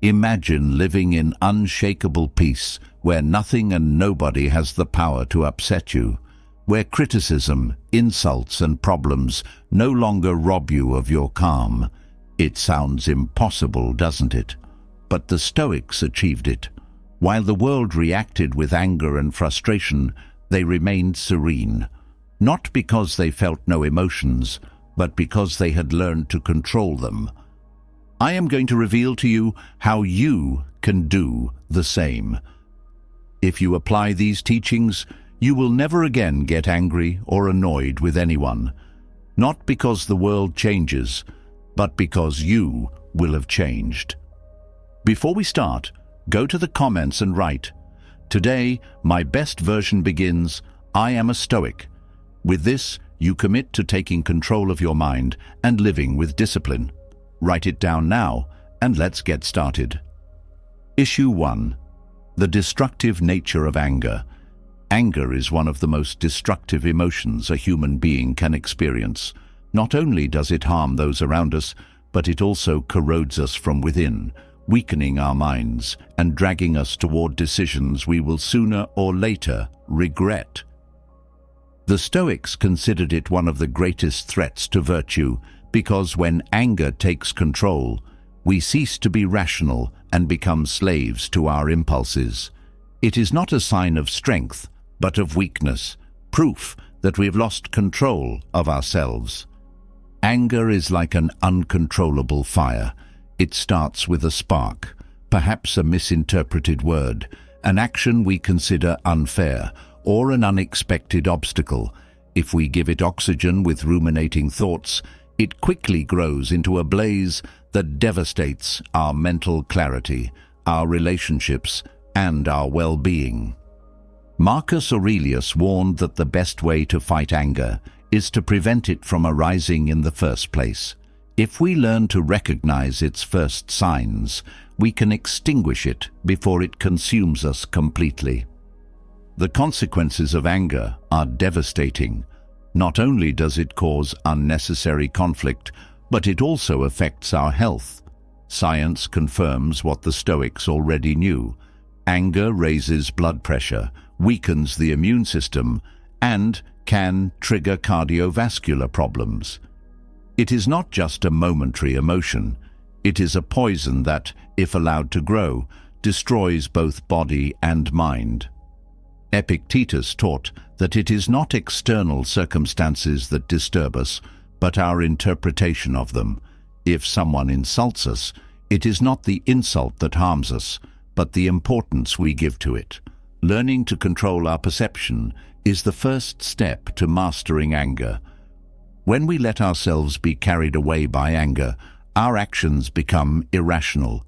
Imagine living in unshakable peace, where nothing and nobody has the power to upset you, where criticism, insults and problems no longer rob you of your calm. It sounds impossible, doesn't it? But the Stoics achieved it. While the world reacted with anger and frustration, they remained serene, not because they felt no emotions, but because they had learned to control them. I am going to reveal to you how you can do the same. If you apply these teachings, you will never again get angry or annoyed with anyone, not because the world changes, but because you will have changed. Before we start, go to the comments and write, "Today, my best version begins. I am a Stoic." With this, you commit to taking control of your mind and living with discipline. Write it down now, and let's get started. Issue 1. The destructive nature of anger. Anger is one of the most destructive emotions a human being can experience. Not only does it harm those around us, but it also corrodes us from within, weakening our minds and dragging us toward decisions we will sooner or later regret. The Stoics considered it one of the greatest threats to virtue, because when anger takes control, we cease to be rational and become slaves to our impulses. It is not a sign of strength, but of weakness, proof that we've lost control of ourselves. Anger is like an uncontrollable fire. It starts with a spark, perhaps a misinterpreted word, an action we consider unfair, or an unexpected obstacle. If we give it oxygen with ruminating thoughts, it quickly grows into a blaze that devastates our mental clarity, our relationships, and our well-being. Marcus Aurelius warned that the best way to fight anger is to prevent it from arising in the first place. If we learn to recognize its first signs, we can extinguish it before it consumes us completely. The consequences of anger are devastating. Not only does it cause unnecessary conflict, but it also affects our health. Science confirms what the Stoics already knew. Anger raises blood pressure, weakens the immune system, and can trigger cardiovascular problems. It is not just a momentary emotion. It is a poison that, if allowed to grow, destroys both body and mind. Epictetus taught that it is not external circumstances that disturb us, but our interpretation of them. If someone insults us, it is not the insult that harms us, but the importance we give to it. Learning to control our perception is the first step to mastering anger. When we let ourselves be carried away by anger, our actions become irrational.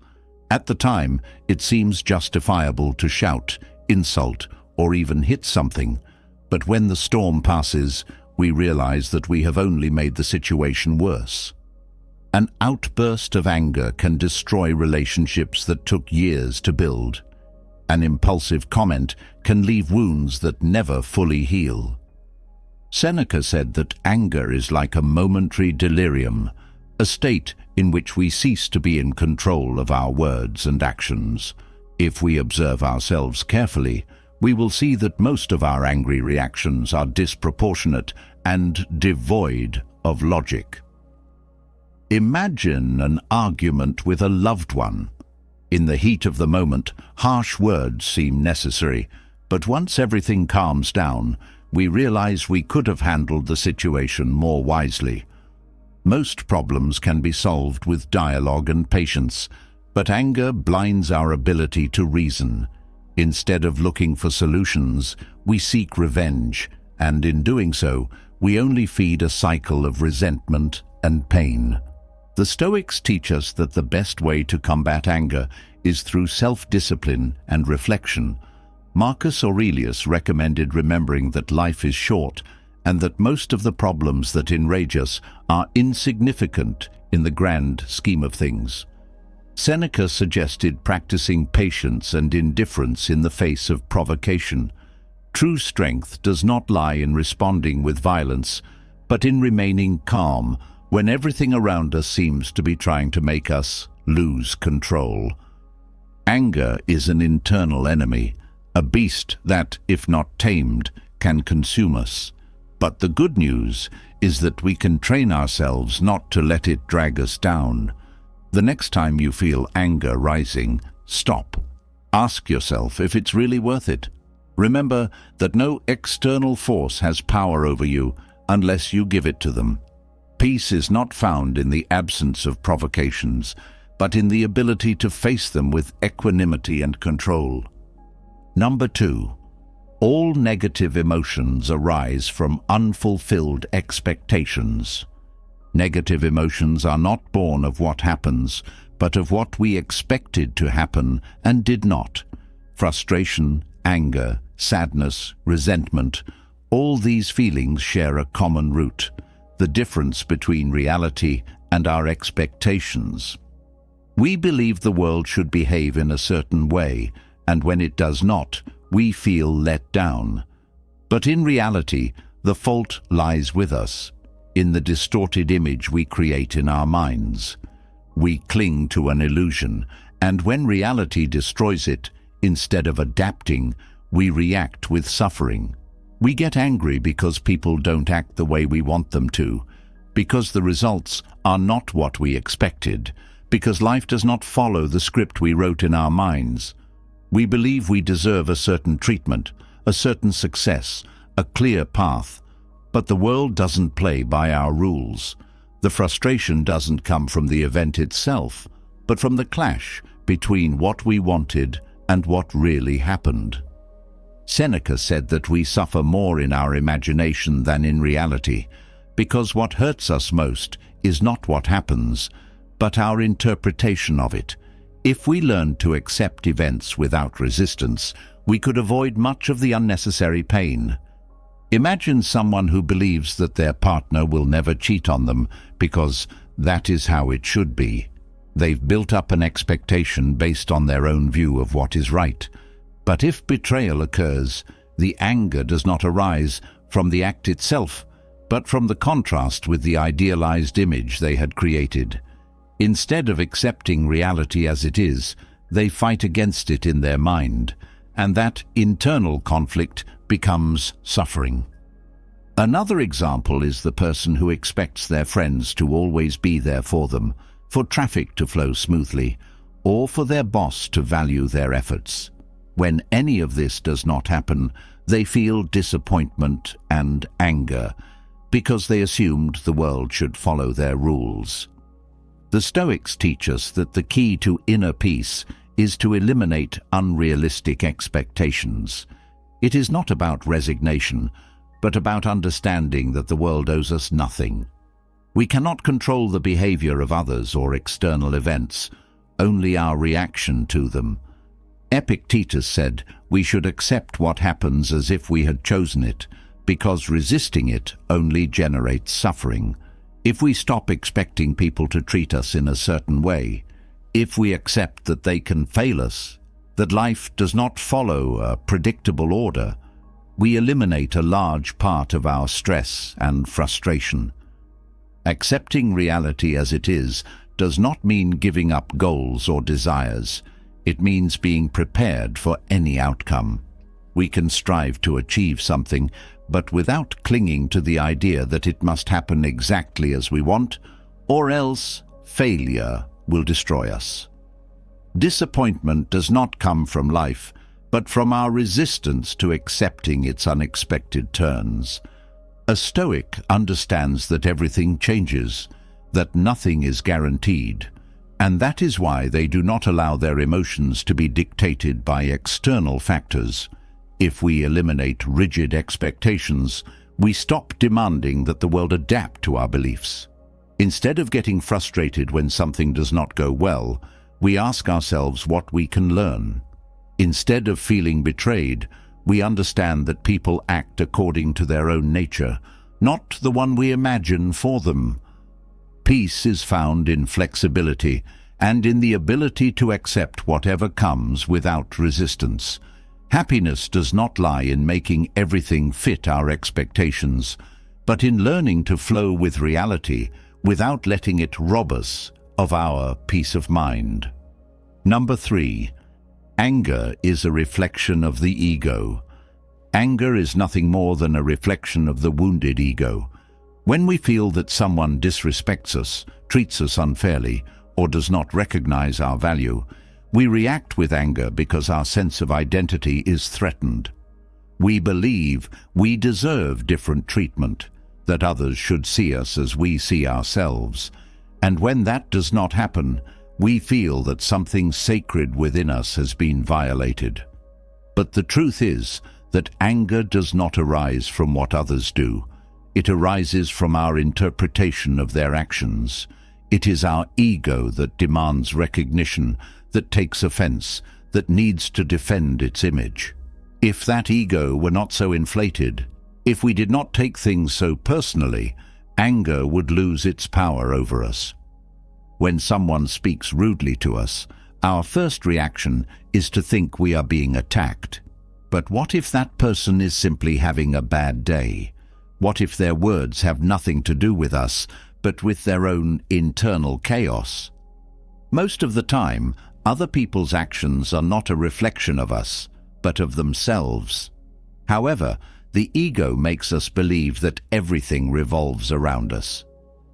At the time, it seems justifiable to shout, insult, or even hit something. But when the storm passes, we realize that we have only made the situation worse. An outburst of anger can destroy relationships that took years to build. An impulsive comment can leave wounds that never fully heal. Seneca said that anger is like a momentary delirium, a state in which we cease to be in control of our words and actions. If we observe ourselves carefully, we will see that most of our angry reactions are disproportionate and devoid of logic. Imagine an argument with a loved one. In the heat of the moment, harsh words seem necessary, but once everything calms down, we realize we could have handled the situation more wisely. Most problems can be solved with dialogue and patience, but anger blinds our ability to reason. Instead of looking for solutions, we seek revenge, and in doing so, we only feed a cycle of resentment and pain. The Stoics teach us that the best way to combat anger is through self-discipline and reflection. Marcus Aurelius recommended remembering that life is short and that most of the problems that enrage us are insignificant in the grand scheme of things. Seneca suggested practicing patience and indifference in the face of provocation. True strength does not lie in responding with violence, but in remaining calm when everything around us seems to be trying to make us lose control. Anger is an internal enemy, a beast that, if not tamed, can consume us. But the good news is that we can train ourselves not to let it drag us down. The next time you feel anger rising, stop. Ask yourself if it's really worth it. Remember that no external force has power over you unless you give it to them. Peace is not found in the absence of provocations, but in the ability to face them with equanimity and control. Number 2. All negative emotions arise from unfulfilled expectations. Negative emotions are not born of what happens, but of what we expected to happen and did not. Frustration, anger, sadness, resentment, all these feelings share a common root: the difference between reality and our expectations. We believe the world should behave in a certain way, and when it does not, we feel let down. But in reality, the fault lies with us, in the distorted image we create in our minds. We cling to an illusion, and when reality destroys it, instead of adapting, we react with suffering. We get angry because people don't act the way we want them to, because the results are not what we expected, because life does not follow the script we wrote in our minds. We believe we deserve a certain treatment, a certain success, a clear path, but the world doesn't play by our rules. The frustration doesn't come from the event itself, but from the clash between what we wanted and what really happened. Seneca said that we suffer more in our imagination than in reality, because what hurts us most is not what happens, but our interpretation of it. If we learned to accept events without resistance, we could avoid much of the unnecessary pain. Imagine someone who believes that their partner will never cheat on them because that is how it should be. They've built up an expectation based on their own view of what is right. But if betrayal occurs, the anger does not arise from the act itself, but from the contrast with the idealized image they had created. Instead of accepting reality as it is, they fight against it in their mind, and that internal conflict becomes suffering. Another example is the person who expects their friends to always be there for them, for traffic to flow smoothly, or for their boss to value their efforts. When any of this does not happen, they feel disappointment and anger, because they assumed the world should follow their rules. The Stoics teach us that the key to inner peace is to eliminate unrealistic expectations. It is not about resignation, but about understanding that the world owes us nothing. We cannot control the behavior of others or external events, only our reaction to them. Epictetus said we should accept what happens as if we had chosen it, because resisting it only generates suffering. If we stop expecting people to treat us in a certain way, if we accept that they can fail us, that life does not follow a predictable order, we eliminate a large part of our stress and frustration. Accepting reality as it is does not mean giving up goals or desires. It means being prepared for any outcome. We can strive to achieve something, but without clinging to the idea that it must happen exactly as we want, or else failure will destroy us. Disappointment does not come from life, but from our resistance to accepting its unexpected turns. A Stoic understands that everything changes, that nothing is guaranteed, and that is why they do not allow their emotions to be dictated by external factors. If we eliminate rigid expectations, we stop demanding that the world adapt to our beliefs. Instead of getting frustrated when something does not go well, we ask ourselves what we can learn. Instead of feeling betrayed, we understand that people act according to their own nature, not the one we imagine for them. Peace is found in flexibility and in the ability to accept whatever comes without resistance. Happiness does not lie in making everything fit our expectations, but in learning to flow with reality without letting it rob us of our peace of mind. Number 3. Anger is a reflection of the ego. Anger is nothing more than a reflection of the wounded ego. When we feel that someone disrespects us, treats us unfairly, or does not recognize our value, we react with anger because our sense of identity is threatened. We believe we deserve different treatment, that others should see us as we see ourselves. And when that does not happen, we feel that something sacred within us has been violated. But the truth is that anger does not arise from what others do. It arises from our interpretation of their actions. It is our ego that demands recognition, that takes offense, that needs to defend its image. If that ego were not so inflated, if we did not take things so personally, anger would lose its power over us. When someone speaks rudely to us, our first reaction is to think we are being attacked. But what if that person is simply having a bad day? What if their words have nothing to do with us, but with their own internal chaos? Most of the time, other people's actions are not a reflection of us, but of themselves. However, the ego makes us believe that everything revolves around us.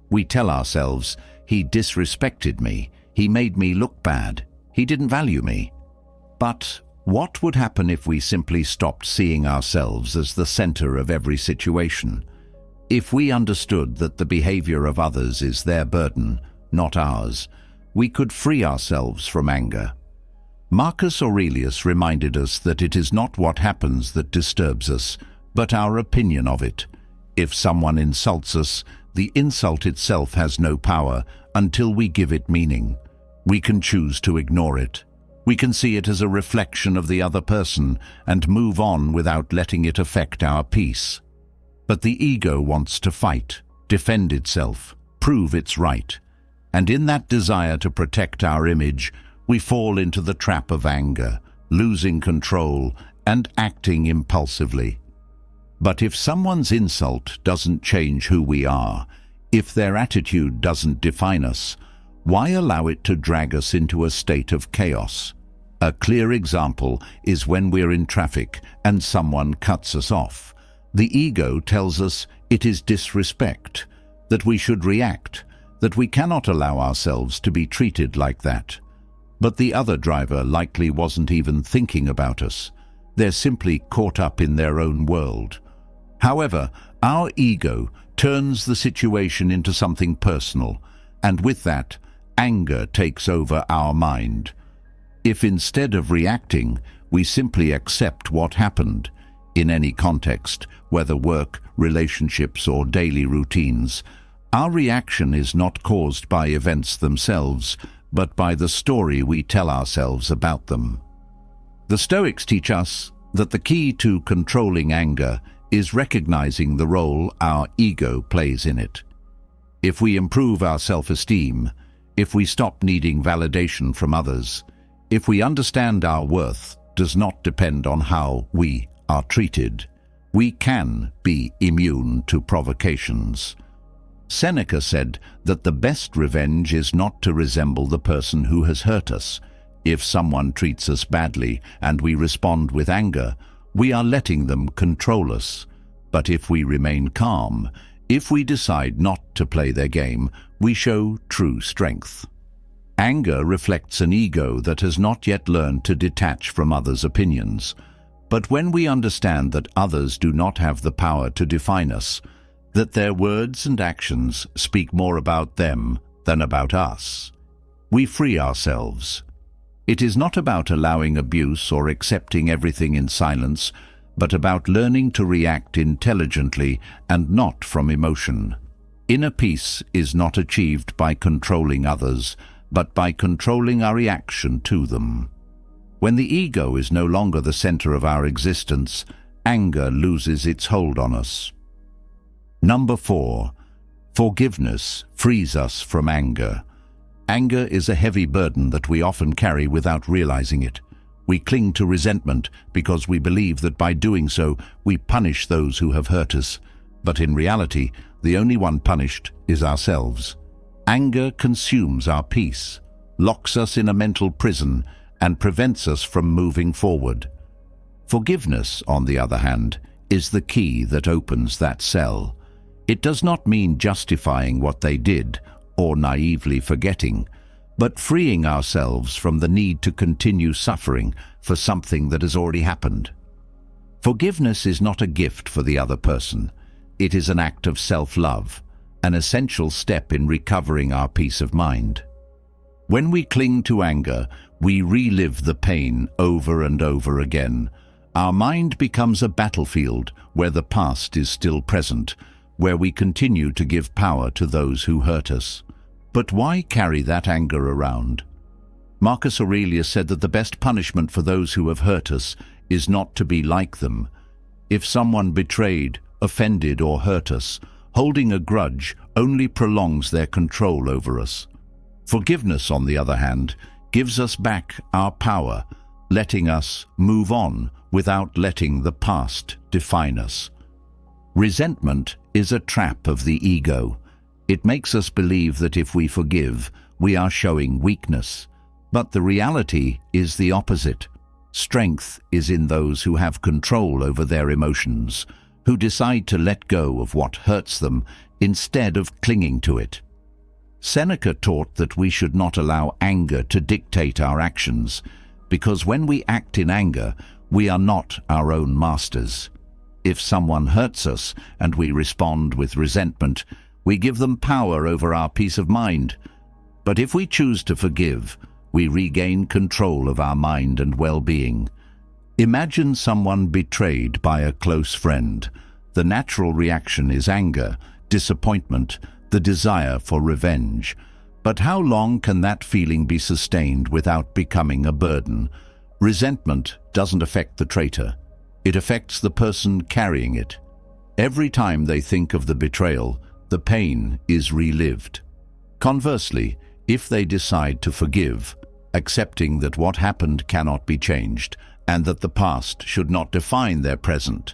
We tell ourselves, "He disrespected me, he made me look bad, he didn't value me." But what would happen if we simply stopped seeing ourselves as the center of every situation? If we understood that the behavior of others is their burden, not ours, we could free ourselves from anger. Marcus Aurelius reminded us that it is not what happens that disturbs us, but our opinion of it. If someone insults us, the insult itself has no power until we give it meaning. We can choose to ignore it. We can see it as a reflection of the other person and move on without letting it affect our peace. But the ego wants to fight, defend itself, prove it's right. And in that desire to protect our image, we fall into the trap of anger, losing control and acting impulsively. But if someone's insult doesn't change who we are, if their attitude doesn't define us, why allow it to drag us into a state of chaos? A clear example is when we're in traffic and someone cuts us off. The ego tells us it is disrespect, that we should react, that we cannot allow ourselves to be treated like that. But the other driver likely wasn't even thinking about us. They're simply caught up in their own world. However, our ego turns the situation into something personal, and with that, anger takes over our mind. If instead of reacting, we simply accept what happened, in any context, whether work, relationships, or daily routines, our reaction is not caused by events themselves, but by the story we tell ourselves about them. The Stoics teach us that the key to controlling anger is recognizing the role our ego plays in it. If we improve our self-esteem, if we stop needing validation from others, if we understand our worth does not depend on how we are treated, we can be immune to provocations. Seneca said that the best revenge is not to resemble the person who has hurt us. If someone treats us badly and we respond with anger, we are letting them control us. But if we remain calm, if we decide not to play their game, we show true strength. Anger reflects an ego that has not yet learned to detach from others' opinions. But when we understand that others do not have the power to define us, that their words and actions speak more about them than about us, we free ourselves. It is not about allowing abuse or accepting everything in silence, but about learning to react intelligently and not from emotion. Inner peace is not achieved by controlling others, but by controlling our reaction to them. When the ego is no longer the center of our existence, anger loses its hold on us. Number 4. Forgiveness frees us from anger. Anger is a heavy burden that we often carry without realizing it. We cling to resentment because we believe that by doing so, we punish those who have hurt us. But in reality, the only one punished is ourselves. Anger consumes our peace, locks us in a mental prison, and prevents us from moving forward. Forgiveness, on the other hand, is the key that opens that cell. It does not mean justifying what they did or naively forgetting, but freeing ourselves from the need to continue suffering for something that has already happened. Forgiveness is not a gift for the other person. It is an act of self-love, an essential step in recovering our peace of mind. When we cling to anger, we relive the pain over and over again. Our mind becomes a battlefield where the past is still present, where we continue to give power to those who hurt us. But why carry that anger around? Marcus Aurelius said that the best punishment for those who have hurt us is not to be like them. If someone betrayed, offended, or hurt us, holding a grudge only prolongs their control over us. Forgiveness, on the other hand, gives us back our power, letting us move on without letting the past define us. Resentment is a trap of the ego. It makes us believe that if we forgive, we are showing weakness. But the reality is the opposite. Strength is in those who have control over their emotions, who decide to let go of what hurts them instead of clinging to it. Seneca taught that we should not allow anger to dictate our actions, because when we act in anger, we are not our own masters. If someone hurts us and we respond with resentment, we give them power over our peace of mind. But if we choose to forgive, we regain control of our mind and well-being. Imagine someone betrayed by a close friend. The natural reaction is anger, disappointment, the desire for revenge. But how long can that feeling be sustained without becoming a burden? Resentment doesn't affect the traitor. It affects the person carrying it. Every time they think of the betrayal, the pain is relived. Conversely, if they decide to forgive, accepting that what happened cannot be changed and that the past should not define their present,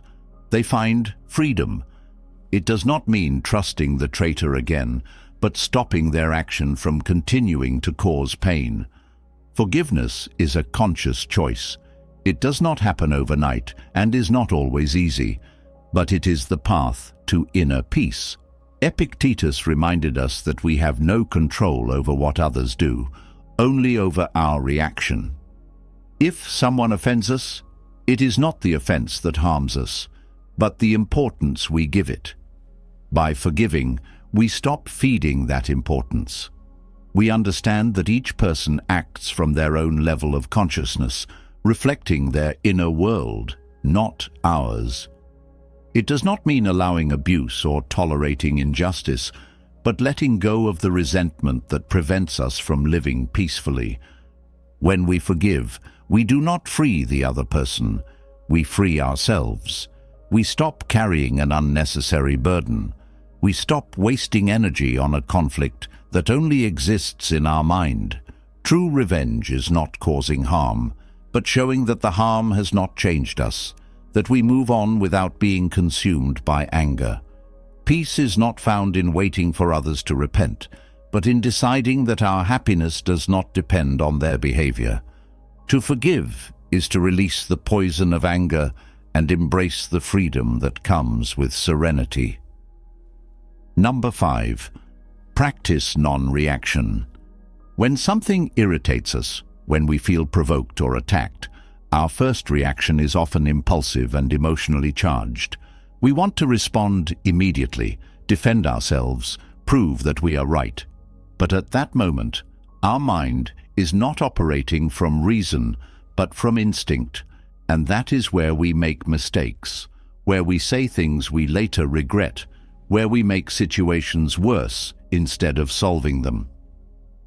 they find freedom. It does not mean trusting the traitor again, but stopping their action from continuing to cause pain. Forgiveness is a conscious choice. It does not happen overnight and is not always easy, but it is the path to inner peace. Epictetus reminded us that we have no control over what others do, only over our reaction. If someone offends us, it is not the offense that harms us, but the importance we give it. By forgiving, we stop feeding that importance. We understand that each person acts from their own level of consciousness, reflecting their inner world, not ours. It does not mean allowing abuse or tolerating injustice, but letting go of the resentment that prevents us from living peacefully. When we forgive, we do not free the other person, we free ourselves. We stop carrying an unnecessary burden. We stop wasting energy on a conflict that only exists in our mind. True revenge is not causing harm, but showing that the harm has not changed us, that we move on without being consumed by anger. Peace is not found in waiting for others to repent, but in deciding that our happiness does not depend on their behavior. To forgive is to release the poison of anger and embrace the freedom that comes with serenity. Number 5. Practice non-reaction. When something irritates us, when we feel provoked or attacked, our first reaction is often impulsive and emotionally charged. We want to respond immediately, defend ourselves, prove that we are right. But at that moment, our mind is not operating from reason, but from instinct, and that is where we make mistakes, where we say things we later regret, where we make situations worse instead of solving them.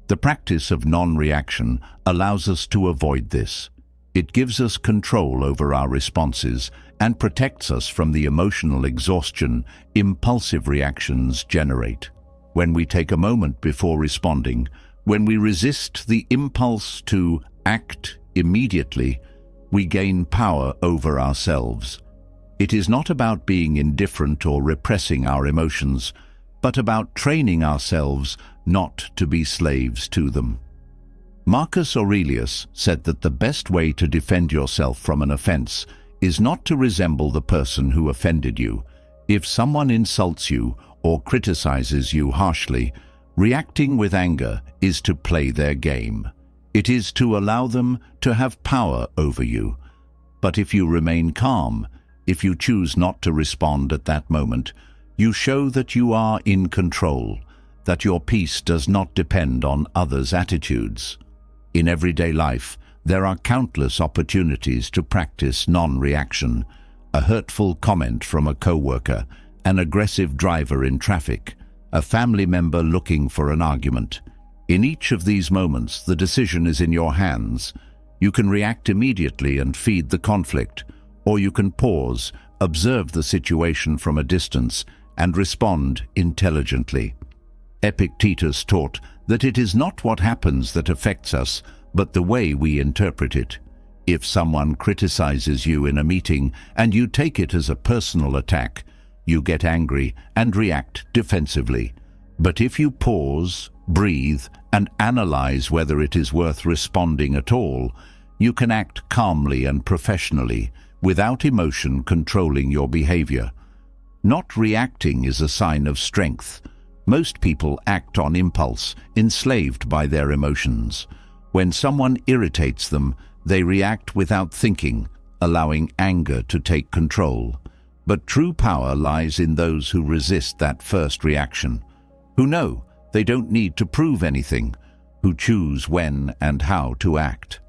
The practice of non-reaction allows us to avoid this. It gives us control over our responses and protects us from the emotional exhaustion impulsive reactions generate. When we take a moment before responding, when we resist the impulse to act immediately, we gain power over ourselves. It is not about being indifferent or repressing our emotions, but about training ourselves not to be slaves to them. Marcus Aurelius said that the best way to defend yourself from an offense is not to resemble the person who offended you. If someone insults you or criticizes you harshly, reacting with anger is to play their game. It is to allow them to have power over you. But if you remain calm, if you choose not to respond at that moment, you show that you are in control, that your peace does not depend on others' attitudes. In everyday life, there are countless opportunities to practice non-reaction. A hurtful comment from a coworker, an aggressive driver in traffic, a family member looking for an argument. In each of these moments, the decision is in your hands. You can react immediately and feed the conflict, or you can pause, observe the situation from a distance, and respond intelligently. Epictetus taught that it is not what happens that affects us, but the way we interpret it. If someone criticizes you in a meeting and you take it as a personal attack, you get angry and react defensively. But if you pause, breathe, and analyze whether it is worth responding at all, you can act calmly and professionally, without emotion controlling your behavior. Not reacting is a sign of strength. Most people act on impulse, enslaved by their emotions. When someone irritates them, they react without thinking, allowing anger to take control. But true power lies in those who resist that first reaction, who know they don't need to prove anything, who choose when and how to act.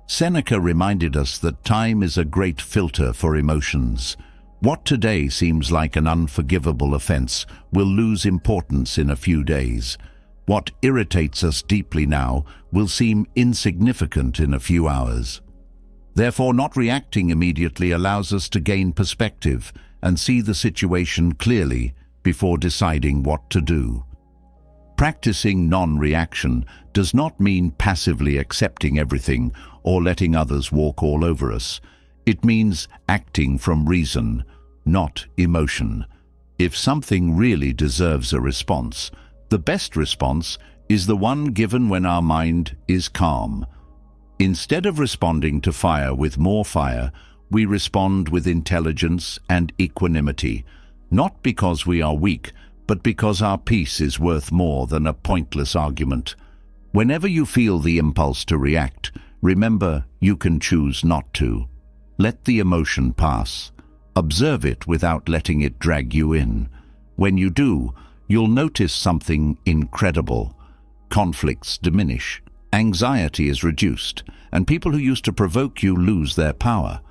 Seneca reminded us that time is a great filter for emotions. What today seems like an unforgivable offense will lose importance in a few days. What irritates us deeply now will seem insignificant in a few hours. Therefore, not reacting immediately allows us to gain perspective and see the situation clearly before deciding what to do. Practicing non-reaction does not mean passively accepting everything or letting others walk all over us. It means acting from reason, not emotion. If something really deserves a response, the best response is the one given when our mind is calm. Instead of responding to fire with more fire, we respond with intelligence and equanimity, not because we are weak, but because our peace is worth more than a pointless argument. Whenever you feel the impulse to react, remember you can choose not to. Let the emotion pass. Observe it without letting it drag you in. When you do, you'll notice something incredible. Conflicts diminish, anxiety is reduced, and people who used to provoke you lose their power.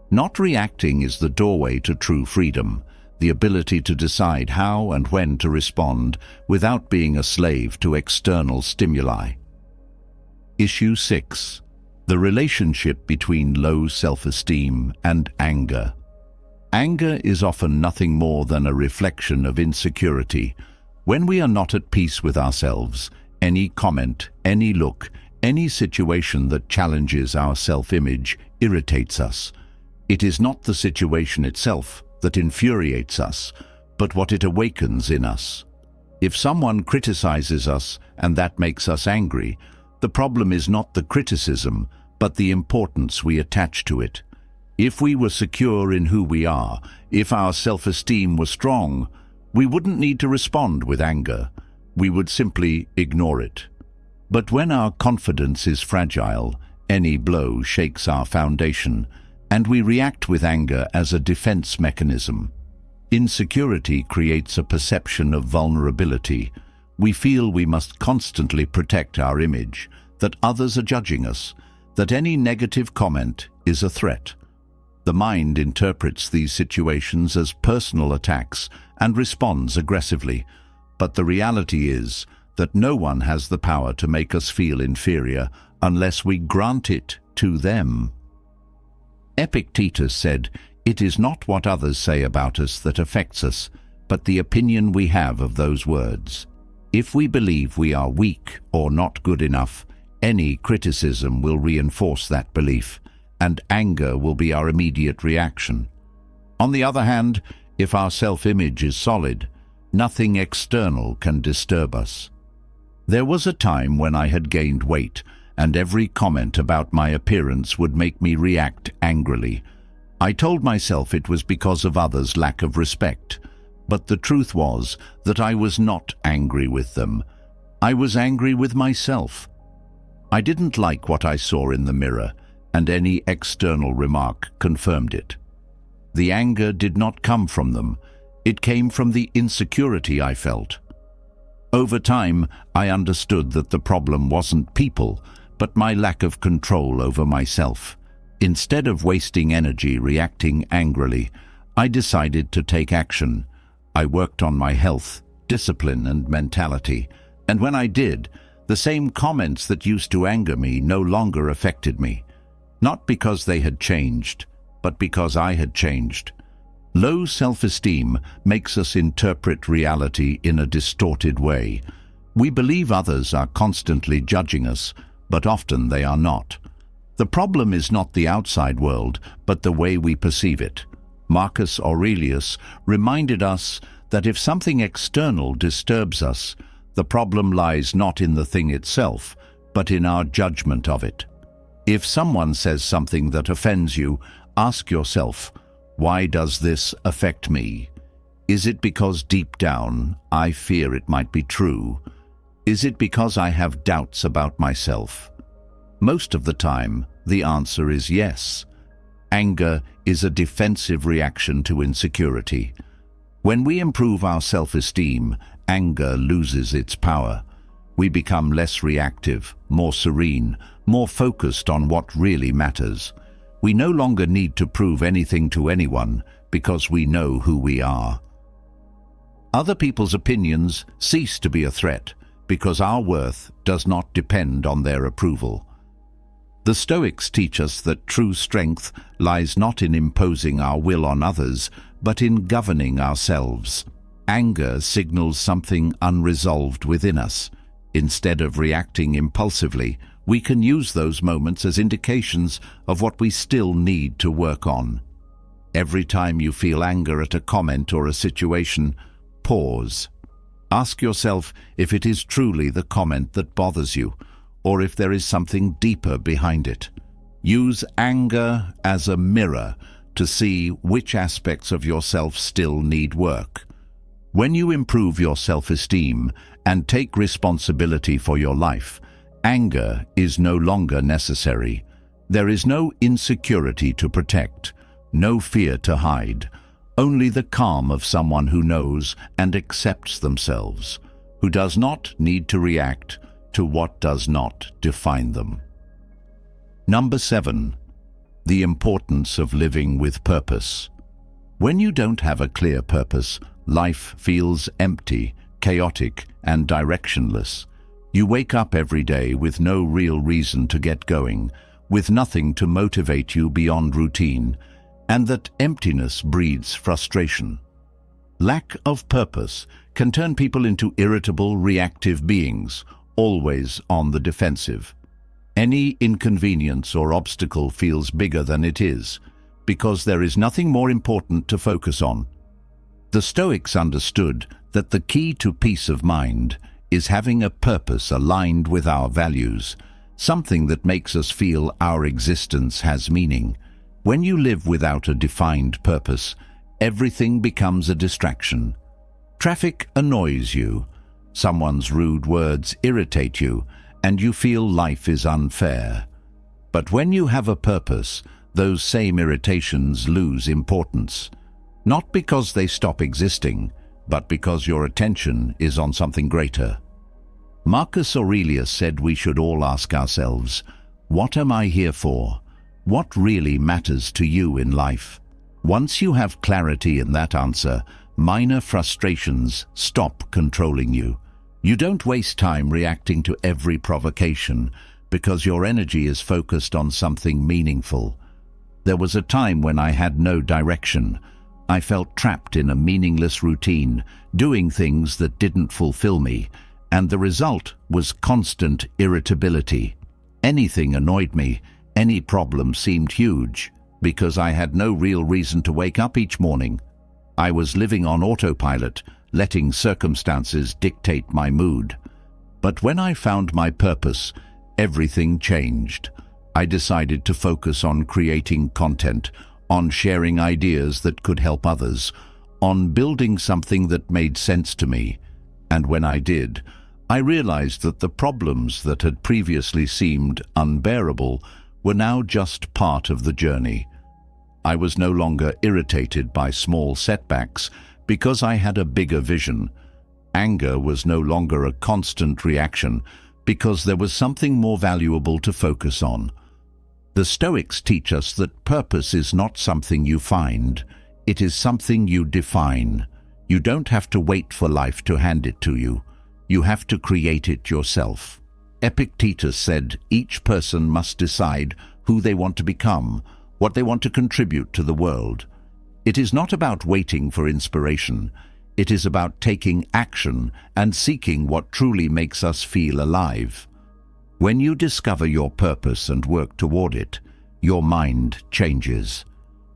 Not reacting is the doorway to true freedom, the ability to decide how and when to respond without being a slave to external stimuli. Issue 6. The relationship between low self-esteem and anger. Anger is often nothing more than a reflection of insecurity. When we are not at peace with ourselves, any comment, any look, any situation that challenges our self-image irritates us. It is not the situation itself that infuriates us, but what it awakens in us. If someone criticizes us and that makes us angry, the problem is not the criticism, but the importance we attach to it. If we were secure in who we are, if our self-esteem were strong, we wouldn't need to respond with anger. We would simply ignore it. But when our confidence is fragile, any blow shakes our foundation, and we react with anger as a defense mechanism. Insecurity creates a perception of vulnerability. We feel we must constantly protect our image, that others are judging us, that any negative comment is a threat. The mind interprets these situations as personal attacks and responds aggressively, but the reality is that no one has the power to make us feel inferior unless we grant it to them. Epictetus said, "It is not what others say about us that affects us, but the opinion we have of those words." If we believe we are weak or not good enough, any criticism will reinforce that belief, and anger will be our immediate reaction. On the other hand, if our self-image is solid, nothing external can disturb us. There was a time when I had gained weight, and every comment about my appearance would make me react angrily. I told myself it was because of others' lack of respect, but the truth was that I was not angry with them. I was angry with myself. I didn't like what I saw in the mirror, and any external remark confirmed it. The anger did not come from them. It came from the insecurity I felt. Over time, I understood that the problem wasn't people, but my lack of control over myself. Instead of wasting energy reacting angrily, I decided to take action. I worked on my health, discipline, and mentality, and when I did, the same comments that used to anger me no longer affected me. Not because they had changed, but because I had changed. Low self-esteem makes us interpret reality in a distorted way. We believe others are constantly judging us, but often they are not. The problem is not the outside world, but the way we perceive it. Marcus Aurelius reminded us that if something external disturbs us, the problem lies not in the thing itself, but in our judgment of it. If someone says something that offends you, ask yourself, why does this affect me? Is it because deep down I fear it might be true? Is it because I have doubts about myself? Most of the time, the answer is yes. Anger is a defensive reaction to insecurity. When we improve our self-esteem, anger loses its power. We become less reactive, more serene, more focused on what really matters. We no longer need to prove anything to anyone because we know who we are. Other people's opinions cease to be a threat because our worth does not depend on their approval. The Stoics teach us that true strength lies not in imposing our will on others, but in governing ourselves. Anger signals something unresolved within us. Instead of reacting impulsively, we can use those moments as indications of what we still need to work on. Every time you feel anger at a comment or a situation, pause. Ask yourself if it is truly the comment that bothers you, or if there is something deeper behind it. Use anger as a mirror to see which aspects of yourself still need work. When you improve your self-esteem and take responsibility for your life, anger is no longer necessary. There is no insecurity to protect, no fear to hide, only the calm of someone who knows and accepts themselves, who does not need to react to what does not define them. Number 7. The importance of living with purpose. When you don't have a clear purpose, life feels empty, chaotic, and directionless. You wake up every day with no real reason to get going, with nothing to motivate you beyond routine, and that emptiness breeds frustration. Lack of purpose can turn people into irritable, reactive beings, always on the defensive. Any inconvenience or obstacle feels bigger than it is, because there is nothing more important to focus on. The Stoics understood that the key to peace of mind is having a purpose aligned with our values, something that makes us feel our existence has meaning. When you live without a defined purpose, everything becomes a distraction. Traffic annoys you, someone's rude words irritate you, and you feel life is unfair. But when you have a purpose, those same irritations lose importance. Not because they stop existing, but because your attention is on something greater. Marcus Aurelius said we should all ask ourselves, what am I here for? What really matters to you in life? Once you have clarity in that answer, minor frustrations stop controlling you. You don't waste time reacting to every provocation because your energy is focused on something meaningful. There was a time when I had no direction. I felt trapped in a meaningless routine, doing things that didn't fulfill me, and the result was constant irritability. Anything annoyed me, any problem seemed huge, because I had no real reason to wake up each morning. I was living on autopilot, letting circumstances dictate my mood. But when I found my purpose, everything changed. I decided to focus on creating content, on sharing ideas that could help others, on building something that made sense to me. And when I did, I realized that the problems that had previously seemed unbearable were now just part of the journey. I was no longer irritated by small setbacks because I had a bigger vision. Anger was no longer a constant reaction because there was something more valuable to focus on. The Stoics teach us that purpose is not something you find, it is something you define. You don't have to wait for life to hand it to you. You have to create it yourself. Epictetus said each person must decide who they want to become, what they want to contribute to the world. It is not about waiting for inspiration. It is about taking action and seeking what truly makes us feel alive. When you discover your purpose and work toward it, your mind changes.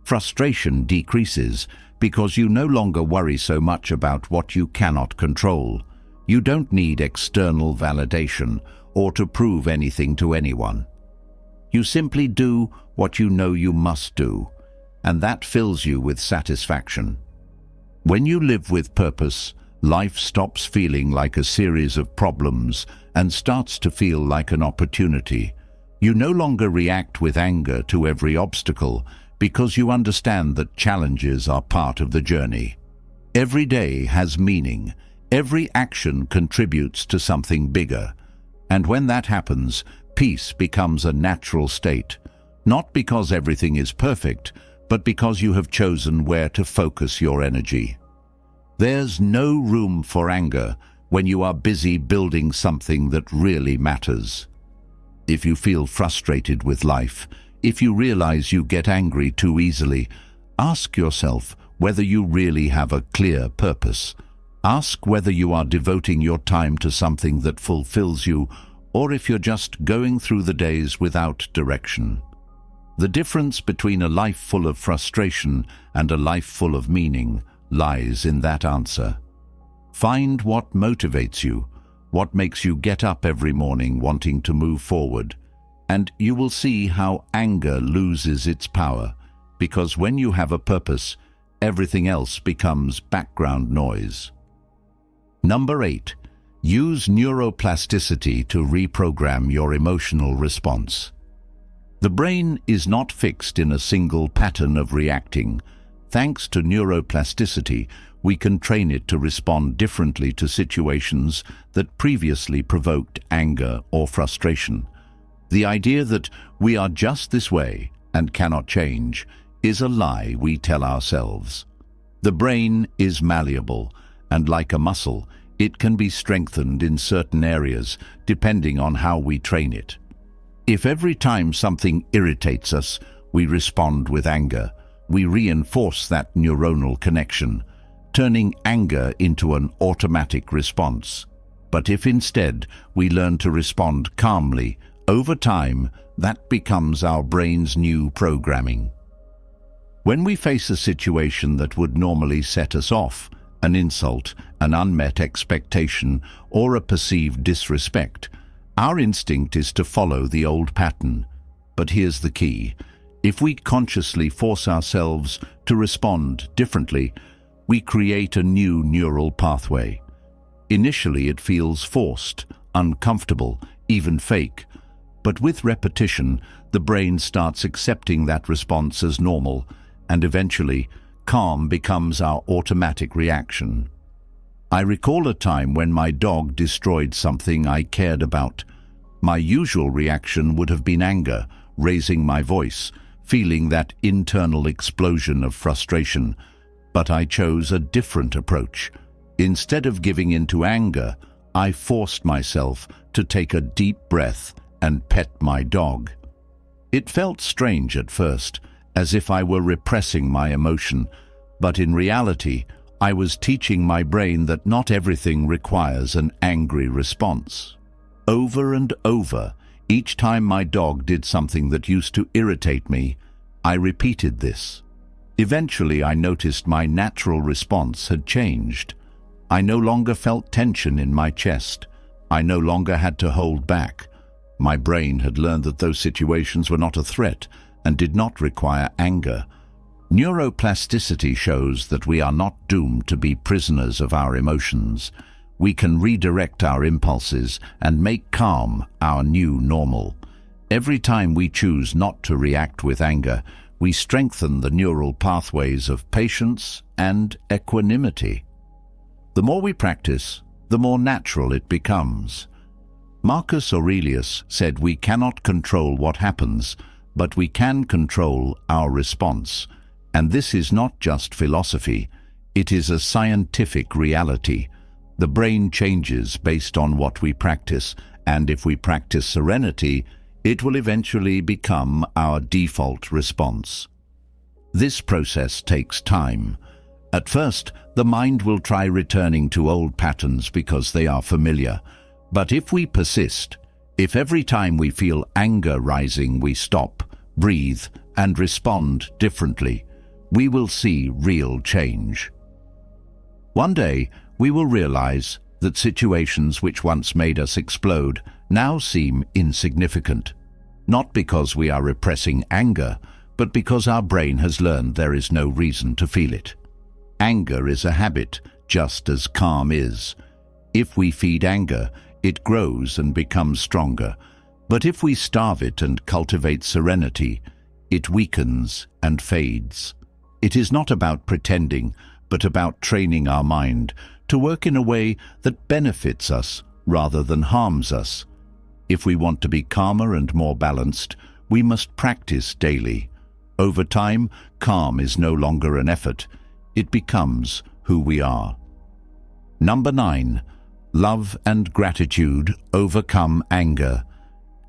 Frustration decreases because you no longer worry so much about what you cannot control. You don't need external validation or to prove anything to anyone. You simply do what you know you must do, and that fills you with satisfaction. When you live with purpose, life stops feeling like a series of problems and starts to feel like an opportunity. You no longer react with anger to every obstacle because you understand that challenges are part of the journey. Every day has meaning. Every action contributes to something bigger. And when that happens, peace becomes a natural state, not because everything is perfect, but because you have chosen where to focus your energy. There's no room for anger when you are busy building something that really matters. If you feel frustrated with life, if you realize you get angry too easily, ask yourself whether you really have a clear purpose. Ask whether you are devoting your time to something that fulfills you, or if you're just going through the days without direction. The difference between a life full of frustration and a life full of meaning lies in that answer. Find what motivates you, what makes you get up every morning wanting to move forward, and you will see how anger loses its power, because when you have a purpose, everything else becomes background noise. Number 8. Use neuroplasticity to reprogram your emotional response. The brain is not fixed in a single pattern of reacting. Thanks to neuroplasticity, we can train it to respond differently to situations that previously provoked anger or frustration. The idea that we are just this way and cannot change is a lie we tell ourselves. The brain is malleable, and like a muscle, it can be strengthened in certain areas depending on how we train it. If every time something irritates us, we respond with anger, we reinforce that neuronal connection, turning anger into an automatic response. But if instead we learn to respond calmly, over time, that becomes our brain's new programming. When we face a situation that would normally set us off, an insult, an unmet expectation, or a perceived disrespect, our instinct is to follow the old pattern. But here's the key. If we consciously force ourselves to respond differently, we create a new neural pathway. Initially, it feels forced, uncomfortable, even fake. But with repetition, the brain starts accepting that response as normal, and eventually, calm becomes our automatic reaction. I recall a time when my dog destroyed something I cared about. My usual reaction would have been anger, raising my voice, feeling that internal explosion of frustration. But I chose a different approach. Instead of giving in to anger, I forced myself to take a deep breath and pet my dog. It felt strange at first, as if I were repressing my emotion, but in reality, I was teaching my brain that not everything requires an angry response. Over and over, each time my dog did something that used to irritate me, I repeated this. Eventually, I noticed my natural response had changed. I no longer felt tension in my chest. I no longer had to hold back. My brain had learned that those situations were not a threat and did not require anger. Neuroplasticity shows that we are not doomed to be prisoners of our emotions. We can redirect our impulses and make calm our new normal. Every time we choose not to react with anger, we strengthen the neural pathways of patience and equanimity. The more we practice, the more natural it becomes. Marcus Aurelius said we cannot control what happens, but we can control our response. And this is not just philosophy, it is a scientific reality. The brain changes based on what we practice, and if we practice serenity, it will eventually become our default response. This process takes time. At first, the mind will try returning to old patterns because they are familiar. But if we persist, if every time we feel anger rising we stop, breathe, and respond differently, we will see real change. One day, we will realize that situations which once made us explode now seem insignificant. Not because we are repressing anger, but because our brain has learned there is no reason to feel it. Anger is a habit, just as calm is. If we feed anger, it grows and becomes stronger. But if we starve it and cultivate serenity, it weakens and fades. It is not about pretending, but about training our mind to work in a way that benefits us rather than harms us. If we want to be calmer and more balanced, we must practice daily. Over time, calm is no longer an effort. It becomes who we are. Number 9. Love and gratitude overcome anger.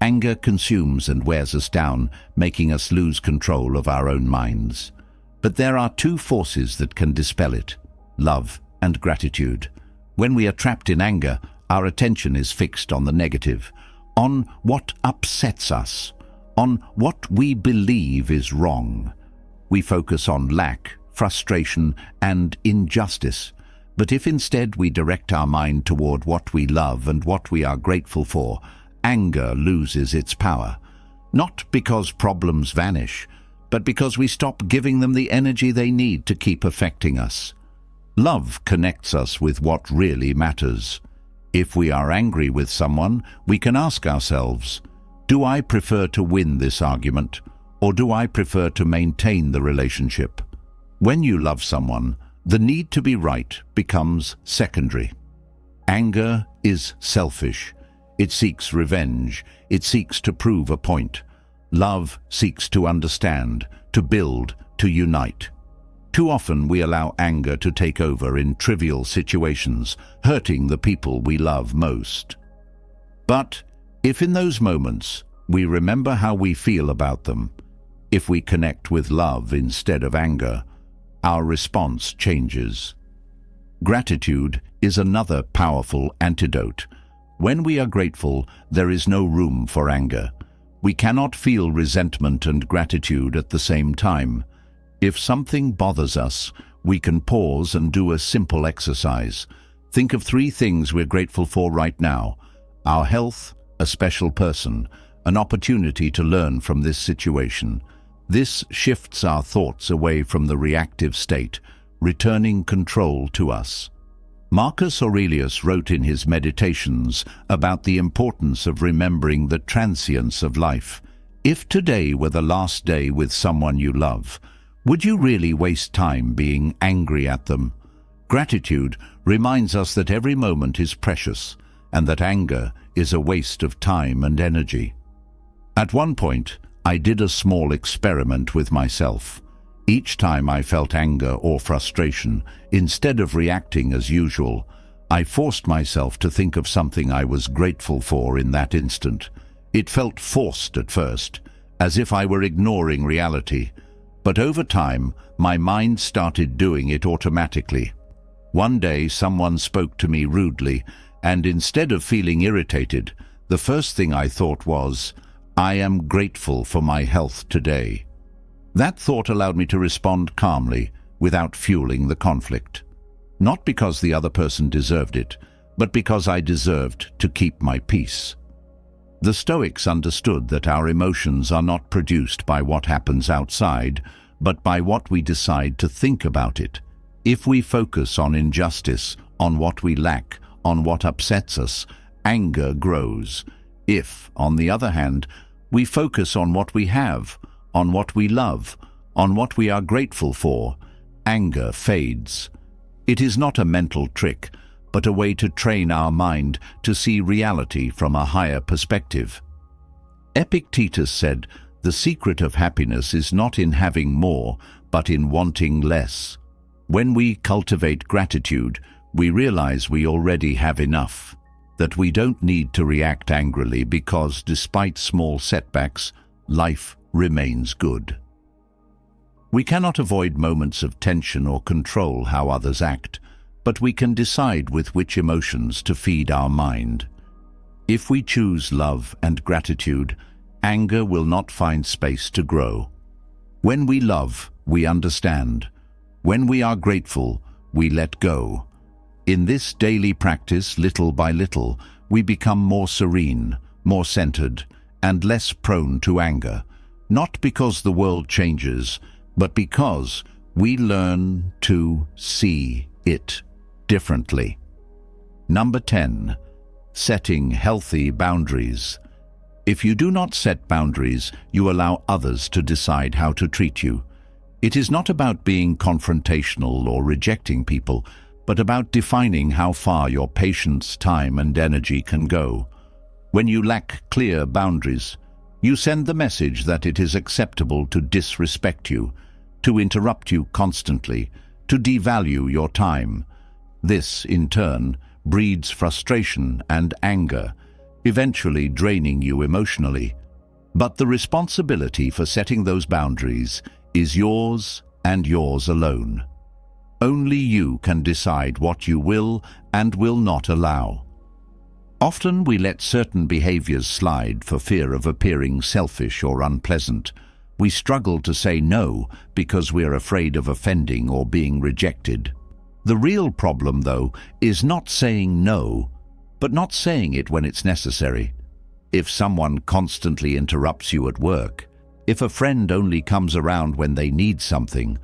Anger consumes and wears us down, making us lose control of our own minds. But there are two forces that can dispel it: love and gratitude. When we are trapped in anger, our attention is fixed on the negative, on what upsets us, on what we believe is wrong. We focus on lack, frustration, and injustice. But if instead we direct our mind toward what we love and what we are grateful for, anger loses its power. Not because problems vanish, but because we stop giving them the energy they need to keep affecting us. Love connects us with what really matters. If we are angry with someone, we can ask ourselves, do I prefer to win this argument, or do I prefer to maintain the relationship? When you love someone, the need to be right becomes secondary. Anger is selfish. It seeks revenge. It seeks to prove a point. Love seeks to understand, to build, to unite. Too often we allow anger to take over in trivial situations, hurting the people we love most. But if in those moments we remember how we feel about them, if we connect with love instead of anger, our response changes. Gratitude is another powerful antidote. When we are grateful, there is no room for anger. We cannot feel resentment and gratitude at the same time. If something bothers us, we can pause and do a simple exercise. Think of 3 things we're grateful for right now: our health, a special person, an opportunity to learn from this situation. This shifts our thoughts away from the reactive state, returning control to us. Marcus Aurelius wrote in his Meditations about the importance of remembering the transience of life. If today were the last day with someone you love, would you really waste time being angry at them? Gratitude reminds us that every moment is precious and that anger is a waste of time and energy. At one point, I did a small experiment with myself. Each time I felt anger or frustration, instead of reacting as usual, I forced myself to think of something I was grateful for in that instant. It felt forced at first, as if I were ignoring reality. But over time, my mind started doing it automatically. One day, someone spoke to me rudely, and instead of feeling irritated, the first thing I thought was, I am grateful for my health today. That thought allowed me to respond calmly, without fueling the conflict. Not because the other person deserved it, but because I deserved to keep my peace. The Stoics understood that our emotions are not produced by what happens outside, but by what we decide to think about it. If we focus on injustice, on what we lack, on what upsets us, anger grows. If, on the other hand, we focus on what we have, on what we love, on what we are grateful for, anger fades. It is not a mental trick, but a way to train our mind to see reality from a higher perspective. Epictetus said, "The secret of happiness is not in having more, but in wanting less." When we cultivate gratitude, we realize we already have enough, that we don't need to react angrily because, despite small setbacks, life remains good. We cannot avoid moments of tension or control how others act, but we can decide with which emotions to feed our mind. If we choose love and gratitude, anger will not find space to grow. When we love, we understand. When we are grateful, we let go. In this daily practice, little by little, we become more serene, more centered, and less prone to anger, not because the world changes, but because we learn to see it differently. Number 10. Setting healthy boundaries. If you do not set boundaries, you allow others to decide how to treat you. It is not about being confrontational or rejecting people, but about defining how far your patience, time, and energy can go. When you lack clear boundaries, you send the message that it is acceptable to disrespect you, to interrupt you constantly, to devalue your time. This, in turn, breeds frustration and anger, eventually draining you emotionally. But the responsibility for setting those boundaries is yours and yours alone. Only you can decide what you will and will not allow. Often we let certain behaviors slide for fear of appearing selfish or unpleasant. We struggle to say no because we're afraid of offending or being rejected. The real problem, though, is not saying no, but not saying it when it's necessary. If someone constantly interrupts you at work, if a friend only comes around when they need something,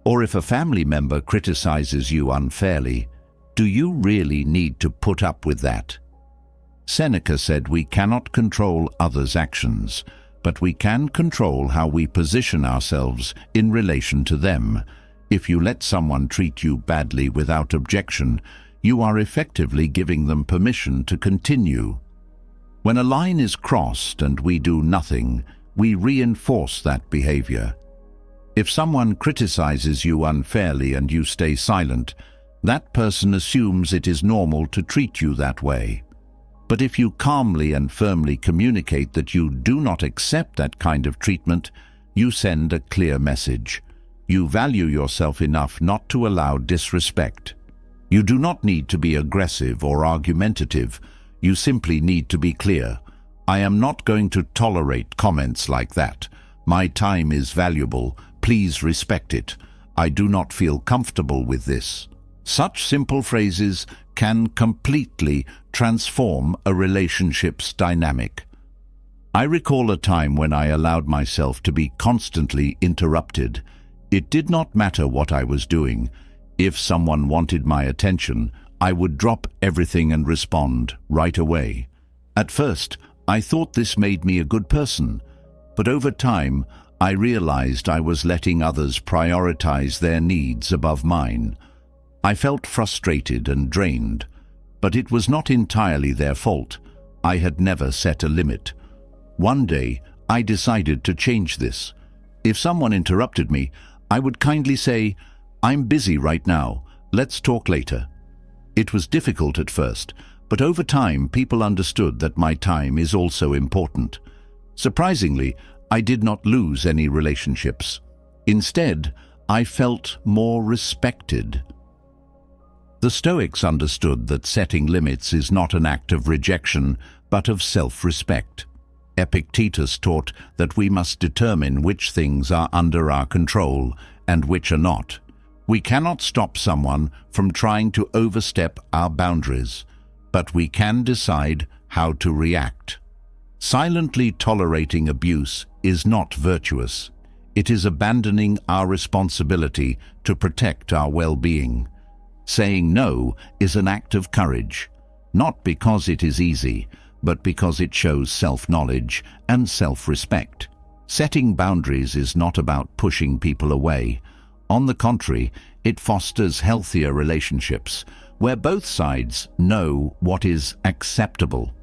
or if a family member criticizes you unfairly, do you really need to put up with that? Seneca said we cannot control others' actions, but we can control how we position ourselves in relation to them. If you let someone treat you badly without objection, you are effectively giving them permission to continue. When a line is crossed and we do nothing, we reinforce that behavior. If someone criticizes you unfairly and you stay silent, that person assumes it is normal to treat you that way. But if you calmly and firmly communicate that you do not accept that kind of treatment, you send a clear message. You value yourself enough not to allow disrespect. You do not need to be aggressive or argumentative. You simply need to be clear. I am not going to tolerate comments like that. My time is valuable. Please respect it. I do not feel comfortable with this. Such simple phrases can completely transform a relationship's dynamic. I recall a time when I allowed myself to be constantly interrupted. It did not matter what I was doing. If someone wanted my attention, I would drop everything and respond right away. At first, I thought this made me a good person, but over time, I realized I was letting others prioritize their needs above mine. I felt frustrated and drained, but it was not entirely their fault. I had never set a limit. One day, I decided to change this. If someone interrupted me, I would kindly say, "I'm busy right now. Let's talk later." It was difficult at first, but over time people understood that my time is also important. Surprisingly, I did not lose any relationships. Instead, I felt more respected. The Stoics understood that setting limits is not an act of rejection, but of self-respect. Epictetus taught that we must determine which things are under our control and which are not. We cannot stop someone from trying to overstep our boundaries, but we can decide how to react. Silently tolerating abuse is not virtuous. It is abandoning our responsibility to protect our well-being. Saying no is an act of courage, not because it is easy, but because it shows self-knowledge and self-respect. Setting boundaries is not about pushing people away. On the contrary, it fosters healthier relationships, where both sides know what is acceptable.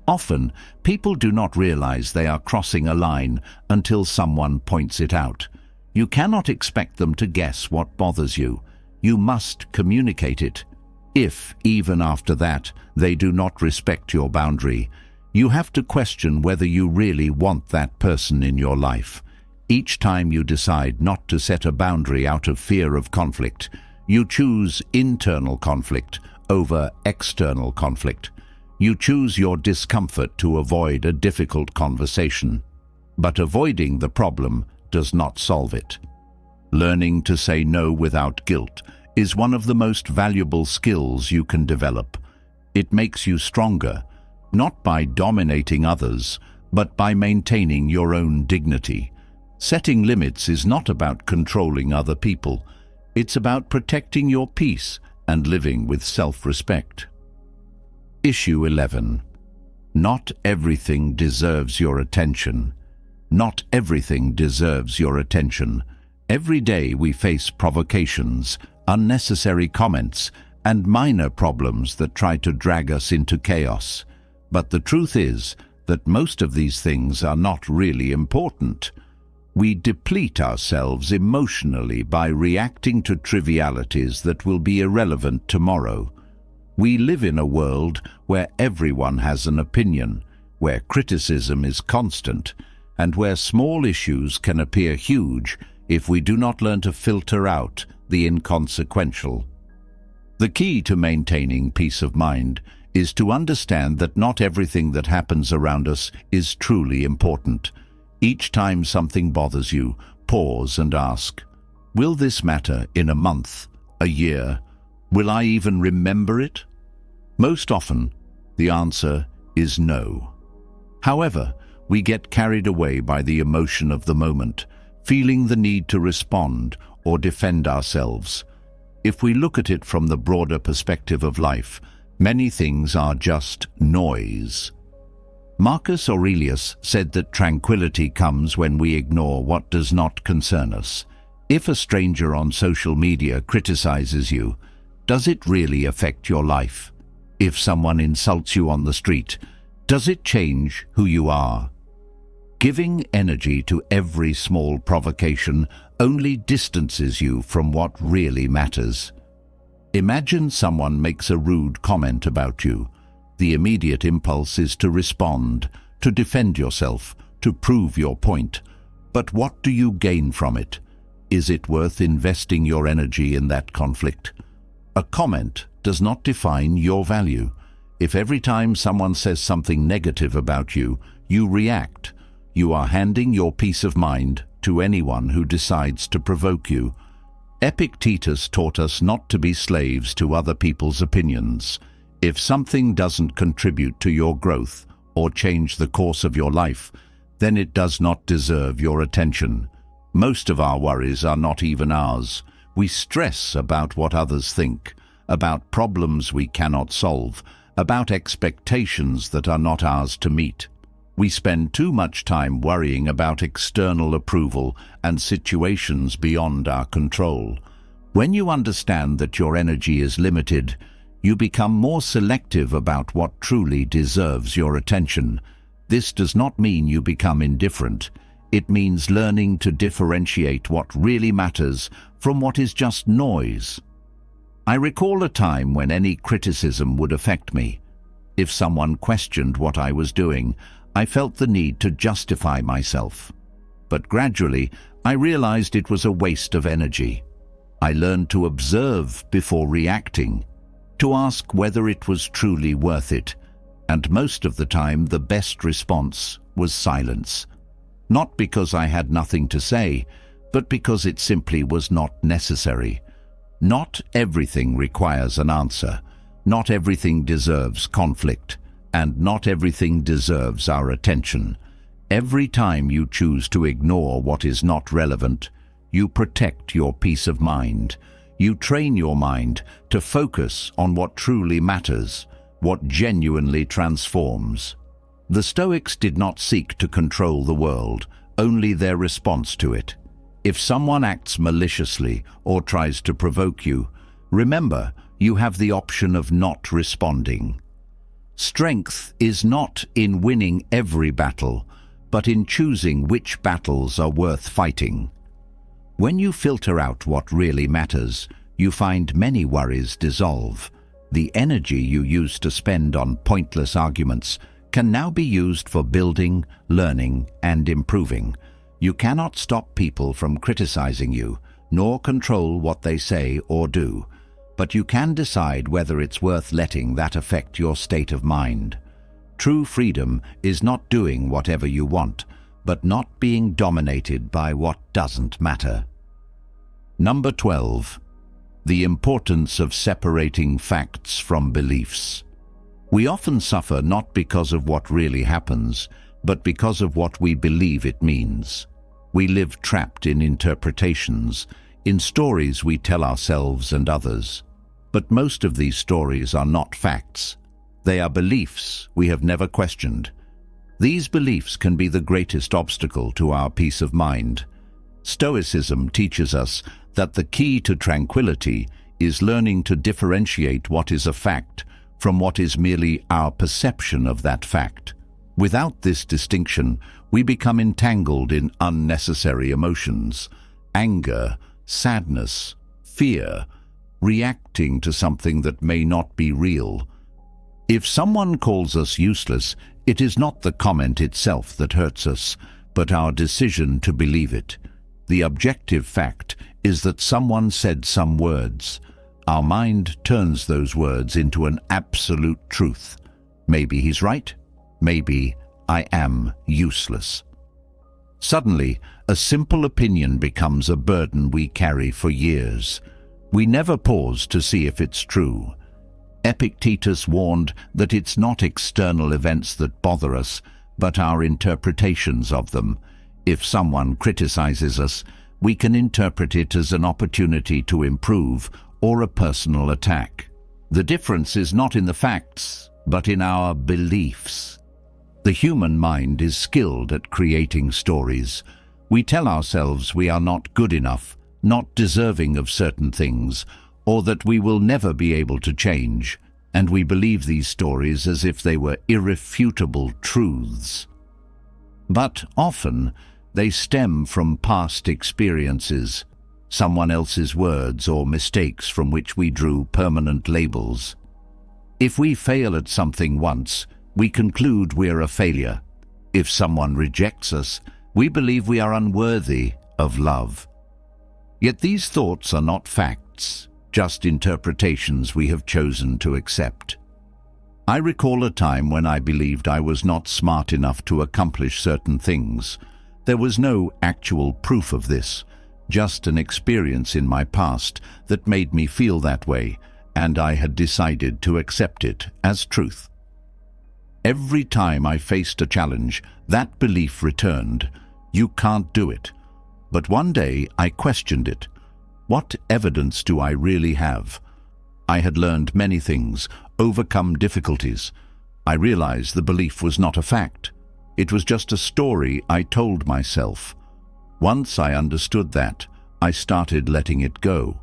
Often, people do not realize they are crossing a line until someone points it out. You cannot expect them to guess what bothers you. You must communicate it. If, even after that, they do not respect your boundary, you have to question whether you really want that person in your life. Each time you decide not to set a boundary out of fear of conflict, you choose internal conflict over external conflict. You choose your discomfort to avoid a difficult conversation. But avoiding the problem does not solve it. Learning to say no without guilt is one of the most valuable skills you can develop. It makes you stronger, not by dominating others, but by maintaining your own dignity. Setting limits is not about controlling other people. It's about protecting your peace and living with self-respect. Issue 11. Not everything deserves your attention. Not everything deserves your attention. Every day we face provocations, unnecessary comments, and minor problems that try to drag us into chaos. But the truth is that most of these things are not really important. We deplete ourselves emotionally by reacting to trivialities that will be irrelevant tomorrow. We live in a world where everyone has an opinion, where criticism is constant, and where small issues can appear huge if we do not learn to filter out the inconsequential. The key to maintaining peace of mind is to understand that not everything that happens around us is truly important. Each time something bothers you, pause and ask, will this matter in a month, a year? Will I even remember it? Most often, the answer is no. However, we get carried away by the emotion of the moment, feeling the need to respond or defend ourselves. If we look at it from the broader perspective of life, many things are just noise. Marcus Aurelius said that tranquility comes when we ignore what does not concern us. If a stranger on social media criticizes you, does it really affect your life? If someone insults you on the street, does it change who you are? Giving energy to every small provocation only distances you from what really matters. Imagine someone makes a rude comment about you. The immediate impulse is to respond, to defend yourself, to prove your point. But what do you gain from it? Is it worth investing your energy in that conflict? A comment does not define your value. If every time someone says something negative about you, you react, you are handing your peace of mind to anyone who decides to provoke you. Epictetus taught us not to be slaves to other people's opinions. If something doesn't contribute to your growth or change the course of your life, then it does not deserve your attention. Most of our worries are not even ours. We stress about what others think, about problems we cannot solve, about expectations that are not ours to meet. We spend too much time worrying about external approval and situations beyond our control. When you understand that your energy is limited, you become more selective about what truly deserves your attention. This does not mean you become indifferent. It means learning to differentiate what really matters from what is just noise. I recall a time when any criticism would affect me. If someone questioned what I was doing, I felt the need to justify myself. But gradually, I realized it was a waste of energy. I learned to observe before reacting, to ask whether it was truly worth it, and most of the time the best response was silence. Not because I had nothing to say, but because it simply was not necessary. Not everything requires an answer. Not everything deserves conflict. and not everything deserves our attention. Every time you choose to ignore what is not relevant, you protect your peace of mind. You train your mind to focus on what truly matters, what genuinely transforms. The Stoics did not seek to control the world, only their response to it. If someone acts maliciously or tries to provoke you, remember, you have the option of not responding. Strength is not in winning every battle, but in choosing which battles are worth fighting. When you filter out what really matters, you find many worries dissolve. The energy you used to spend on pointless arguments can now be used for building, learning, and improving. You cannot stop people from criticizing you, nor control what they say or do, but you can decide whether it's worth letting that affect your state of mind. True freedom is not doing whatever you want, but not being dominated by what doesn't matter. Number 12. The importance of separating facts from beliefs. We often suffer not because of what really happens, but because of what we believe it means. We live trapped in interpretations, in stories we tell ourselves and others. But most of these stories are not facts. They are beliefs we have never questioned. These beliefs can be the greatest obstacle to our peace of mind. Stoicism teaches us that the key to tranquility is learning to differentiate what is a fact from what is merely our perception of that fact. Without this distinction, we become entangled in unnecessary emotions, anger, sadness, fear, reacting to something that may not be real. If someone calls us useless, it is not the comment itself that hurts us, but our decision to believe it. The objective fact is that someone said some words. Our mind turns those words into an absolute truth. Maybe he's right. Maybe I am useless. Suddenly, a simple opinion becomes a burden we carry for years. We never pause to see if it's true. Epictetus warned that it's not external events that bother us, but our interpretations of them. If someone criticizes us, we can interpret it as an opportunity to improve or a personal attack. The difference is not in the facts, but in our beliefs. The human mind is skilled at creating stories. We tell ourselves we are not good enough, not deserving of certain things, or that we will never be able to change, and we believe these stories as if they were irrefutable truths. But often, they stem from past experiences, someone else's words or mistakes from which we drew permanent labels. If we fail at something once, we conclude we're a failure. If someone rejects us, we believe we are unworthy of love. Yet these thoughts are not facts, just interpretations we have chosen to accept. I recall a time when I believed I was not smart enough to accomplish certain things. There was no actual proof of this, just an experience in my past that made me feel that way, and I had decided to accept it as truth. Every time I faced a challenge, that belief returned. You can't do it. But one day I questioned it. What evidence do I really have? I had learned many things, overcome difficulties. I realized the belief was not a fact. It was just a story I told myself. Once I understood that, I started letting it go.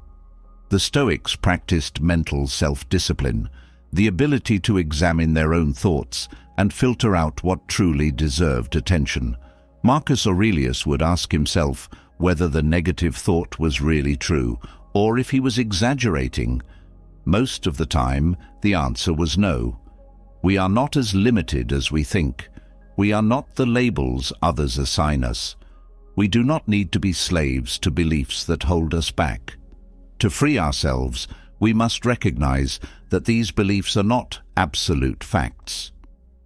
The Stoics practiced mental self-discipline, the ability to examine their own thoughts and filter out what truly deserved attention. Marcus Aurelius would ask himself whether the negative thought was really true or if he was exaggerating. Most of the time, the answer was no. We are not as limited as we think. We are not the labels others assign us. We do not need to be slaves to beliefs that hold us back. To free ourselves, we must recognize that these beliefs are not absolute facts.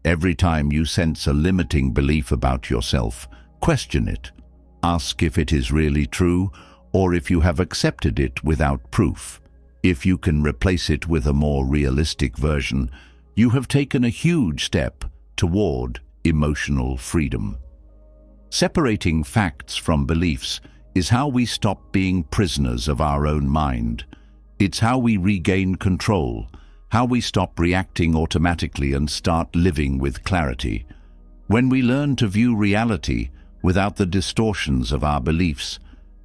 Every time you sense a limiting belief about yourself, question it. Ask if it is really true or if you have accepted it without proof. If you can replace it with a more realistic version, you have taken a huge step toward emotional freedom. Separating facts from beliefs is how we stop being prisoners of our own mind. It's how we regain control, how we stop reacting automatically and start living with clarity. When we learn to view reality without the distortions of our beliefs,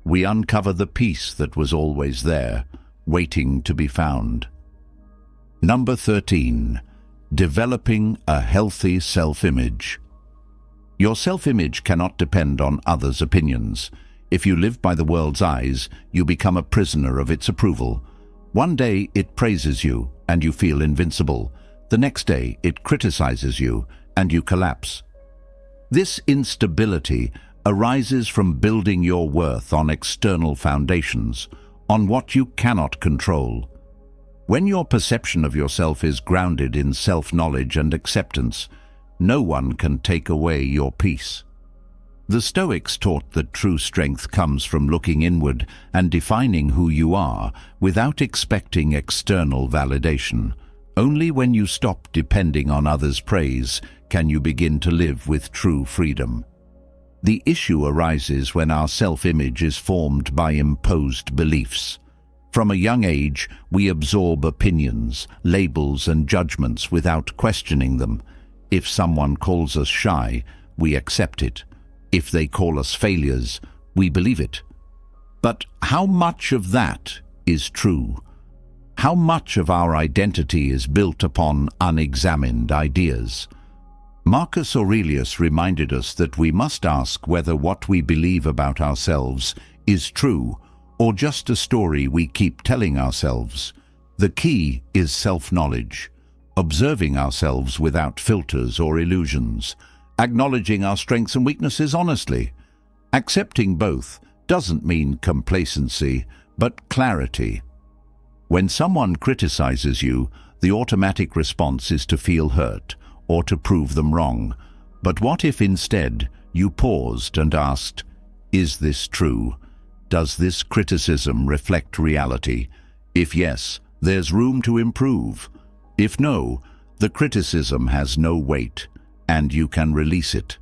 we uncover the peace that was always there, waiting to be found. Number 13. Developing a healthy self-image. Your self-image cannot depend on others' opinions. If you live by the world's eyes, you become a prisoner of its approval. One day it praises you and you feel invincible. The next day it criticizes you and you collapse. This instability arises from building your worth on external foundations, on what you cannot control. When your perception of yourself is grounded in self-knowledge and acceptance, no one can take away your peace. The Stoics taught that true strength comes from looking inward and defining who you are without expecting external validation. Only when you stop depending on others' praise can you begin to live with true freedom. The issue arises when our self-image is formed by imposed beliefs. From a young age, we absorb opinions, labels, and judgments without questioning them. If someone calls us shy, we accept it. If they call us failures, we believe it. But how much of that is true? How much of our identity is built upon unexamined ideas? Marcus Aurelius reminded us that we must ask whether what we believe about ourselves is true or just a story we keep telling ourselves. The key is self-knowledge, observing ourselves without filters or illusions, acknowledging our strengths and weaknesses honestly. Accepting both doesn't mean complacency, but clarity. When someone criticizes you, the automatic response is to feel hurt or to prove them wrong. But what if instead you paused and asked, is this true? Does this criticism reflect reality? If yes, there's room to improve. If no, the criticism has no weight, and you can release it.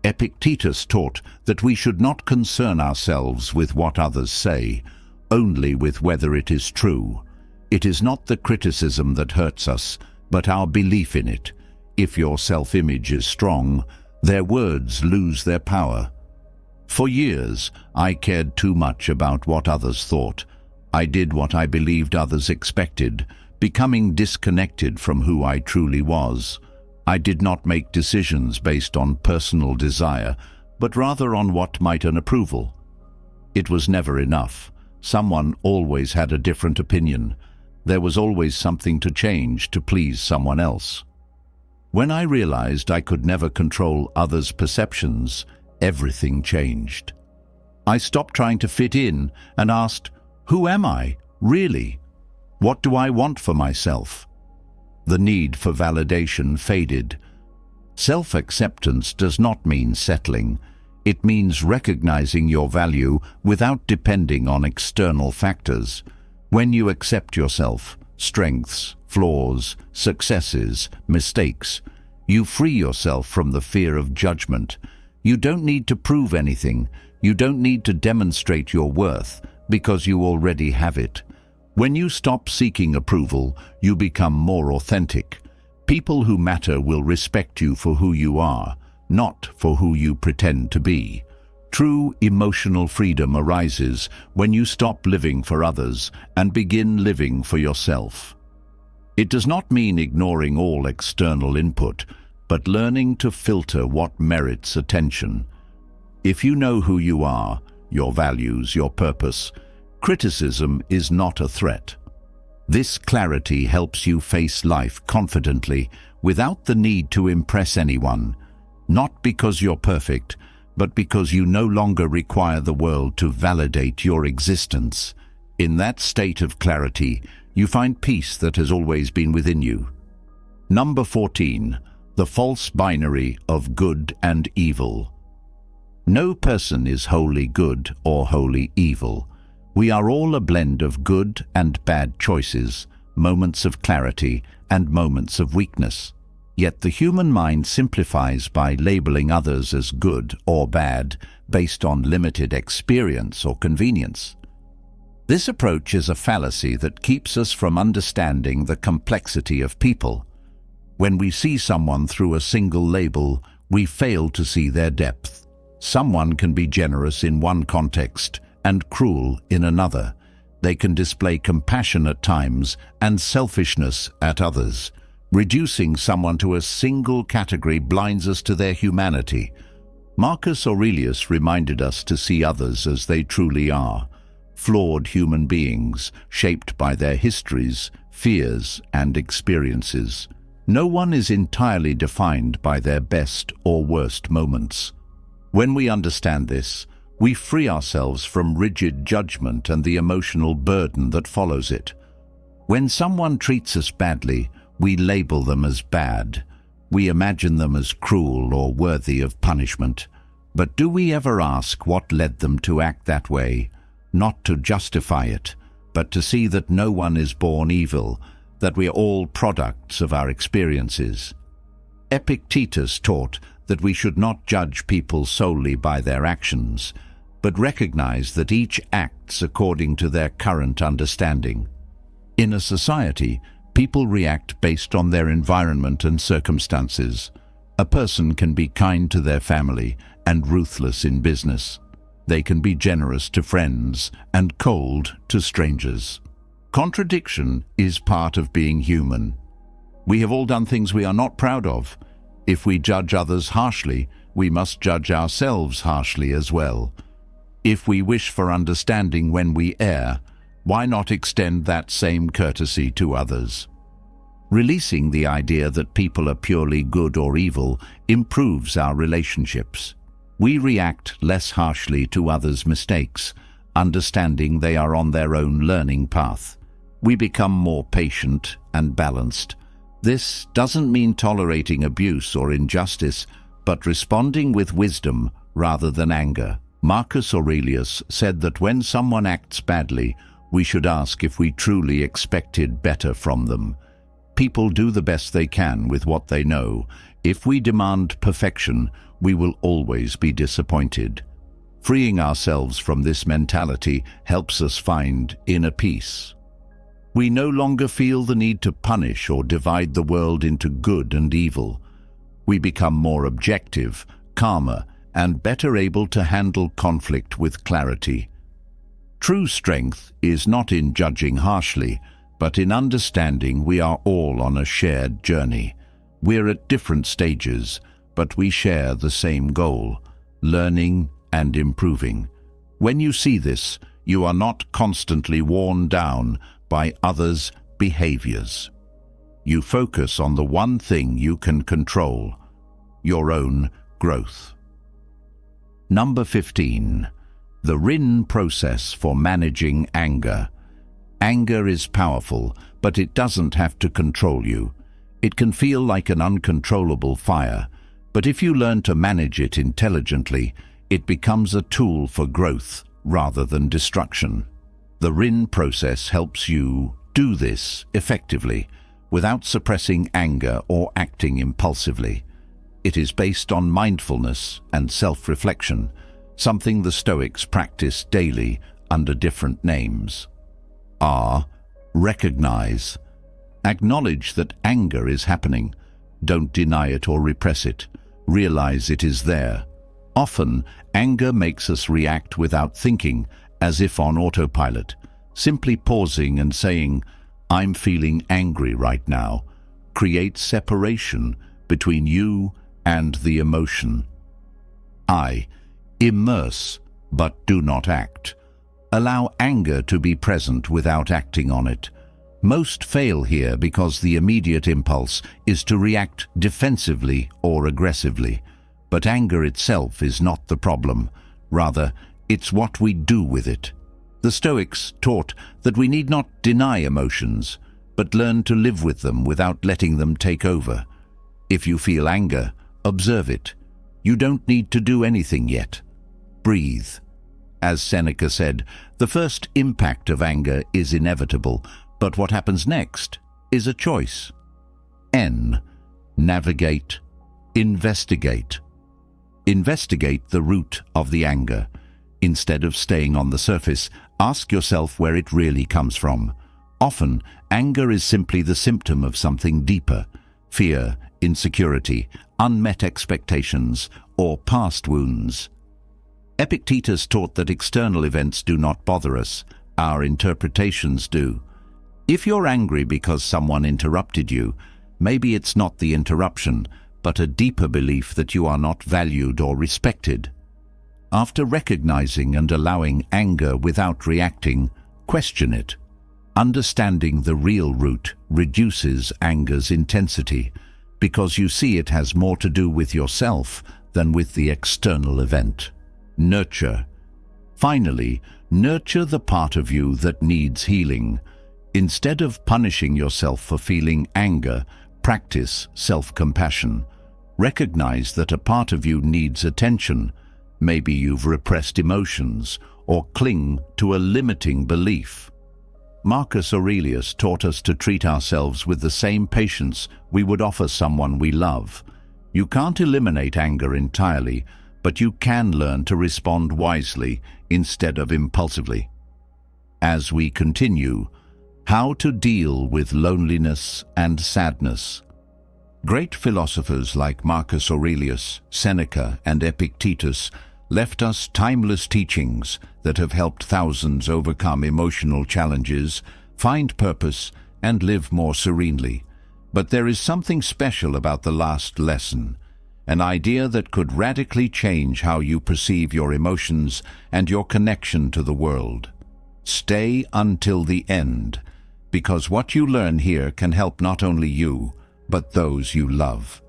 Epictetus taught that we should not concern ourselves with what others say, only with whether it is true. It is not the criticism that hurts us, but our belief in it. If your self-image is strong, their words lose their power. For years, I cared too much about what others thought. I did what I believed others expected, becoming disconnected from who I truly was. I did not make decisions based on personal desire, but rather on what might earn approval. It was never enough. Someone always had a different opinion. There was always something to change to please someone else. When I realized I could never control others' perceptions, everything changed. I stopped trying to fit in and asked, who am I, really? What do I want for myself? The need for validation faded. Self-acceptance does not mean settling. It means recognizing your value without depending on external factors. When you accept yourself, strengths, flaws, successes, mistakes, you free yourself from the fear of judgment. You don't need to prove anything. You don't need to demonstrate your worth because you already have it. When you stop seeking approval, you become more authentic. People who matter will respect you for who you are, not for who you pretend to be. True emotional freedom arises when you stop living for others and begin living for yourself. It does not mean ignoring all external input, but learning to filter what merits attention. If you know who you are, your values, your purpose, criticism is not a threat. This clarity helps you face life confidently without the need to impress anyone, not because you're perfect, but because you no longer require the world to validate your existence. In that state of clarity, you find peace that has always been within you. Number 14. The false binary of good and evil. No person is wholly good or wholly evil. We are all a blend of good and bad choices, moments of clarity, and moments of weakness. Yet the human mind simplifies by labeling others as good or bad based on limited experience or convenience. This approach is a fallacy that keeps us from understanding the complexity of people. When we see someone through a single label, we fail to see their depth. Someone can be generous in one context and cruel in another. They can display compassion at times and selfishness at others. Reducing someone to a single category blinds us to their humanity. Marcus Aurelius reminded us to see others as they truly are, flawed human beings shaped by their histories, fears, and experiences. No one is entirely defined by their best or worst moments. When we understand this, we free ourselves from rigid judgment and the emotional burden that follows it. When someone treats us badly, we label them as bad. We imagine them as cruel or worthy of punishment. But do we ever ask what led them to act that way? Not to justify it, but to see that no one is born evil, that we are all products of our experiences. Epictetus taught that we should not judge people solely by their actions, but recognize that each acts according to their current understanding. In a society, people react based on their environment and circumstances. A person can be kind to their family and ruthless in business. They can be generous to friends and cold to strangers. Contradiction is part of being human. We have all done things we are not proud of. If we judge others harshly, we must judge ourselves harshly as well. If we wish for understanding when we err, why not extend that same courtesy to others? Releasing the idea that people are purely good or evil improves our relationships. We react less harshly to others' mistakes, understanding they are on their own learning path. We become more patient and balanced. This doesn't mean tolerating abuse or injustice, but responding with wisdom rather than anger. Marcus Aurelius said that when someone acts badly, we should ask if we truly expected better from them. People do the best they can with what they know. If we demand perfection, we will always be disappointed. Freeing ourselves from this mentality helps us find inner peace. We no longer feel the need to punish or divide the world into good and evil. We become more objective, calmer, and better able to handle conflict with clarity. True strength is not in judging harshly, but in understanding we are all on a shared journey. We're at different stages, but we share the same goal, learning and improving. When you see this, you are not constantly worn down by others' behaviors. You focus on the one thing you can control, your own growth. Number 15. The RIN process for managing anger. Anger is powerful, but it doesn't have to control you. It can feel like an uncontrollable fire, but if you learn to manage it intelligently, it becomes a tool for growth rather than destruction. The RIN process helps you do this effectively, without suppressing anger or acting impulsively. It is based on mindfulness and self-reflection, something the Stoics practice daily under different names. R. Recognize. Acknowledge that anger is happening. Don't deny it or repress it. Realize it is there. Often, anger makes us react without thinking, as if on autopilot. Simply pausing and saying, "I'm feeling angry right now," creates separation between you and the emotion. I. Immerse, but do not act. Allow anger to be present without acting on it. Most fail here because the immediate impulse is to react defensively or aggressively. But anger itself is not the problem. Rather, it's what we do with it. The Stoics taught that we need not deny emotions, but learn to live with them without letting them take over. If you feel anger, observe it. You don't need to do anything yet. Breathe. As Seneca said, the first impact of anger is inevitable, But what happens next is a choice. N. Navigate. Investigate. Investigate the root of the anger. Instead of staying on the surface, ask yourself where it really comes from. Often, anger is simply the symptom of something deeper: fear, insecurity, unmet expectations, or past wounds. Epictetus taught that external events do not bother us, our interpretations do. If you're angry because someone interrupted you, maybe it's not the interruption, but a deeper belief that you are not valued or respected. After recognizing and allowing anger without reacting, question it. Understanding the real root reduces anger's intensity, because you see it has more to do with yourself than with the external event. Nurture. Finally, nurture the part of you that needs healing. Instead of punishing yourself for feeling anger, practice self-compassion. Recognize that a part of you needs attention. Maybe you've repressed emotions or cling to a limiting belief. Marcus Aurelius taught us to treat ourselves with the same patience we would offer someone we love. You can't eliminate anger entirely, but you can learn to respond wisely instead of impulsively. As we continue, how to deal with loneliness and sadness. Great philosophers like Marcus Aurelius, Seneca, and Epictetus left us timeless teachings that have helped thousands overcome emotional challenges, find purpose, and live more serenely. But there is something special about the last lesson, an idea that could radically change how you perceive your emotions and your connection to the world. Stay until the end, because what you learn here can help not only you, but those you love.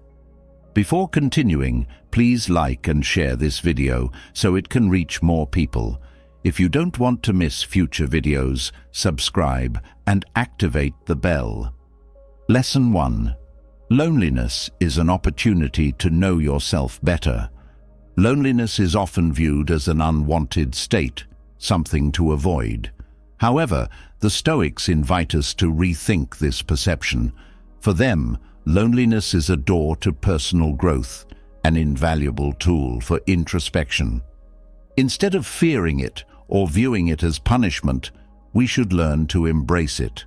Before continuing, please like and share this video so it can reach more people. If you don't want to miss future videos, subscribe and activate the bell. Lesson 1. Loneliness is an opportunity to know yourself better. Loneliness is often viewed as an unwanted state, something to avoid. However, the Stoics invite us to rethink this perception. For them, loneliness is a door to personal growth, an invaluable tool for introspection. Instead of fearing it or viewing it as punishment, we should learn to embrace it.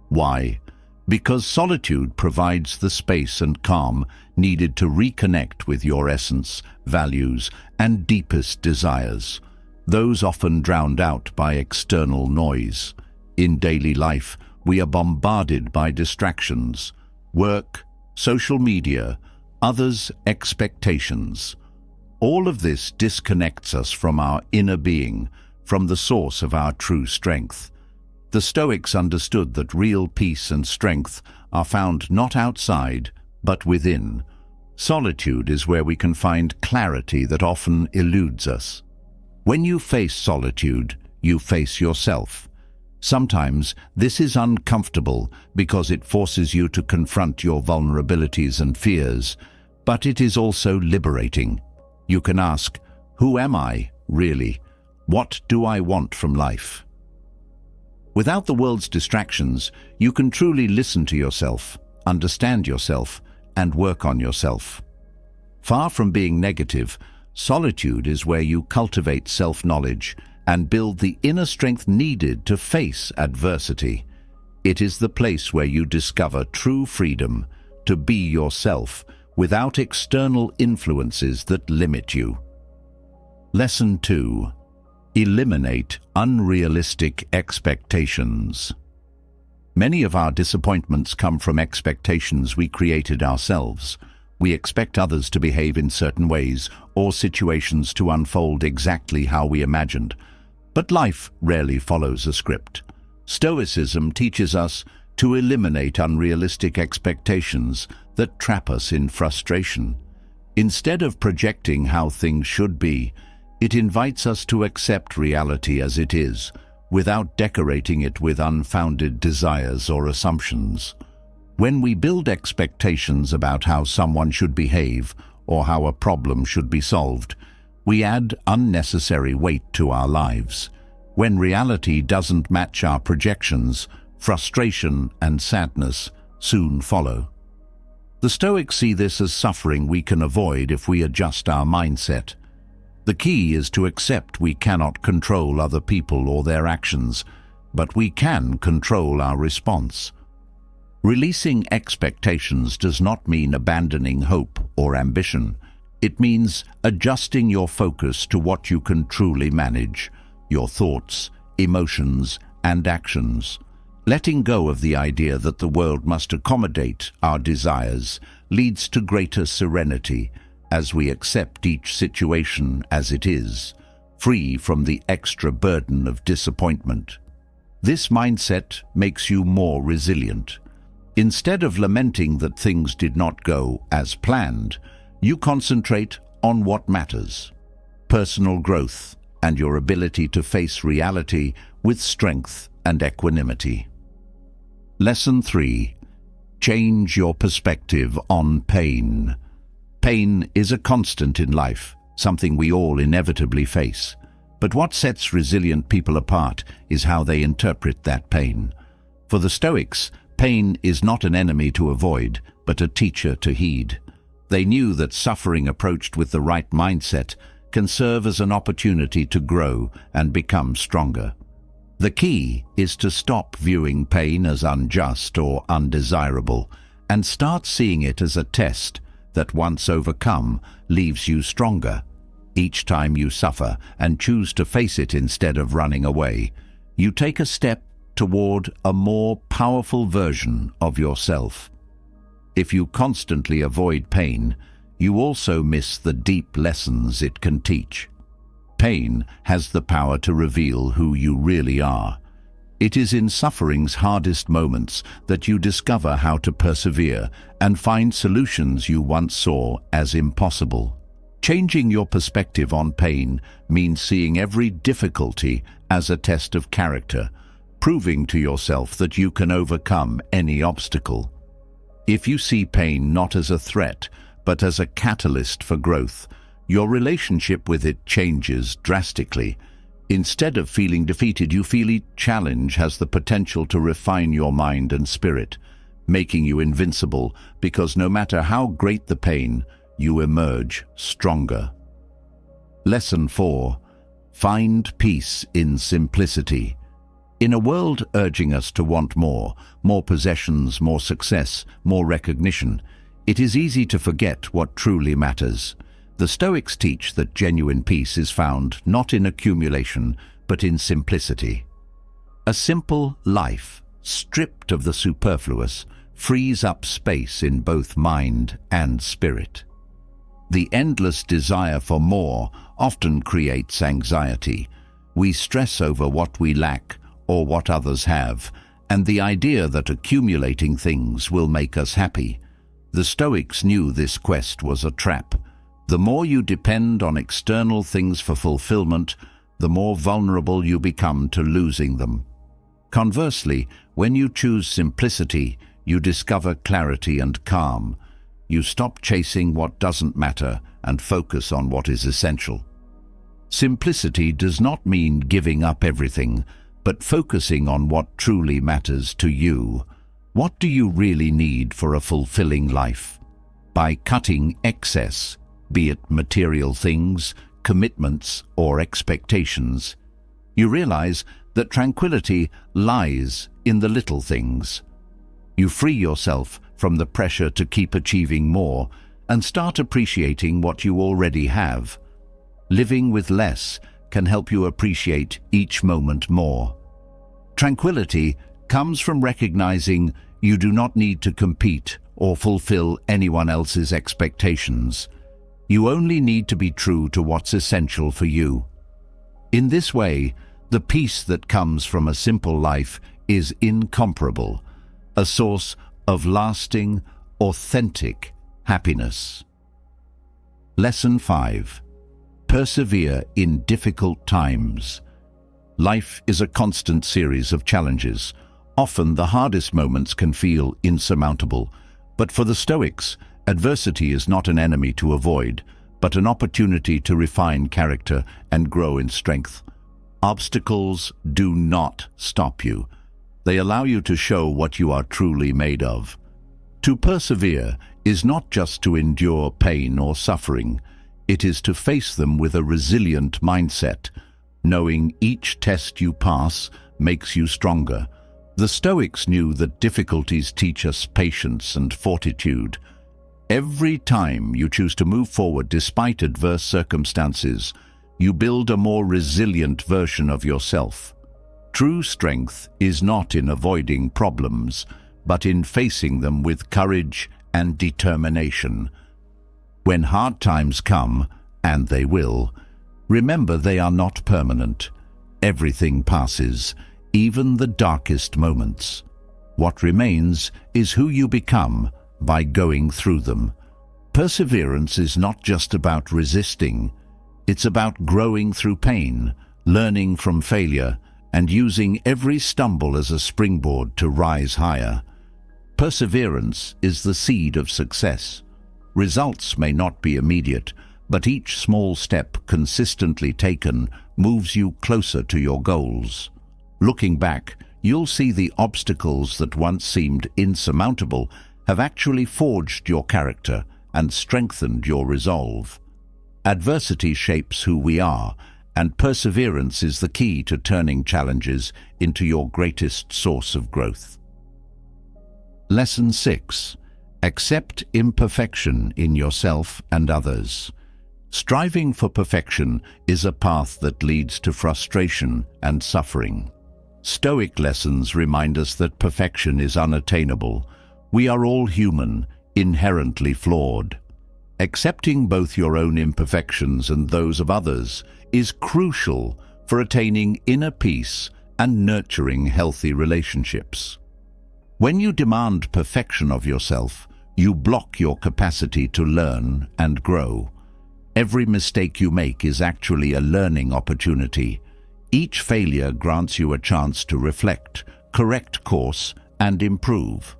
Why? Because solitude provides the space and calm needed to reconnect with your essence, values, and deepest desires, those often drowned out by external noise. In daily life, we are bombarded by distractions: work, social media, others' expectations. All of this disconnects us from our inner being, from the source of our true strength. The Stoics understood that real peace and strength are found not outside, but within. Solitude is where we can find clarity that often eludes us. When you face solitude, you face yourself. Sometimes this is uncomfortable because it forces you to confront your vulnerabilities and fears, but it is also liberating. You can ask, who am I, really? What do I want from life? Without the world's distractions, you can truly listen to yourself, understand yourself, and work on yourself. Far from being negative, solitude is where you cultivate self-knowledge and build the inner strength needed to face adversity. It is the place where you discover true freedom to be yourself without external influences that limit you. Lesson 2. Eliminate unrealistic expectations. Many of our disappointments come from expectations we created ourselves. We expect others to behave in certain ways or situations to unfold exactly how we imagined. But life rarely follows a script. Stoicism teaches us to eliminate unrealistic expectations that trap us in frustration. Instead of projecting how things should be, it invites us to accept reality as it is, without decorating it with unfounded desires or assumptions. When we build expectations about how someone should behave or how a problem should be solved, we add unnecessary weight to our lives. When reality doesn't match our projections, Frustration and sadness soon follow. The Stoics see this as suffering we can avoid if we adjust our mindset. The key is to accept we cannot control other people or their actions, but we can control our response. Releasing expectations does not mean abandoning hope or ambition. It means adjusting your focus to what you can truly manage, your thoughts, emotions, and actions. Letting go of the idea that the world must accommodate our desires leads to greater serenity as we accept each situation as it is, free from the extra burden of disappointment. This mindset makes you more resilient. Instead of lamenting that things did not go as planned, you concentrate on what matters: personal growth and your ability to face reality with strength and equanimity. Lesson 3. Change your perspective on pain. Pain is a constant in life, something we all inevitably face. But what sets resilient people apart is how they interpret that pain. For the Stoics, pain is not an enemy to avoid, but a teacher to heed. They knew that suffering approached with the right mindset can serve as an opportunity to grow and become stronger. The key is to stop viewing pain as unjust or undesirable and start seeing it as a test that, once overcome, leaves you stronger. Each time you suffer and choose to face it instead of running away, you take a step toward a more powerful version of yourself. If you constantly avoid pain, you also miss the deep lessons it can teach. Pain has the power to reveal who you really are. It is in suffering's hardest moments that you discover how to persevere and find solutions you once saw as impossible. Changing your perspective on pain means seeing every difficulty as a test of character, proving to yourself that you can overcome any obstacle. If you see pain not as a threat, but as a catalyst for growth, your relationship with it changes drastically. Instead of feeling defeated, you feel each challenge has the potential to refine your mind and spirit, making you invincible because no matter how great the pain, you emerge stronger. Lesson 4. Find peace in simplicity. In a world urging us to want more possessions, more success, more recognition, it is easy to forget what truly matters. The Stoics teach that genuine peace is found not in accumulation, but in simplicity. A simple life, stripped of the superfluous, frees up space in both mind and spirit. The endless desire for more often creates anxiety. We stress over what we lack or what others have, and the idea that accumulating things will make us happy. The Stoics knew this quest was a trap. The more you depend on external things for fulfillment, the more vulnerable you become to losing them. Conversely, when you choose simplicity, you discover clarity and calm. You stop chasing what doesn't matter and focus on what is essential. Simplicity does not mean giving up everything, but focusing on what truly matters to you. What do you really need for a fulfilling life? By cutting excess, be it material things, commitments, or expectations, you realize that tranquility lies in the little things. You free yourself from the pressure to keep achieving more and start appreciating what you already have. Living with less can help you appreciate each moment more. Tranquility comes from recognizing you do not need to compete or fulfill anyone else's expectations. You only need to be true to what's essential for you. In this way, the peace that comes from a simple life is incomparable, a source of lasting, authentic happiness. Lesson 5. Persevere in difficult times. Life is a constant series of challenges. Often the hardest moments can feel insurmountable, but for the Stoics, adversity is not an enemy to avoid, but an opportunity to refine character and grow in strength. Obstacles do not stop you. They allow you to show what you are truly made of. To persevere is not just to endure pain or suffering. It is to face them with a resilient mindset, knowing each test you pass makes you stronger. The Stoics knew that difficulties teach us patience and fortitude. Every time you choose to move forward despite adverse circumstances, you build a more resilient version of yourself. True strength is not in avoiding problems, but in facing them with courage and determination. When hard times come, and they will, remember they are not permanent. Everything passes, even the darkest moments. What remains is who you become by going through them. Perseverance is not just about resisting. It's about growing through pain, learning from failure, and using every stumble as a springboard to rise higher. Perseverance is the seed of success. Results may not be immediate, but each small step consistently taken moves you closer to your goals. Looking back, you'll see the obstacles that once seemed insurmountable have actually forged your character and strengthened your resolve. Adversity shapes who we are, and perseverance is the key to turning challenges into your greatest source of growth. Lesson 6. Accept imperfection in yourself and others. Striving for perfection is a path that leads to frustration and suffering. Stoic lessons remind us that perfection is unattainable. We are all human, inherently flawed. Accepting both your own imperfections and those of others is crucial for attaining inner peace and nurturing healthy relationships. When you demand perfection of yourself, you block your capacity to learn and grow. Every mistake you make is actually a learning opportunity. Each failure grants you a chance to reflect, correct course, and improve.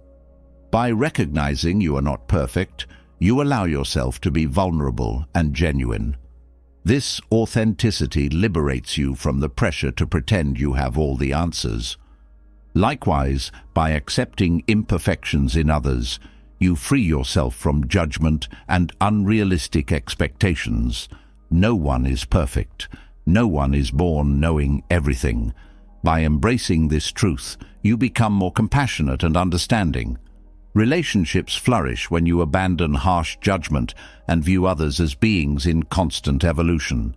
By recognizing you are not perfect, you allow yourself to be vulnerable and genuine. This authenticity liberates you from the pressure to pretend you have all the answers. Likewise, by accepting imperfections in others, you free yourself from judgment and unrealistic expectations. No one is perfect. No one is born knowing everything. By embracing this truth, you become more compassionate and understanding. Relationships flourish when you abandon harsh judgment and view others as beings in constant evolution.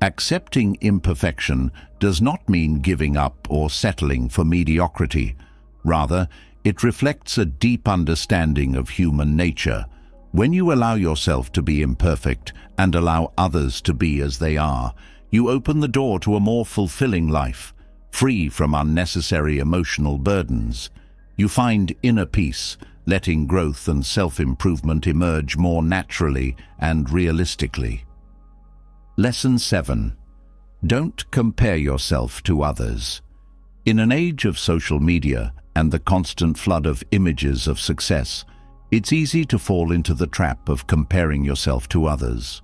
Accepting imperfection does not mean giving up or settling for mediocrity. Rather, it reflects a deep understanding of human nature. When you allow yourself to be imperfect and allow others to be as they are, you open the door to a more fulfilling life, free from unnecessary emotional burdens. You find inner peace, letting growth and self-improvement emerge more naturally and realistically. Lesson 7. Don't compare yourself to others. In an age of social media and the constant flood of images of success, it's easy to fall into the trap of comparing yourself to others.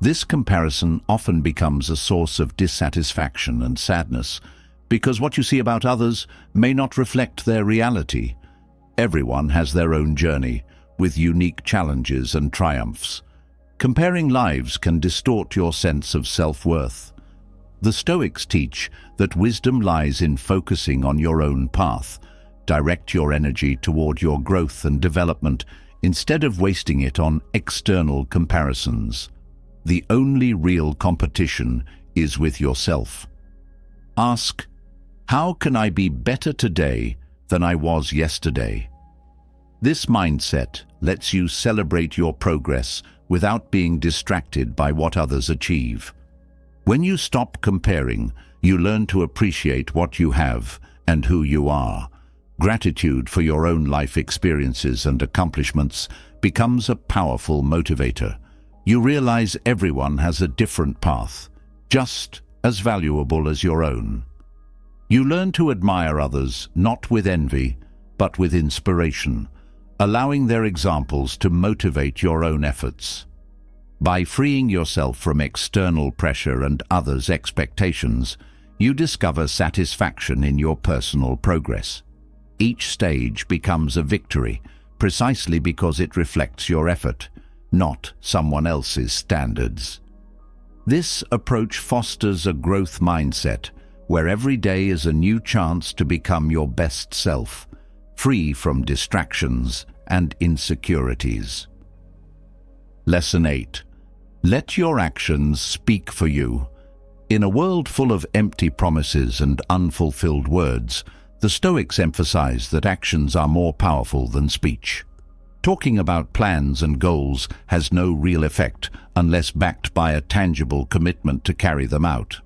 This comparison often becomes a source of dissatisfaction and sadness, because what you see about others may not reflect their reality. Everyone has their own journey, with unique challenges and triumphs. Comparing lives can distort your sense of self-worth. The Stoics teach that wisdom lies in focusing on your own path. Direct your energy toward your growth and development instead of wasting it on external comparisons. The only real competition is with yourself. Ask, how can I be better today than I was yesterday? This mindset lets you celebrate your progress without being distracted by what others achieve. When you stop comparing, you learn to appreciate what you have and who you are. Gratitude for your own life experiences and accomplishments becomes a powerful motivator. You realize everyone has a different path, just as valuable as your own. You learn to admire others not with envy, but with inspiration, allowing their examples to motivate your own efforts. By freeing yourself from external pressure and others' expectations, you discover satisfaction in your personal progress. Each stage becomes a victory, precisely because it reflects your effort, not someone else's standards. This approach fosters a growth mindset, where every day is a new chance to become your best self, free from distractions and insecurities. Lesson 8. Let your actions speak for you. In a world full of empty promises and unfulfilled words, the Stoics emphasize that actions are more powerful than speech. Talking about plans and goals has no real effect unless backed by a tangible commitment to carry them out.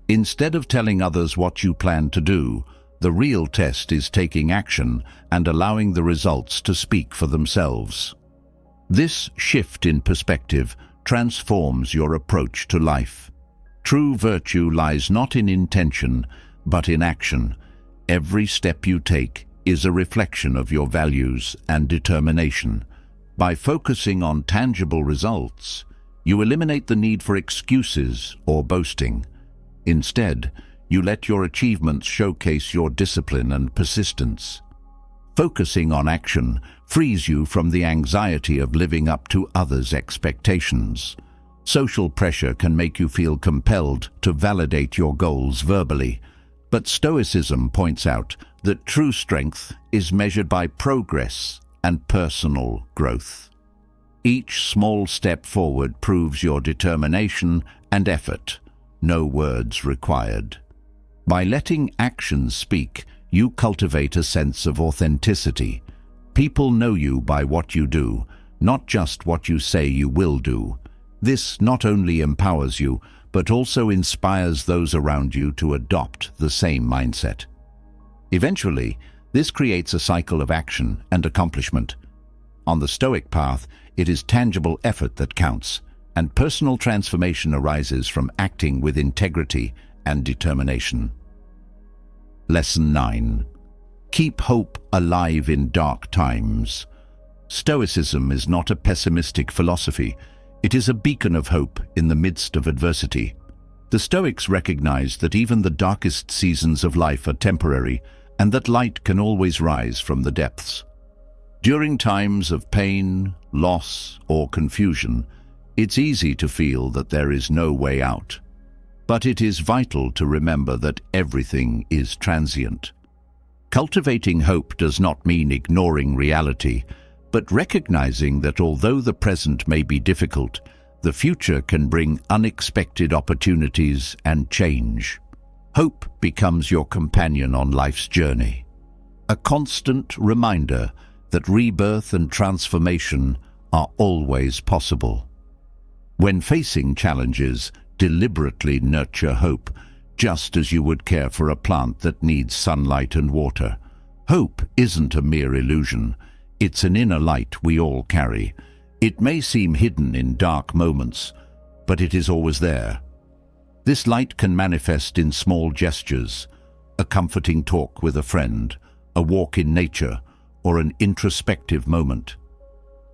Instead of telling others what you plan to do, the real test is taking action and allowing the results to speak for themselves. This shift in perspective transforms your approach to life. True virtue lies not in intention, but in action. Every step you take is a reflection of your values and determination. By focusing on tangible results, you eliminate the need for excuses or boasting. Instead, you let your achievements showcase your discipline and persistence. Focusing on action frees you from the anxiety of living up to others' expectations. Social pressure can make you feel compelled to validate your goals verbally, but Stoicism points out that true strength is measured by progress and personal growth. Each small step forward proves your determination and effort, no words required. By letting actions speak, you cultivate a sense of authenticity. People know you by what you do, not just what you say you will do. This not only empowers you, but also inspires those around you to adopt the same mindset. Eventually, this creates a cycle of action and accomplishment. On the Stoic path, it is tangible effort that counts, and personal transformation arises from acting with integrity and determination. Lesson 9. Keep hope alive in dark times. Stoicism is not a pessimistic philosophy. It is a beacon of hope in the midst of adversity. The Stoics recognize that even the darkest seasons of life are temporary, and that light can always rise from the depths. During times of pain, loss, or confusion, it's easy to feel that there is no way out. But it is vital to remember that everything is transient. Cultivating hope does not mean ignoring reality, but recognizing that although the present may be difficult, the future can bring unexpected opportunities and change. Hope becomes your companion on life's journey, a constant reminder that rebirth and transformation are always possible. When facing challenges, deliberately nurture hope, just as you would care for a plant that needs sunlight and water. Hope isn't a mere illusion. It's an inner light we all carry. It may seem hidden in dark moments, but it is always there. This light can manifest in small gestures, a comforting talk with a friend, a walk in nature, or an introspective moment.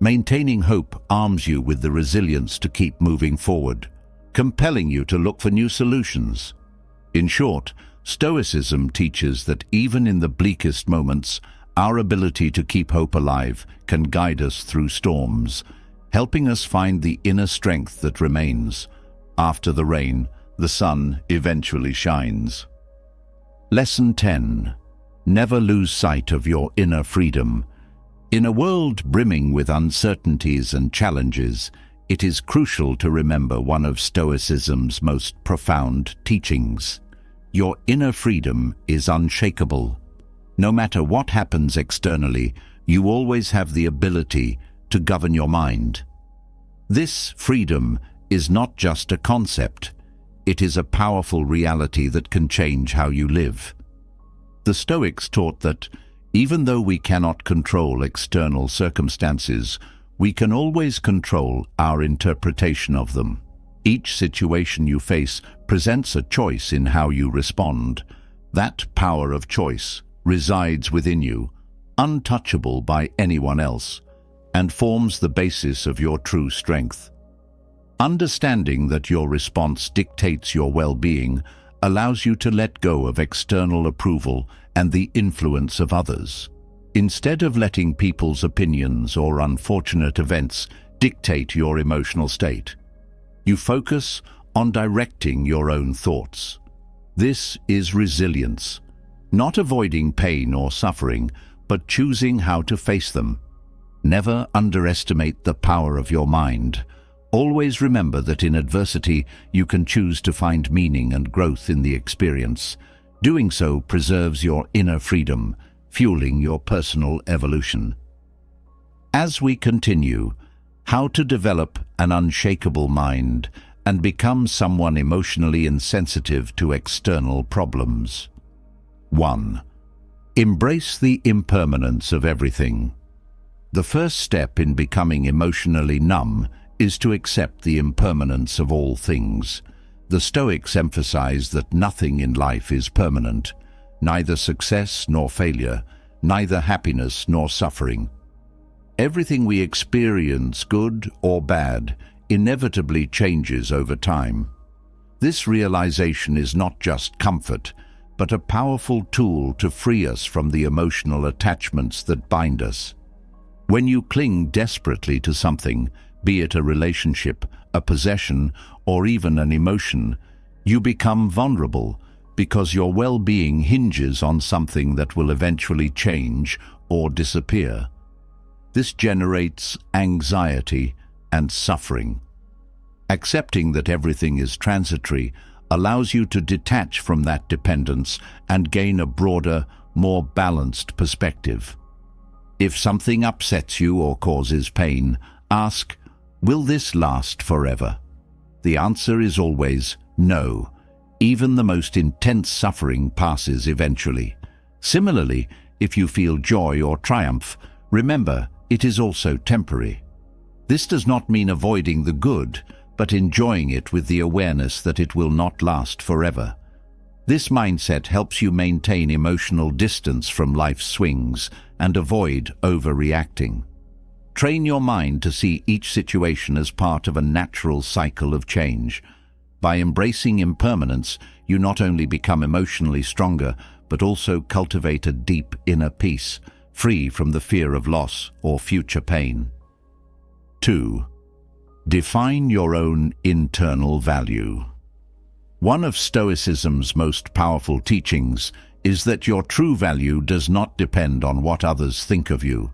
Maintaining hope arms you with the resilience to keep moving forward, compelling you to look for new solutions. In short, Stoicism teaches that even in the bleakest moments, our ability to keep hope alive can guide us through storms, helping us find the inner strength that remains. After the rain, the sun eventually shines. Lesson 10. Never lose sight of your inner freedom. In a world brimming with uncertainties and challenges, it is crucial to remember one of Stoicism's most profound teachings. Your inner freedom is unshakable. No matter what happens externally, you always have the ability to govern your mind. This freedom is not just a concept. It is a powerful reality that can change how you live. The Stoics taught that, even though we cannot control external circumstances, we can always control our interpretation of them. Each situation you face presents a choice in how you respond. That power of choice resides within you, untouchable by anyone else, and forms the basis of your true strength. Understanding that your response dictates your well-being allows you to let go of external approval and the influence of others. Instead of letting people's opinions or unfortunate events dictate your emotional state, you focus on directing your own thoughts. This is resilience, not avoiding pain or suffering, but choosing how to face them. Never underestimate the power of your mind. Always remember that in adversity you can choose to find meaning and growth in the experience. Doing so preserves your inner freedom, fueling your personal evolution. As we continue, how to develop an unshakable mind and become someone emotionally insensitive to external problems. 1. Embrace the impermanence of everything. The first step in becoming emotionally numb is to accept the impermanence of all things. The Stoics emphasize that nothing in life is permanent, neither success nor failure, neither happiness nor suffering. Everything we experience, good or bad, inevitably changes over time. This realization is not just comfort, but a powerful tool to free us from the emotional attachments that bind us. When you cling desperately to something, be it a relationship, a possession, or even an emotion, you become vulnerable because your well-being hinges on something that will eventually change or disappear. This generates anxiety and suffering. Accepting that everything is transitory allows you to detach from that dependence and gain a broader, more balanced perspective. If something upsets you or causes pain, ask, will this last forever? The answer is always no. Even the most intense suffering passes eventually. Similarly, if you feel joy or triumph, remember it is also temporary. This does not mean avoiding the good, but enjoying it with the awareness that it will not last forever. This mindset helps you maintain emotional distance from life's swings and avoid overreacting. Train your mind to see each situation as part of a natural cycle of change. By embracing impermanence, you not only become emotionally stronger, but also cultivate a deep inner peace, free from the fear of loss or future pain. 2. Define your own internal value. One of Stoicism's most powerful teachings is that your true value does not depend on what others think of you.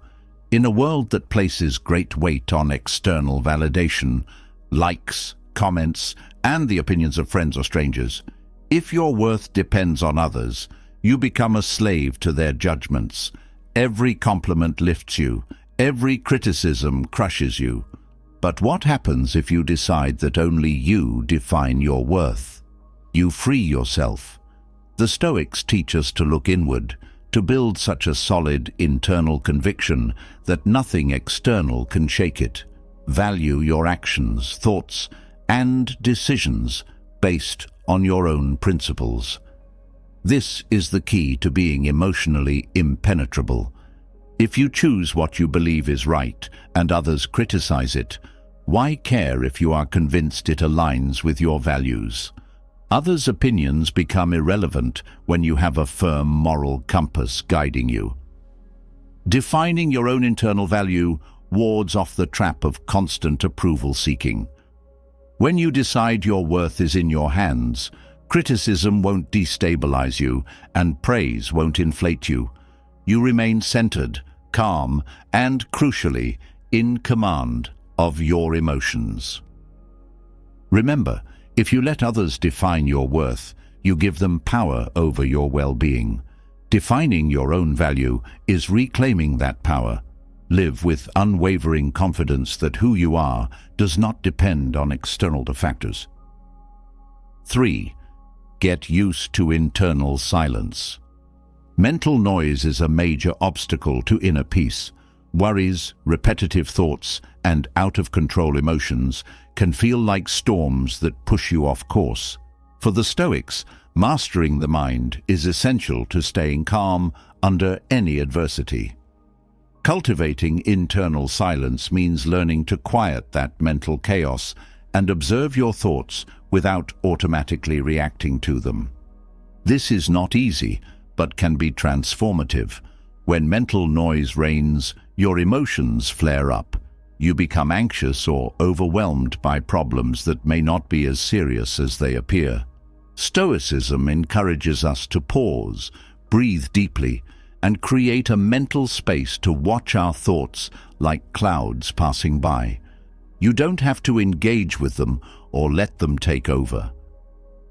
In a world that places great weight on external validation, likes, comments, and the opinions of friends or strangers, if your worth depends on others, you become a slave to their judgments. Every compliment lifts you, every criticism crushes you. But what happens if you decide that only you define your worth? You free yourself. The Stoics teach us to look inward, to build such a solid internal conviction that nothing external can shake it. Value your actions, thoughts, and decisions based on your own principles. This is the key to being emotionally impenetrable. If you choose what you believe is right and others criticize it, why care if you are convinced it aligns with your values? Others' opinions become irrelevant when you have a firm moral compass guiding you. Defining your own internal value wards off the trap of constant approval seeking. When you decide your worth is in your hands, criticism won't destabilize you and praise won't inflate you. You remain centered, calm, and, crucially, in command of your emotions. Remember, if you let others define your worth, you give them power over your well-being. Defining your own value is reclaiming that power. Live with unwavering confidence that who you are does not depend on external factors. 3. Get used to internal silence. Mental noise is a major obstacle to inner peace. Worries, repetitive thoughts, and out-of-control emotions can feel like storms that push you off course. For the Stoics, mastering the mind is essential to staying calm under any adversity. Cultivating internal silence means learning to quiet that mental chaos and observe your thoughts without automatically reacting to them. This is not easy, but can be transformative. When mental noise reigns, your emotions flare up. You become anxious or overwhelmed by problems that may not be as serious as they appear. Stoicism encourages us to pause, breathe deeply, and create a mental space to watch our thoughts like clouds passing by. You don't have to engage with them or let them take over.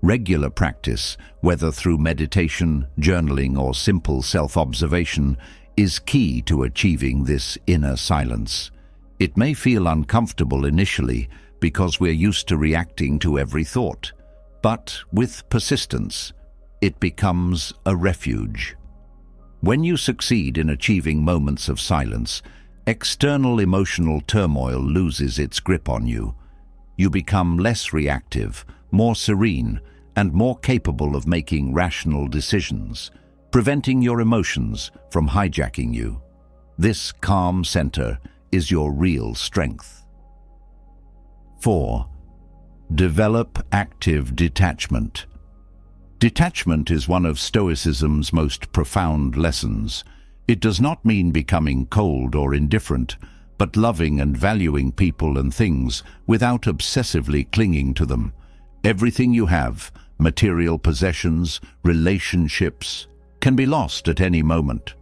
Regular practice, whether through meditation, journaling, or simple self-observation, is key to achieving this inner silence. It may feel uncomfortable initially because we're used to reacting to every thought, but with persistence, it becomes a refuge. When you succeed in achieving moments of silence, external emotional turmoil loses its grip on you. You become less reactive, more serene, and more capable of making rational decisions, preventing your emotions from hijacking you. This calm center is your real strength. 4. Develop active detachment. Detachment is one of Stoicism's most profound lessons. It does not mean becoming cold or indifferent, but loving and valuing people and things without obsessively clinging to them. Everything you have, material possessions, relationships, can be lost at any moment.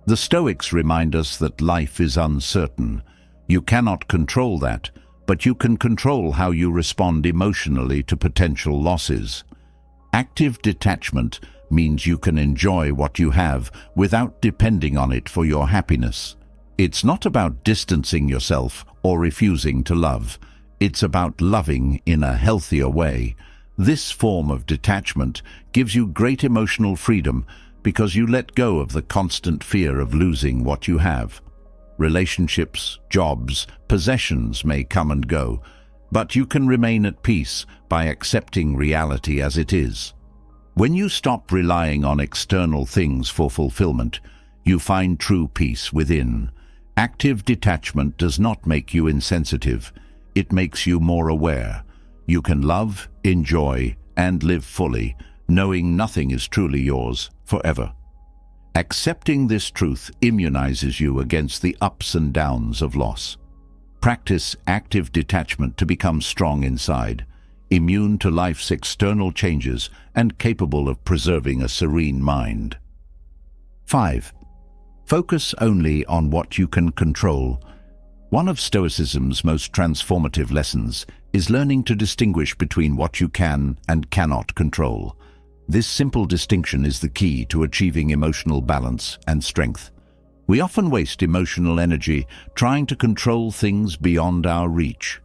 The Stoics remind us that life is uncertain. You cannot control that, but you can control how you respond emotionally to potential losses. Active detachment means you can enjoy what you have without depending on it for your happiness. It's not about distancing yourself or refusing to love. It's about loving in a healthier way. This form of detachment gives you great emotional freedom because you let go of the constant fear of losing what you have. Relationships, jobs, possessions may come and go, but you can remain at peace by accepting reality as it is. When you stop relying on external things for fulfillment, you find true peace within. Active detachment does not make you insensitive. It makes you more aware. You can love, enjoy, and live fully, knowing nothing is truly yours forever. Accepting this truth immunizes you against the ups and downs of loss. Practice active detachment to become strong inside, immune to life's external changes and capable of preserving a serene mind. 5. Focus only on what you can control. One of Stoicism's most transformative lessons is learning to distinguish between what you can and cannot control. This simple distinction is the key to achieving emotional balance and strength. We often waste emotional energy trying to control things beyond our reach.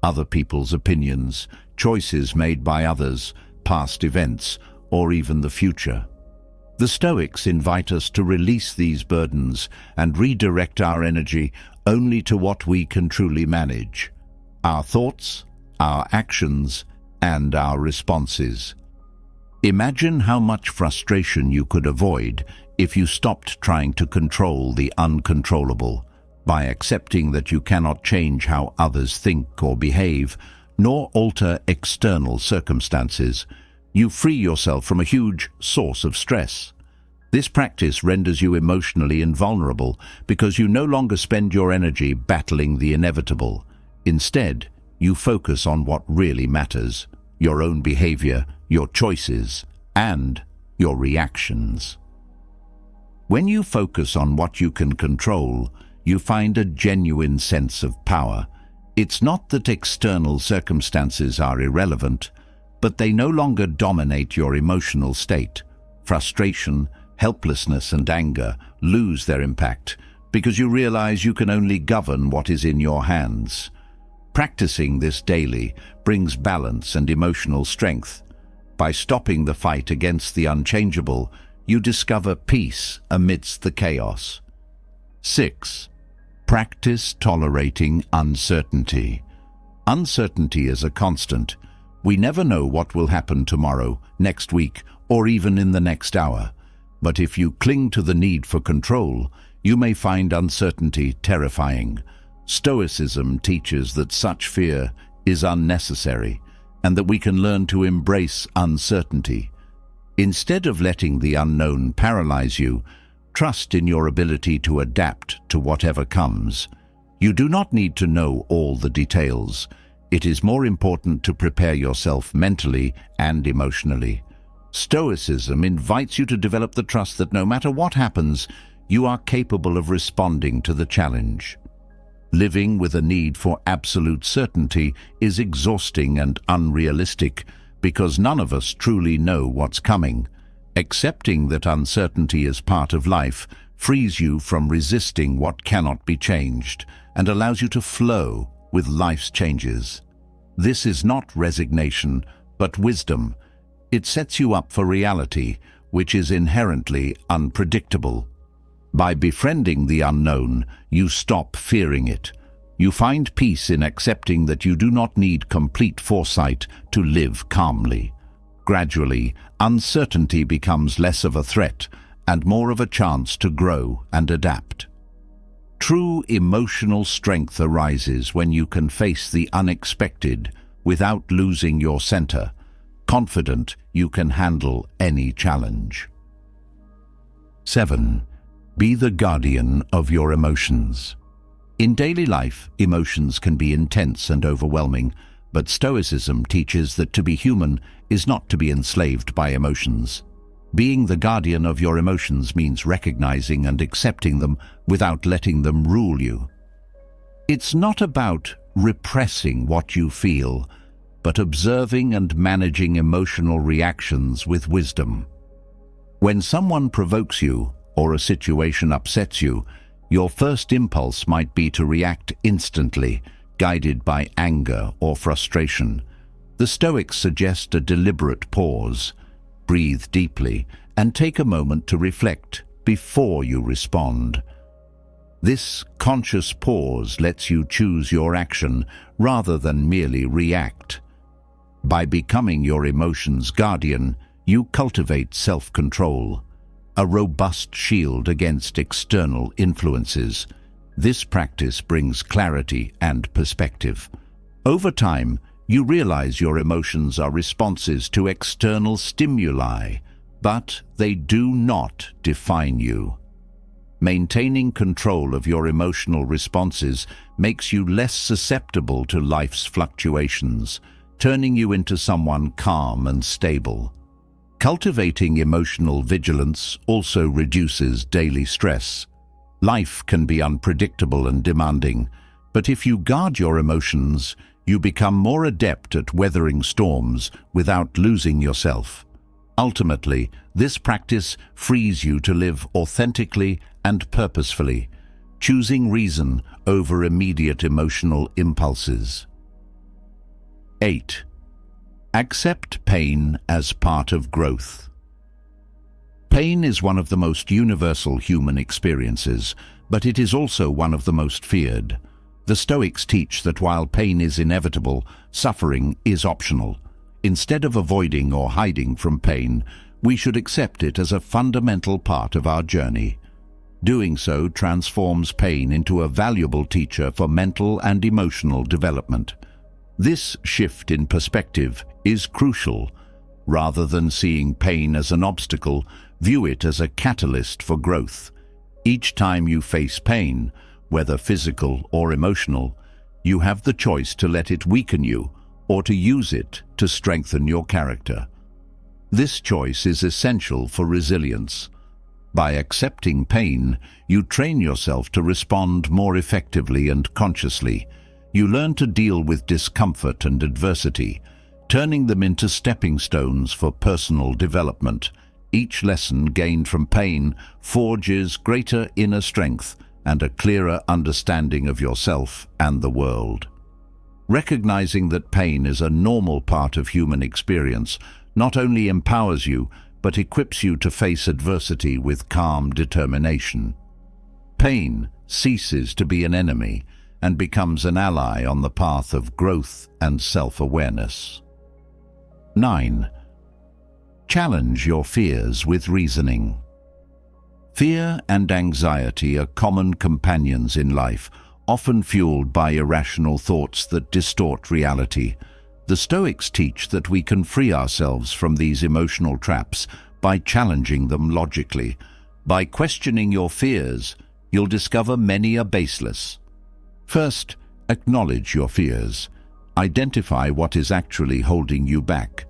Other people's opinions, choices made by others, past events, or even the future. The Stoics invite us to release these burdens and redirect our energy only to what we can truly manage: our thoughts, our actions, and our responses. Imagine how much frustration you could avoid if you stopped trying to control the uncontrollable. By accepting that you cannot change how others think or behave, nor alter external circumstances, you free yourself from a huge source of stress. This practice renders you emotionally invulnerable because you no longer spend your energy battling the inevitable. Instead, you focus on what really matters: your own behavior, your choices, and your reactions. When you focus on what you can control, you find a genuine sense of power. It's not that external circumstances are irrelevant, but they no longer dominate your emotional state. Frustration, helplessness, and anger lose their impact because you realize you can only govern what is in your hands. Practicing this daily brings balance and emotional strength. By stopping the fight against the unchangeable, you discover peace amidst the chaos. 6. Practice tolerating uncertainty. Uncertainty is a constant. We never know what will happen tomorrow, next week, or even in the next hour. But if you cling to the need for control, you may find uncertainty terrifying. Stoicism teaches that such fear is unnecessary and that we can learn to embrace uncertainty. Instead of letting the unknown paralyze you, trust in your ability to adapt to whatever comes. You do not need to know all the details. It is more important to prepare yourself mentally and emotionally. Stoicism invites you to develop the trust that no matter what happens, you are capable of responding to the challenge. Living with a need for absolute certainty is exhausting and unrealistic because none of us truly know what's coming. Accepting that uncertainty is part of life frees you from resisting what cannot be changed and allows you to flow with life's changes. This is not resignation, but wisdom. It sets you up for reality, which is inherently unpredictable. By befriending the unknown, you stop fearing it. You find peace in accepting that you do not need complete foresight to live calmly. Gradually, uncertainty becomes less of a threat and more of a chance to grow and adapt. True emotional strength arises when you can face the unexpected without losing your center, confident you can handle any challenge. 7. Be the guardian of your emotions. In daily life, emotions can be intense and overwhelming, but Stoicism teaches that to be human is not to be enslaved by emotions. Being the guardian of your emotions means recognizing and accepting them without letting them rule you. It's not about repressing what you feel, but observing and managing emotional reactions with wisdom. When someone provokes you or a situation upsets you, your first impulse might be to react instantly, guided by anger or frustration. The Stoics suggest a deliberate pause. Breathe deeply and take a moment to reflect before you respond. This conscious pause lets you choose your action rather than merely react. By becoming your emotions' guardian, you cultivate self-control, a robust shield against external influences. This practice brings clarity and perspective. Over time, you realize your emotions are responses to external stimuli, but they do not define you. Maintaining control of your emotional responses makes you less susceptible to life's fluctuations, turning you into someone calm and stable. Cultivating emotional vigilance also reduces daily stress. Life can be unpredictable and demanding, but if you guard your emotions, you become more adept at weathering storms without losing yourself. Ultimately, this practice frees you to live authentically and purposefully, choosing reason over immediate emotional impulses. 8. Accept pain as part of growth. Pain is one of the most universal human experiences, but it is also one of the most feared. The Stoics teach that while pain is inevitable, suffering is optional. Instead of avoiding or hiding from pain, we should accept it as a fundamental part of our journey. Doing so transforms pain into a valuable teacher for mental and emotional development. This shift in perspective is crucial. Rather than seeing pain as an obstacle, view it as a catalyst for growth. Each time you face pain, whether physical or emotional, you have the choice to let it weaken you or to use it to strengthen your character. This choice is essential for resilience. By accepting pain, you train yourself to respond more effectively and consciously. You learn to deal with discomfort and adversity, turning them into stepping stones for personal development. Each lesson gained from pain forges greater inner strength and a clearer understanding of yourself and the world. Recognizing that pain is a normal part of human experience not only empowers you, but equips you to face adversity with calm determination. Pain ceases to be an enemy and becomes an ally on the path of growth and self-awareness. 9. Challenge your fears with reasoning. Fear and anxiety are common companions in life, often fueled by irrational thoughts that distort reality. The Stoics teach that we can free ourselves from these emotional traps by challenging them logically. By questioning your fears, you'll discover many are baseless. First, acknowledge your fears. Identify what is actually holding you back.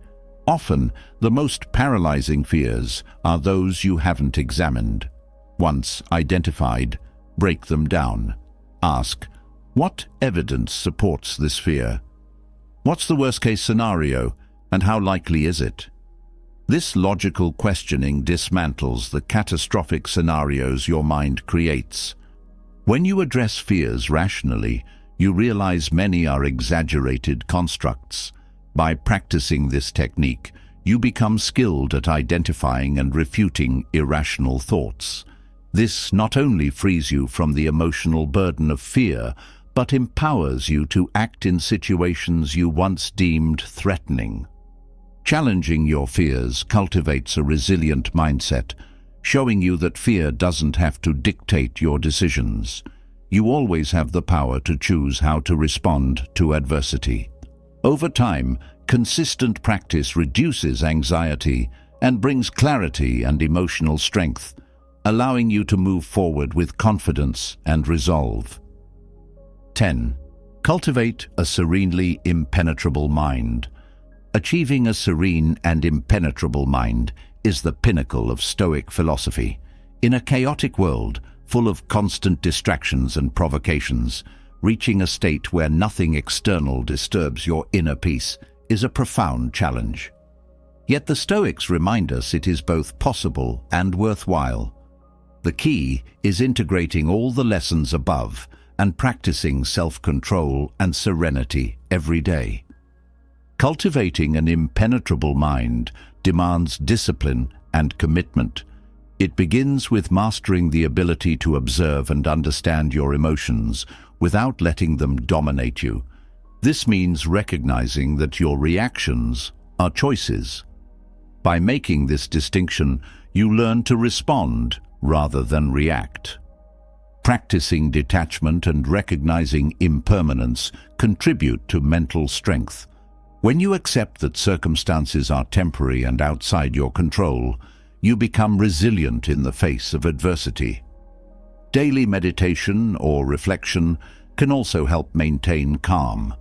Often, the most paralyzing fears are those you haven't examined. Once identified, break them down. Ask, what evidence supports this fear? What's the worst-case scenario, and how likely is it? This logical questioning dismantles the catastrophic scenarios your mind creates. When you address fears rationally, you realize many are exaggerated constructs. By practicing this technique, you become skilled at identifying and refuting irrational thoughts. This not only frees you from the emotional burden of fear, but empowers you to act in situations you once deemed threatening. Challenging your fears cultivates a resilient mindset, showing you that fear doesn't have to dictate your decisions. You always have the power to choose how to respond to adversity. Over time, consistent practice reduces anxiety and brings clarity and emotional strength, allowing you to move forward with confidence and resolve. 10. Cultivate a serenely impenetrable mind. Achieving a serene and impenetrable mind is the pinnacle of Stoic philosophy. In a chaotic world, full of constant distractions and provocations, reaching a state where nothing external disturbs your inner peace is a profound challenge. Yet the Stoics remind us it is both possible and worthwhile. The key is integrating all the lessons above and practicing self-control and serenity every day. Cultivating an impenetrable mind demands discipline and commitment. It begins with mastering the ability to observe and understand your emotions without letting them dominate you. This means recognizing that your reactions are choices. By making this distinction, you learn to respond rather than react. Practicing detachment and recognizing impermanence contribute to mental strength. When you accept that circumstances are temporary and outside your control, you become resilient in the face of adversity. Daily meditation or reflection can also help maintain calm.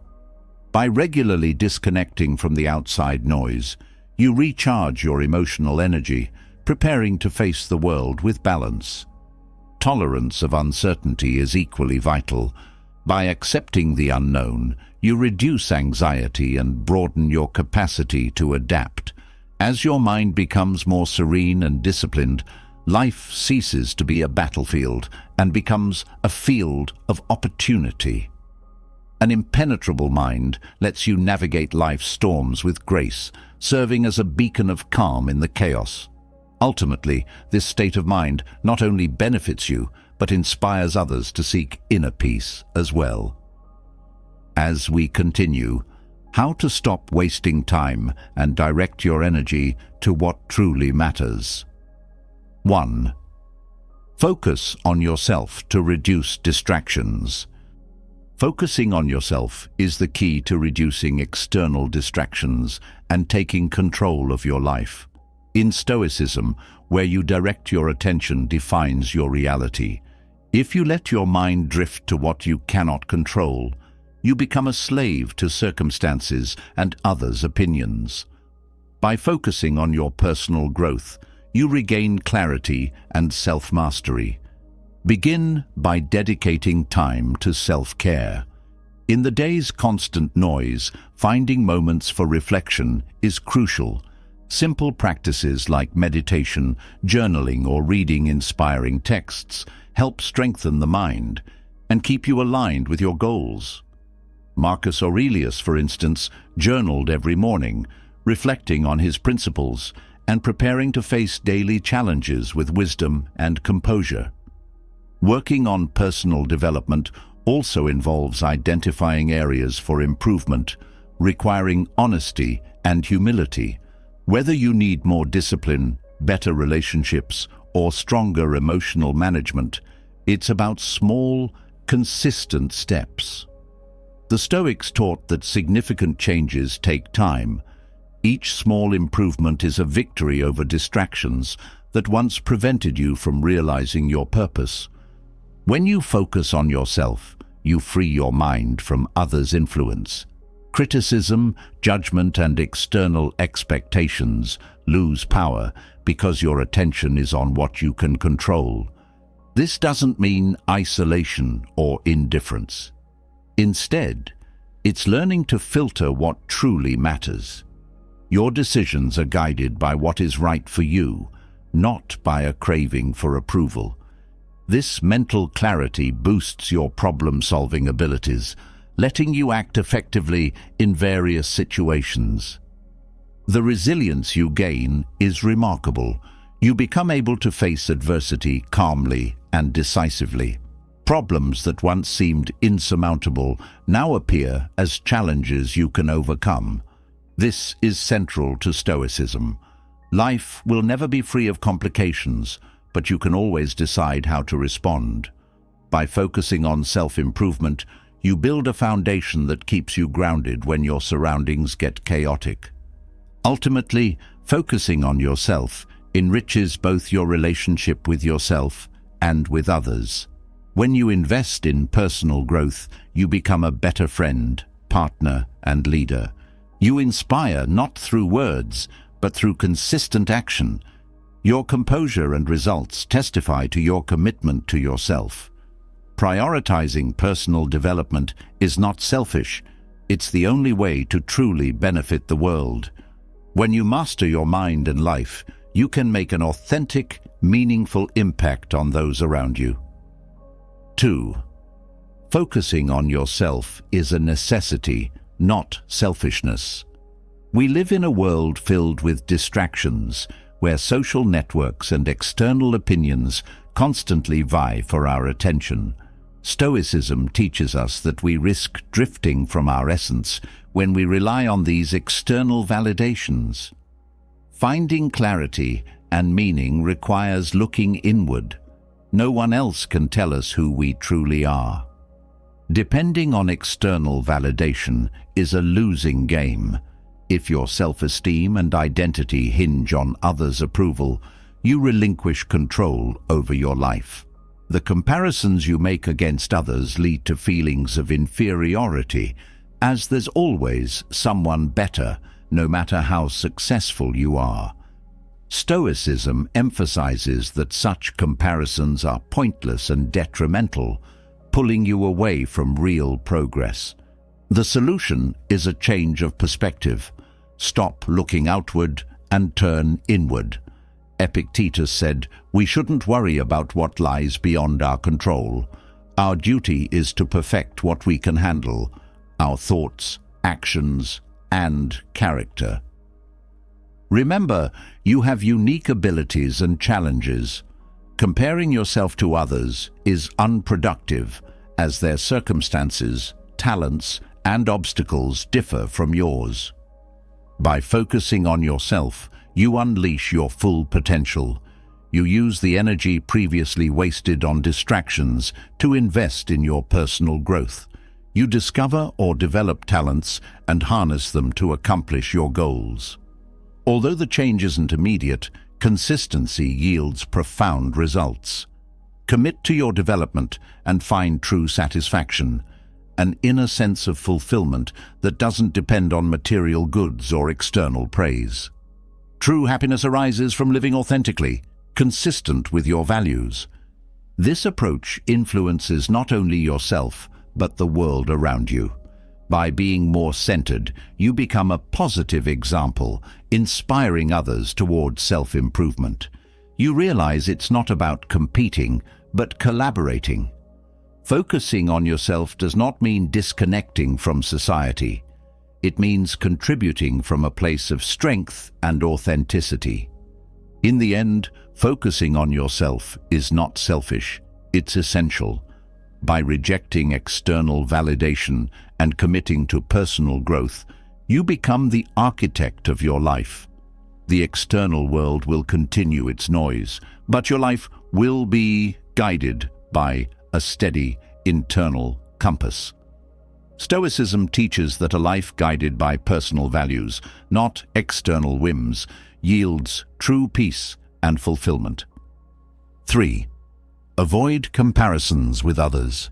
By regularly disconnecting from the outside noise, you recharge your emotional energy, preparing to face the world with balance. Tolerance of uncertainty is equally vital. By accepting the unknown, you reduce anxiety and broaden your capacity to adapt. As your mind becomes more serene and disciplined, life ceases to be a battlefield and becomes a field of opportunity. An impenetrable mind lets you navigate life's storms with grace, serving as a beacon of calm in the chaos. Ultimately, this state of mind not only benefits you, but inspires others to seek inner peace as well. As we continue, how to stop wasting time and direct your energy to what truly matters. 1. Focus on yourself to reduce distractions. Focusing on yourself is the key to reducing external distractions and taking control of your life. In Stoicism, where you direct your attention defines your reality. If you let your mind drift to what you cannot control, you become a slave to circumstances and others' opinions. By focusing on your personal growth, you regain clarity and self-mastery. Begin by dedicating time to self-care. In the day's constant noise, finding moments for reflection is crucial. Simple practices like meditation, journaling, or reading inspiring texts help strengthen the mind and keep you aligned with your goals. Marcus Aurelius, for instance, journaled every morning, reflecting on his principles and preparing to face daily challenges with wisdom and composure. Working on personal development also involves identifying areas for improvement, requiring honesty and humility. Whether you need more discipline, better relationships, or stronger emotional management, it's about small, consistent steps. The Stoics taught that significant changes take time. Each small improvement is a victory over distractions that once prevented you from realizing your purpose. When you focus on yourself, you free your mind from others' influence. Criticism, judgment, and external expectations lose power because your attention is on what you can control. This doesn't mean isolation or indifference. Instead, it's learning to filter what truly matters. Your decisions are guided by what is right for you, not by a craving for approval. This mental clarity boosts your problem-solving abilities, letting you act effectively in various situations. The resilience you gain is remarkable. You become able to face adversity calmly and decisively. Problems that once seemed insurmountable now appear as challenges you can overcome. This is central to Stoicism. Life will never be free of complications, but you can always decide how to respond. By focusing on self-improvement, you build a foundation that keeps you grounded when your surroundings get chaotic. Ultimately, focusing on yourself enriches both your relationship with yourself and with others. When you invest in personal growth, you become a better friend, partner, and leader. You inspire not through words, but through consistent action. Your composure and results testify to your commitment to yourself. Prioritizing personal development is not selfish. It's the only way to truly benefit the world. When you master your mind and life, you can make an authentic, meaningful impact on those around you. 2. Focusing on yourself is a necessity, not selfishness. We live in a world filled with distractions, where social networks and external opinions constantly vie for our attention. Stoicism teaches us that we risk drifting from our essence when we rely on these external validations. Finding clarity and meaning requires looking inward. No one else can tell us who we truly are. Depending on external validation is a losing game. If your self-esteem and identity hinge on others' approval, you relinquish control over your life. The comparisons you make against others lead to feelings of inferiority, as there's always someone better, no matter how successful you are. Stoicism emphasizes that such comparisons are pointless and detrimental, pulling you away from real progress. The solution is a change of perspective. Stop looking outward and turn inward. Epictetus said, "We shouldn't worry about what lies beyond our control. Our duty is to perfect what we can handle, our thoughts, actions, and character." Remember, you have unique abilities and challenges. Comparing yourself to others is unproductive, as their circumstances, talents, and obstacles differ from yours. By focusing on yourself, you unleash your full potential. You use the energy previously wasted on distractions to invest in your personal growth. You discover or develop talents and harness them to accomplish your goals. Although the change isn't immediate, consistency yields profound results. Commit to your development and find true satisfaction, an inner sense of fulfillment that doesn't depend on material goods or external praise. True happiness arises from living authentically, consistent with your values. This approach influences not only yourself, but the world around you. By being more centered, you become a positive example, inspiring others towards self-improvement. You realize it's not about competing, but collaborating. Focusing on yourself does not mean disconnecting from society. It means contributing from a place of strength and authenticity. In the end, focusing on yourself is not selfish, it's essential. By rejecting external validation and committing to personal growth, you become the architect of your life. The external world will continue its noise, but your life will be guided by a steady internal compass. Stoicism teaches that a life guided by personal values, not external whims, yields true peace and fulfillment. 3. Avoid comparisons with others.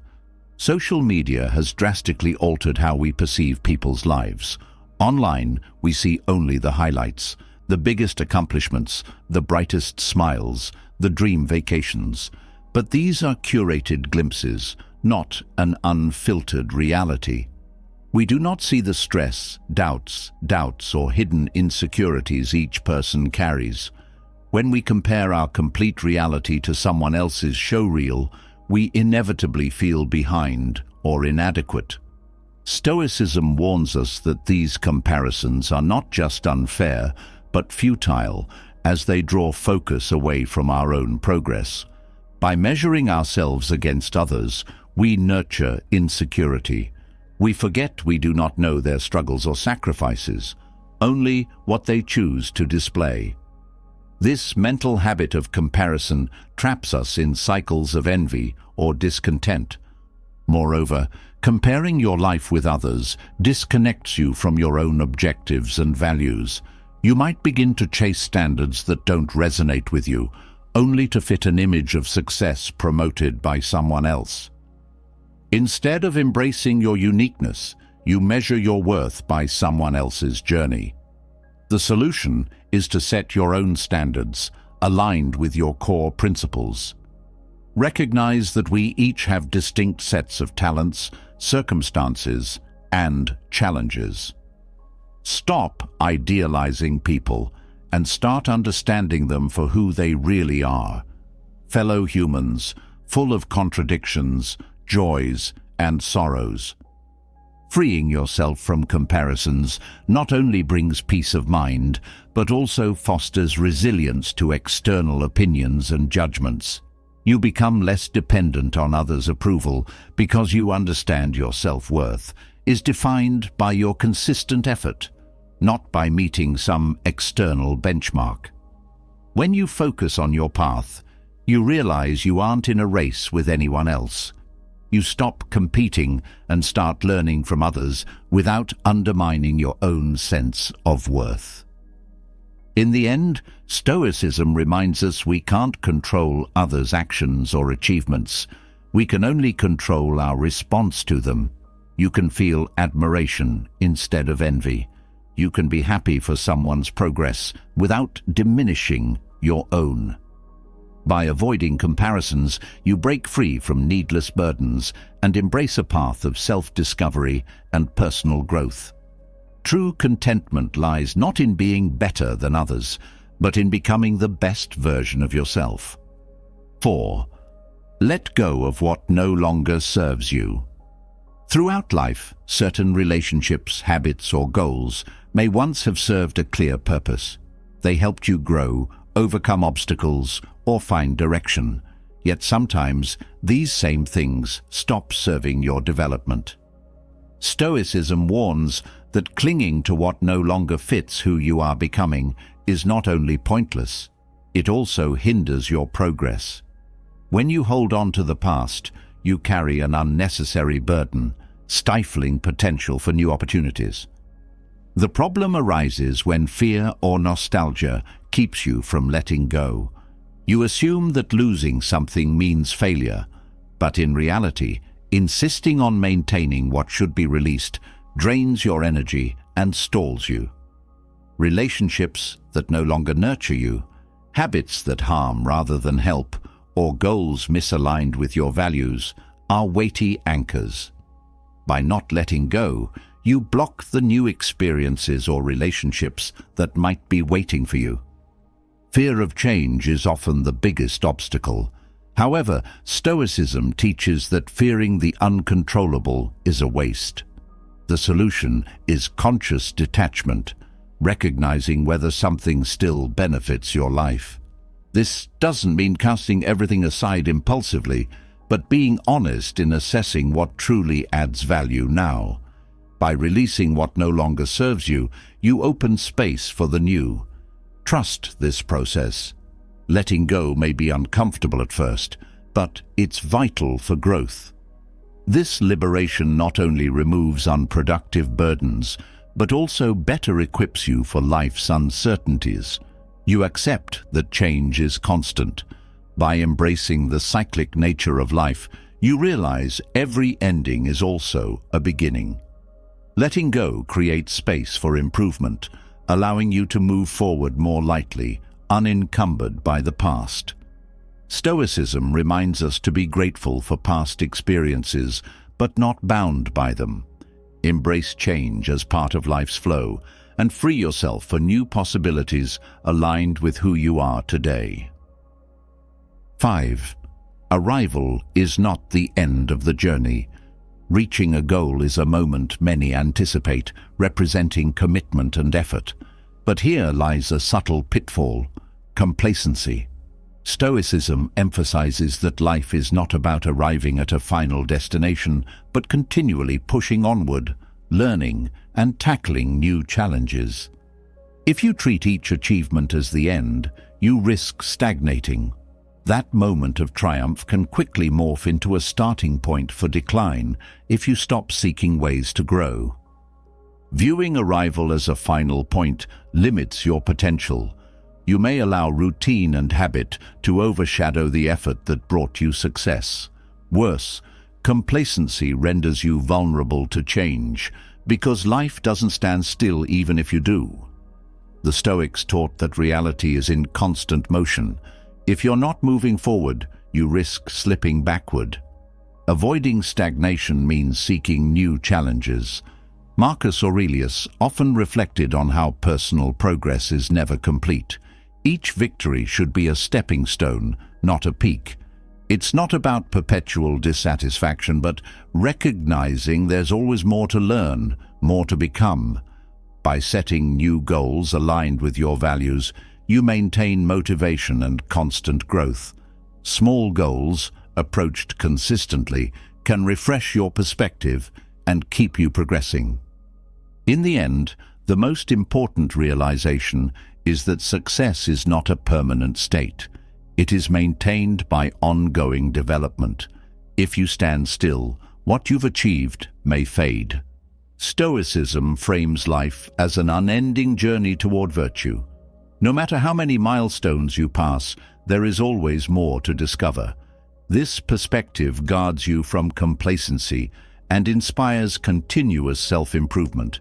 Social media has drastically altered how we perceive people's lives. Online, we see only the highlights, the biggest accomplishments, the brightest smiles, the dream vacations. But these are curated glimpses, not an unfiltered reality. We do not see the stress, doubts, or hidden insecurities each person carries. When we compare our complete reality to someone else's showreel, we inevitably feel behind or inadequate. Stoicism warns us that these comparisons are not just unfair, but futile, as they draw focus away from our own progress. By measuring ourselves against others, we nurture insecurity. We forget we do not know their struggles or sacrifices, only what they choose to display. This mental habit of comparison traps us in cycles of envy or discontent. Moreover, comparing your life with others disconnects you from your own objectives and values. You might begin to chase standards that don't resonate with you, only to fit an image of success promoted by someone else. Instead of embracing your uniqueness, you measure your worth by someone else's journey. The solution is to set your own standards, aligned with your core principles. Recognize that we each have distinct sets of talents, circumstances, and challenges. Stop idealizing people and start understanding them for who they really are. Fellow humans, full of contradictions, joys, and sorrows. Freeing yourself from comparisons not only brings peace of mind, but also fosters resilience to external opinions and judgments. You become less dependent on others' approval because you understand your self-worth is defined by your consistent effort, not by meeting some external benchmark. When you focus on your path, you realize you aren't in a race with anyone else. You stop competing and start learning from others without undermining your own sense of worth. In the end, Stoicism reminds us we can't control others' actions or achievements. We can only control our response to them. You can feel admiration instead of envy. You can be happy for someone's progress without diminishing your own. By avoiding comparisons, you break free from needless burdens and embrace a path of self-discovery and personal growth. True contentment lies not in being better than others, but in becoming the best version of yourself. 4. Let go of what no longer serves you. Throughout life, certain relationships, habits, or goals may once have served a clear purpose. They helped you grow, overcome obstacles, or find direction. Yet sometimes these same things stop serving your development. Stoicism warns that clinging to what no longer fits who you are becoming is not only pointless, it also hinders your progress. When you hold on to the past, you carry an unnecessary burden, stifling potential for new opportunities. The problem arises when fear or nostalgia keeps you from letting go. You assume that losing something means failure, but in reality, insisting on maintaining what should be released drains your energy and stalls you. Relationships that no longer nurture you, habits that harm rather than help, or goals misaligned with your values are weighty anchors. By not letting go, you block the new experiences or relationships that might be waiting for you. Fear of change is often the biggest obstacle. However, Stoicism teaches that fearing the uncontrollable is a waste. The solution is conscious detachment, recognizing whether something still benefits your life. This doesn't mean casting everything aside impulsively, but being honest in assessing what truly adds value now. By releasing what no longer serves you, you open space for the new. Trust this process. Letting go may be uncomfortable at first, but it's vital for growth. This liberation not only removes unproductive burdens, but also better equips you for life's uncertainties. You accept that change is constant. By embracing the cyclic nature of life, you realize every ending is also a beginning. Letting go creates space for improvement, allowing you to move forward more lightly, unencumbered by the past. Stoicism reminds us to be grateful for past experiences, but not bound by them. Embrace change as part of life's flow, and free yourself for new possibilities aligned with who you are today. 5. Arrival is not the end of the journey. Reaching a goal is a moment many anticipate, representing commitment and effort. But here lies a subtle pitfall: complacency. Stoicism emphasizes that life is not about arriving at a final destination, but continually pushing onward, learning, and tackling new challenges. If you treat each achievement as the end, you risk stagnating. That moment of triumph can quickly morph into a starting point for decline if you stop seeking ways to grow. Viewing arrival as a final point limits your potential. You may allow routine and habit to overshadow the effort that brought you success. Worse, complacency renders you vulnerable to change, because life doesn't stand still even if you do. The Stoics taught that reality is in constant motion. If you're not moving forward, you risk slipping backward. Avoiding stagnation means seeking new challenges. Marcus Aurelius often reflected on how personal progress is never complete. Each victory should be a stepping stone, not a peak. It's not about perpetual dissatisfaction, but recognizing there's always more to learn, more to become. By setting new goals aligned with your values, you maintain motivation and constant growth. Small goals, approached consistently, can refresh your perspective and keep you progressing. In the end, the most important realization is that success is not a permanent state. It is maintained by ongoing development. If you stand still, what you've achieved may fade. Stoicism frames life as an unending journey toward virtue. No matter how many milestones you pass, there is always more to discover. This perspective guards you from complacency and inspires continuous self-improvement.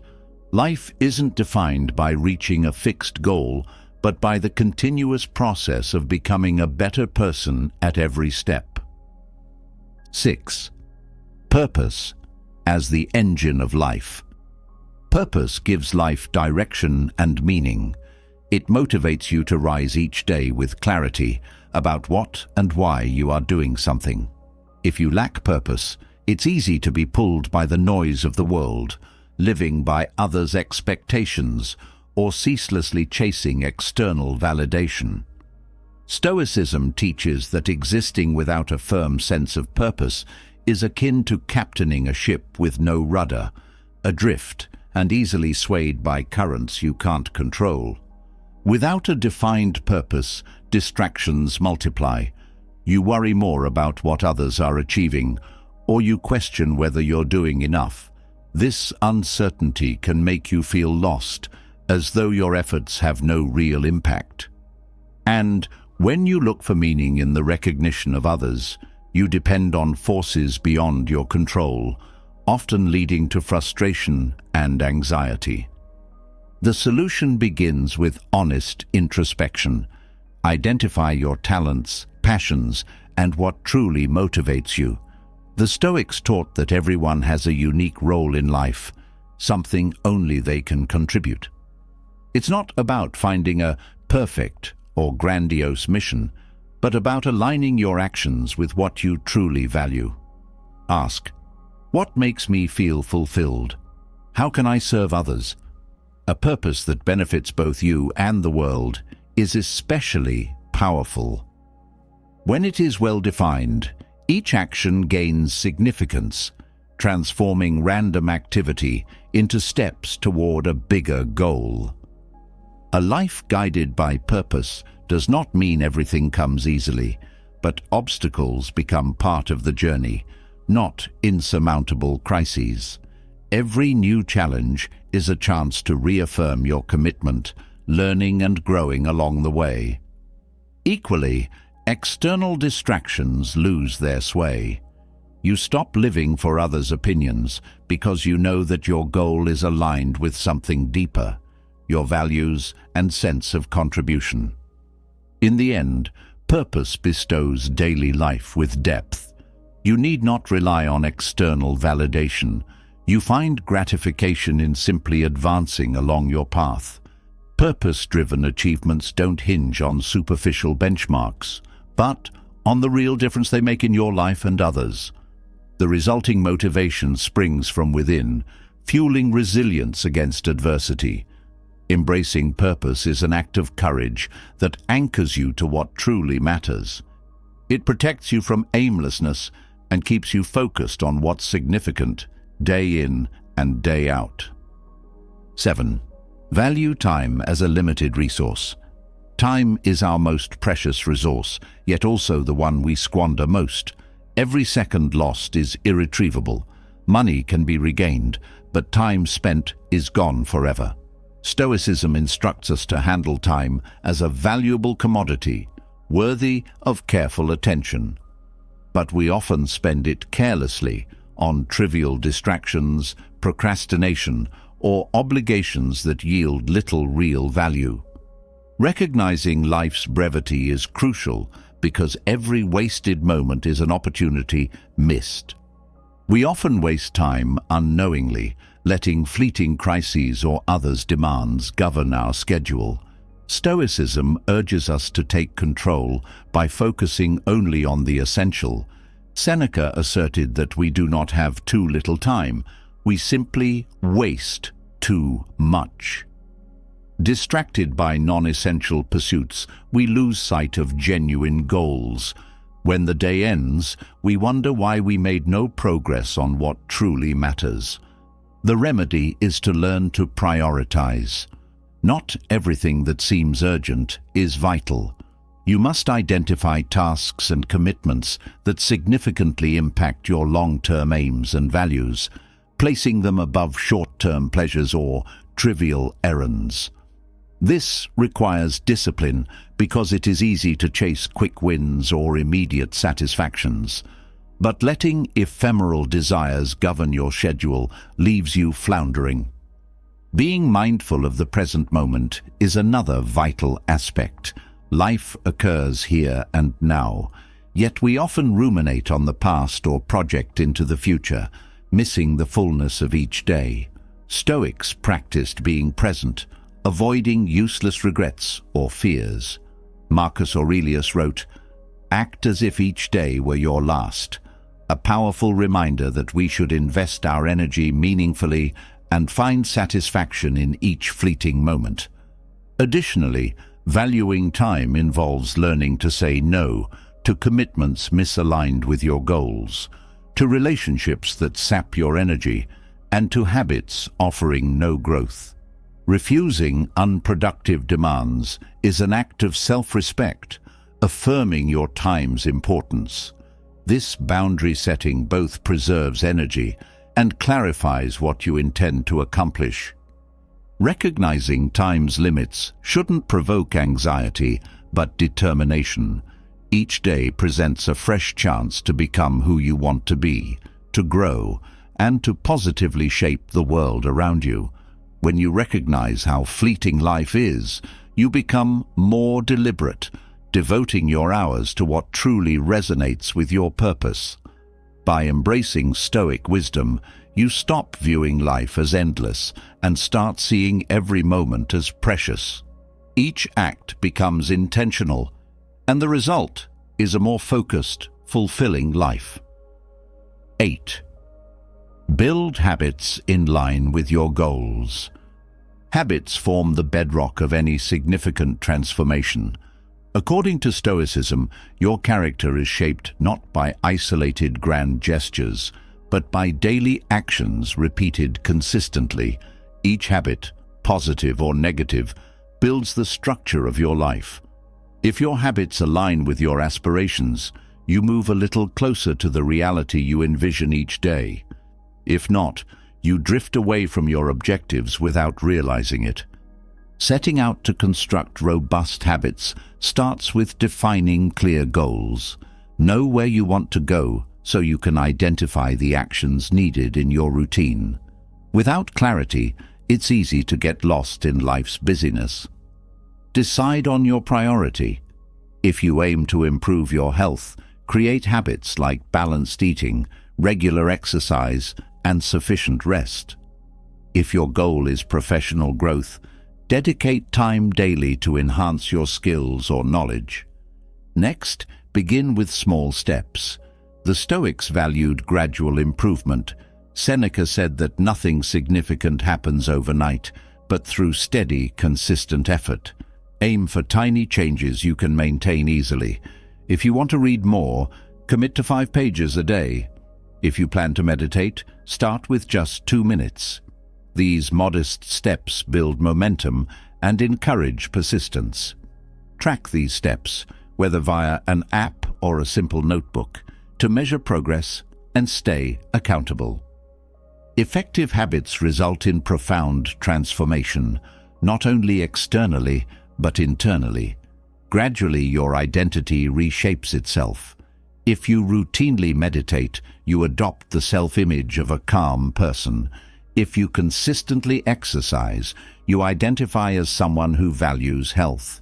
Life isn't defined by reaching a fixed goal, but by the continuous process of becoming a better person at every step. 6. Purpose as the engine of life. Purpose gives life direction and meaning. It motivates you to rise each day with clarity about what and why you are doing something. If you lack purpose, it's easy to be pulled by the noise of the world, living by others' expectations, or ceaselessly chasing external validation. Stoicism teaches that existing without a firm sense of purpose is akin to captaining a ship with no rudder, adrift and easily swayed by currents you can't control. Without a defined purpose, distractions multiply. You worry more about what others are achieving, or you question whether you're doing enough. This uncertainty can make you feel lost, as though your efforts have no real impact. And when you look for meaning in the recognition of others, you depend on forces beyond your control, often leading to frustration and anxiety. The solution begins with honest introspection. Identify your talents, passions, and what truly motivates you. The Stoics taught that everyone has a unique role in life, something only they can contribute. It's not about finding a perfect or grandiose mission, but about aligning your actions with what you truly value. Ask, what makes me feel fulfilled? How can I serve others? A purpose that benefits both you and the world is especially powerful. When it is well defined, each action gains significance, transforming random activity into steps toward a bigger goal. A life guided by purpose does not mean everything comes easily, but obstacles become part of the journey. not insurmountable crises. Every new challenge is a chance to reaffirm your commitment, learning and growing along the way. Equally, external distractions lose their sway. You stop living for others' opinions because you know that your goal is aligned with something deeper, your values and sense of contribution. In the end, purpose bestows daily life with depth. You need not rely on external validation. You find gratification in simply advancing along your path. Purpose-driven achievements don't hinge on superficial benchmarks, but on the real difference they make in your life and others. The resulting motivation springs from within, fueling resilience against adversity. Embracing purpose is an act of courage that anchors you to what truly matters. It protects you from aimlessness and keeps you focused on what's significant, day in and day out. 7. Value time as a limited resource. Time is our most precious resource, yet also the one we squander most. Every second lost is irretrievable. Money can be regained, but time spent is gone forever. Stoicism instructs us to handle time as a valuable commodity, worthy of careful attention. But we often spend it carelessly on trivial distractions, procrastination, or obligations that yield little real value. Recognizing life's brevity is crucial because every wasted moment is an opportunity missed. We often waste time unknowingly, letting fleeting crises or others' demands govern our schedule. Stoicism urges us to take control by focusing only on the essential. Seneca asserted that we do not have too little time, we simply waste too much. Distracted by non-essential pursuits, we lose sight of genuine goals. When the day ends, we wonder why we made no progress on what truly matters. The remedy is to learn to prioritize. Not everything that seems urgent is vital. You must identify tasks and commitments that significantly impact your long-term aims and values, placing them above short-term pleasures or trivial errands. This requires discipline because it is easy to chase quick wins or immediate satisfactions. But letting ephemeral desires govern your schedule leaves you floundering. Being mindful of the present moment is another vital aspect. Life occurs here and now, yet we often ruminate on the past or project into the future, missing the fullness of each day. Stoics practiced being present, avoiding useless regrets or fears. Marcus Aurelius wrote, "Act as if each day were your last," a powerful reminder that we should invest our energy meaningfully and find satisfaction in each fleeting moment. Additionally, valuing time involves learning to say no to commitments misaligned with your goals, to relationships that sap your energy, and to habits offering no growth. Refusing unproductive demands is an act of self-respect, affirming your time's importance. This boundary setting both preserves energy and clarifies what you intend to accomplish. Recognizing time's limits shouldn't provoke anxiety, but determination. Each day presents a fresh chance to become who you want to be, to grow, and to positively shape the world around you. When you recognize how fleeting life is, you become more deliberate, devoting your hours to what truly resonates with your purpose. By embracing Stoic wisdom, you stop viewing life as endless and start seeing every moment as precious. Each act becomes intentional, and the result is a more focused, fulfilling life. 8. Build habits in line with your goals. Habits form the bedrock of any significant transformation. According to Stoicism, your character is shaped not by isolated grand gestures, but by daily actions repeated consistently. Each habit, positive or negative, builds the structure of your life. If your habits align with your aspirations, you move a little closer to the reality you envision each day. If not, you drift away from your objectives without realizing it. Setting out to construct robust habits starts with defining clear goals. Know where you want to go so you can identify the actions needed in your routine. Without clarity, it's easy to get lost in life's busyness. Decide on your priority. If you aim to improve your health, create habits like balanced eating, regular exercise, and sufficient rest. If your goal is professional growth, dedicate time daily to enhance your skills or knowledge. Next, begin with small steps. The Stoics valued gradual improvement. Seneca said that nothing significant happens overnight, but through steady, consistent effort. Aim for tiny changes you can maintain easily. If you want to read more, commit to 5 pages a day. If you plan to meditate, start with just 2 minutes. These modest steps build momentum and encourage persistence. Track these steps, whether via an app or a simple notebook, to measure progress and stay accountable. Effective habits result in profound transformation, not only externally, but internally. Gradually, your identity reshapes itself. If you routinely meditate, you adopt the self-image of a calm person. If you consistently exercise, you identify as someone who values health.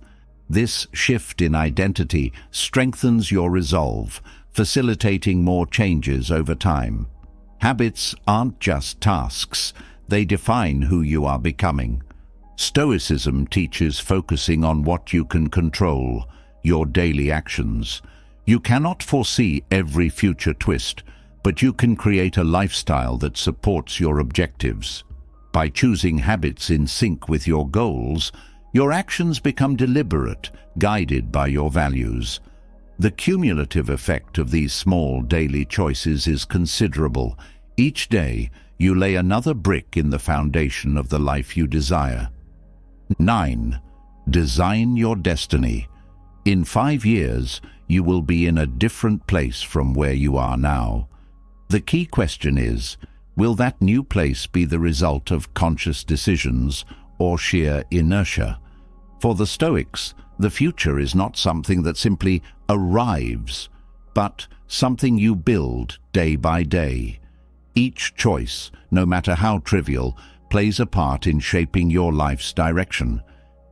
This shift in identity strengthens your resolve, facilitating more changes over time. Habits aren't just tasks, they define who you are becoming. Stoicism teaches focusing on what you can control, your daily actions. You cannot foresee every future twist, but you can create a lifestyle that supports your objectives. By choosing habits in sync with your goals, your actions become deliberate, guided by your values. The cumulative effect of these small daily choices is considerable. Each day, you lay another brick in the foundation of the life you desire. 9. Design your destiny. In 5 years, you will be in a different place from where you are now. The key question is, will that new place be the result of conscious decisions or sheer inertia? For the Stoics, the future is not something that simply arrives, but something you build day by day. Each choice, no matter how trivial, plays a part in shaping your life's direction.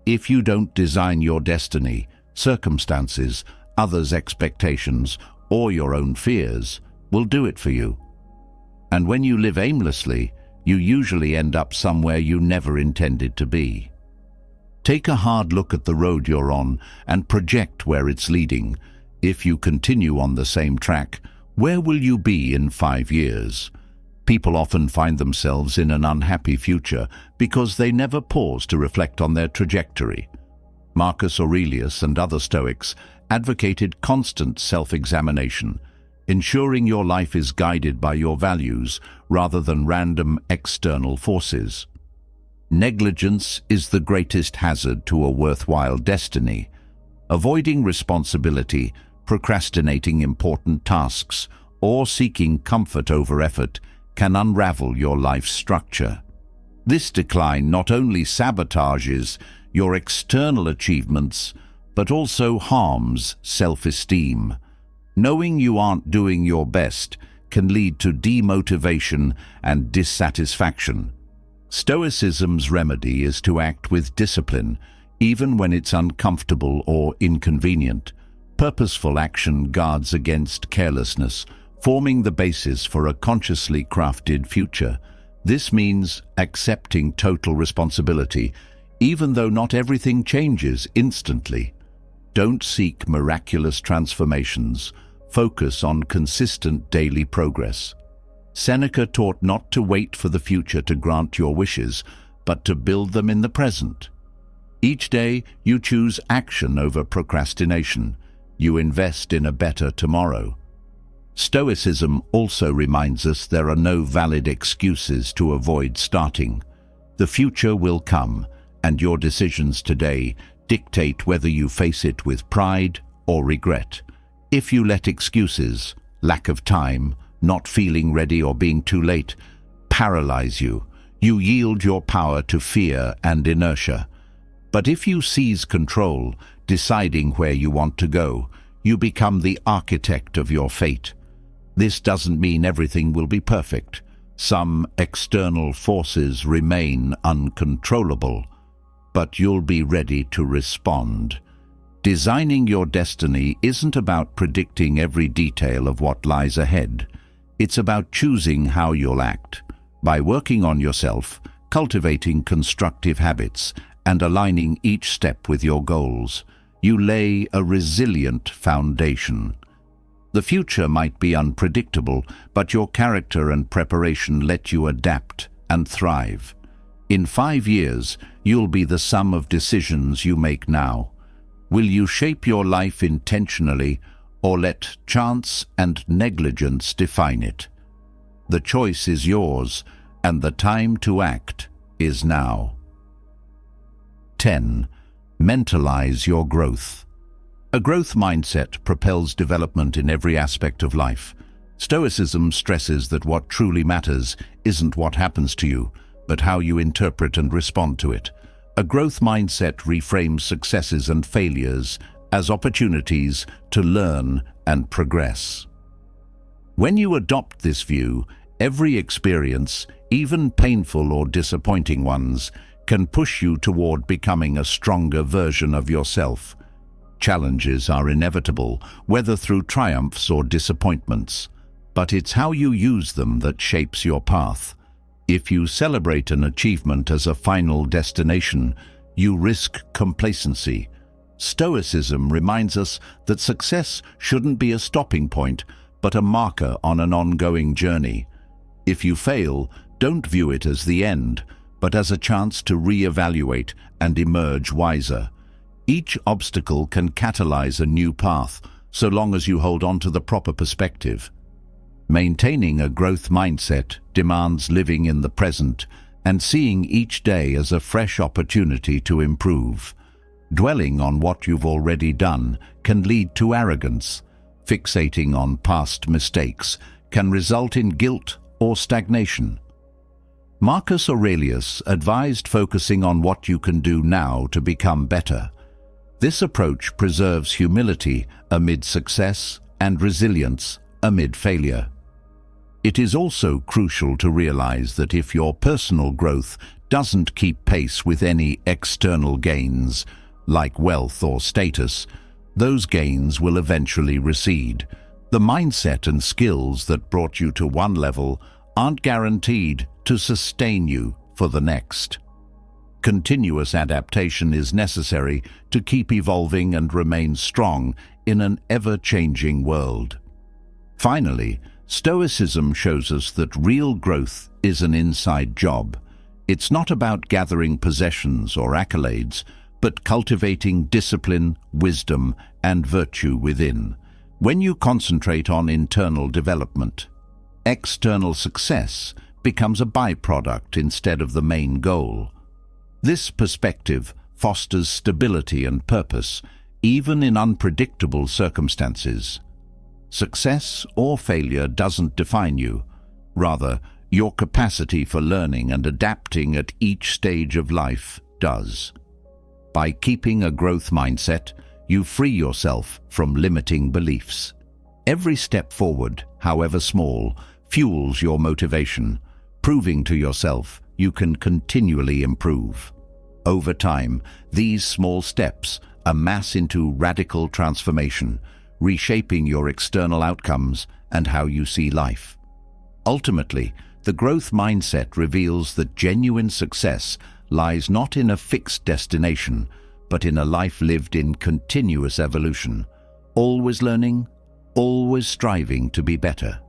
If you don't design your destiny, circumstances, others' expectations, or your own fears will do it for you. And when you live aimlessly, you usually end up somewhere you never intended to be. Take a hard look at the road you're on and project where it's leading. If you continue on the same track, where will you be in 5 years? People often find themselves in an unhappy future because they never pause to reflect on their trajectory. Marcus Aurelius and other Stoics advocated constant self-examination, ensuring your life is guided by your values rather than random external forces. Negligence is the greatest hazard to a worthwhile destiny. Avoiding responsibility, procrastinating important tasks, or seeking comfort over effort can unravel your life's structure. This decline not only sabotages your external achievements, but also harms self-esteem. Knowing you aren't doing your best can lead to demotivation and dissatisfaction. Stoicism's remedy is to act with discipline, even when it's uncomfortable or inconvenient. Purposeful action guards against carelessness, forming the basis for a consciously crafted future. This means accepting total responsibility, even though not everything changes instantly. Don't seek miraculous transformations. Focus on consistent daily progress. Seneca taught not to wait for the future to grant your wishes, but to build them in the present. Each day, you choose action over procrastination. You invest in a better tomorrow. Stoicism also reminds us there are no valid excuses to avoid starting. The future will come, and your decisions today dictate whether you face it with pride or regret. If you let excuses, lack of time, not feeling ready or being too late, paralyze you, you yield your power to fear and inertia. But if you seize control, deciding where you want to go, you become the architect of your fate. This doesn't mean everything will be perfect. Some external forces remain uncontrollable, but you'll be ready to respond. Designing your destiny isn't about predicting every detail of what lies ahead. It's about choosing how you'll act. By working on yourself, cultivating constructive habits, and aligning each step with your goals, you lay a resilient foundation. The future might be unpredictable, but your character and preparation let you adapt and thrive. In 5 years, you'll be the sum of decisions you make now. Will you shape your life intentionally or let chance and negligence define it? The choice is yours, and the time to act is now. 10. Mentalize your growth. A growth mindset propels development in every aspect of life. Stoicism stresses that what truly matters isn't what happens to you, but how you interpret and respond to it. A growth mindset reframes successes and failures as opportunities to learn and progress. When you adopt this view, every experience, even painful or disappointing ones, can push you toward becoming a stronger version of yourself. Challenges are inevitable, whether through triumphs or disappointments, but it's how you use them that shapes your path. If you celebrate an achievement as a final destination, you risk complacency. Stoicism reminds us that success shouldn't be a stopping point, but a marker on an ongoing journey. If you fail, don't view it as the end, but as a chance to re-evaluate and emerge wiser. Each obstacle can catalyze a new path, so long as you hold on to the proper perspective. Maintaining a growth mindset demands living in the present and seeing each day as a fresh opportunity to improve. Dwelling on what you've already done can lead to arrogance. Fixating on past mistakes can result in guilt or stagnation. Marcus Aurelius advised focusing on what you can do now to become better. This approach preserves humility amid success and resilience amid failure. It is also crucial to realize that if your personal growth doesn't keep pace with any external gains, like wealth or status, those gains will eventually recede. The mindset and skills that brought you to one level aren't guaranteed to sustain you for the next. Continuous adaptation is necessary to keep evolving and remain strong in an ever-changing world. Finally, Stoicism shows us that real growth is an inside job. It's not about gathering possessions or accolades, but cultivating discipline, wisdom, and virtue within. When you concentrate on internal development, external success becomes a byproduct instead of the main goal. This perspective fosters stability and purpose, even in unpredictable circumstances. Success or failure doesn't define you. Rather, your capacity for learning and adapting at each stage of life does. By keeping a growth mindset, you free yourself from limiting beliefs. Every step forward, however small, fuels your motivation, proving to yourself you can continually improve. Over time, these small steps amass into radical transformation, reshaping your external outcomes and how you see life. Ultimately, the growth mindset reveals that genuine success lies not in a fixed destination, but in a life lived in continuous evolution, always learning, always striving to be better.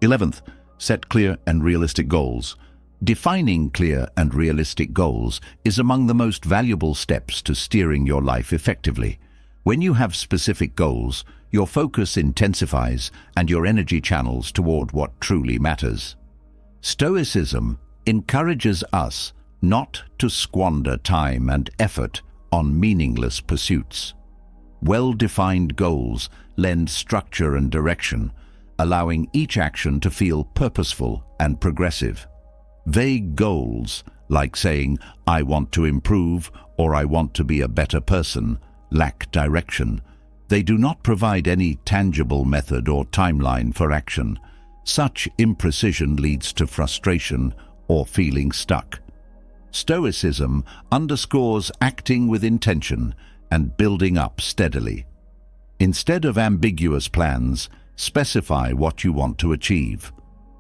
11th, set clear and realistic goals. Defining clear and realistic goals is among the most valuable steps to steering your life effectively. When you have specific goals, your focus intensifies and your energy channels toward what truly matters. Stoicism encourages us not to squander time and effort on meaningless pursuits. Well-defined goals lend structure and direction, allowing each action to feel purposeful and progressive. Vague goals, like saying, "I want to improve" or "I want to be a better person," lack direction. They do not provide any tangible method or timeline for action. Such imprecision leads to frustration or feeling stuck. Stoicism underscores acting with intention and building up steadily. Instead of ambiguous plans, specify what you want to achieve.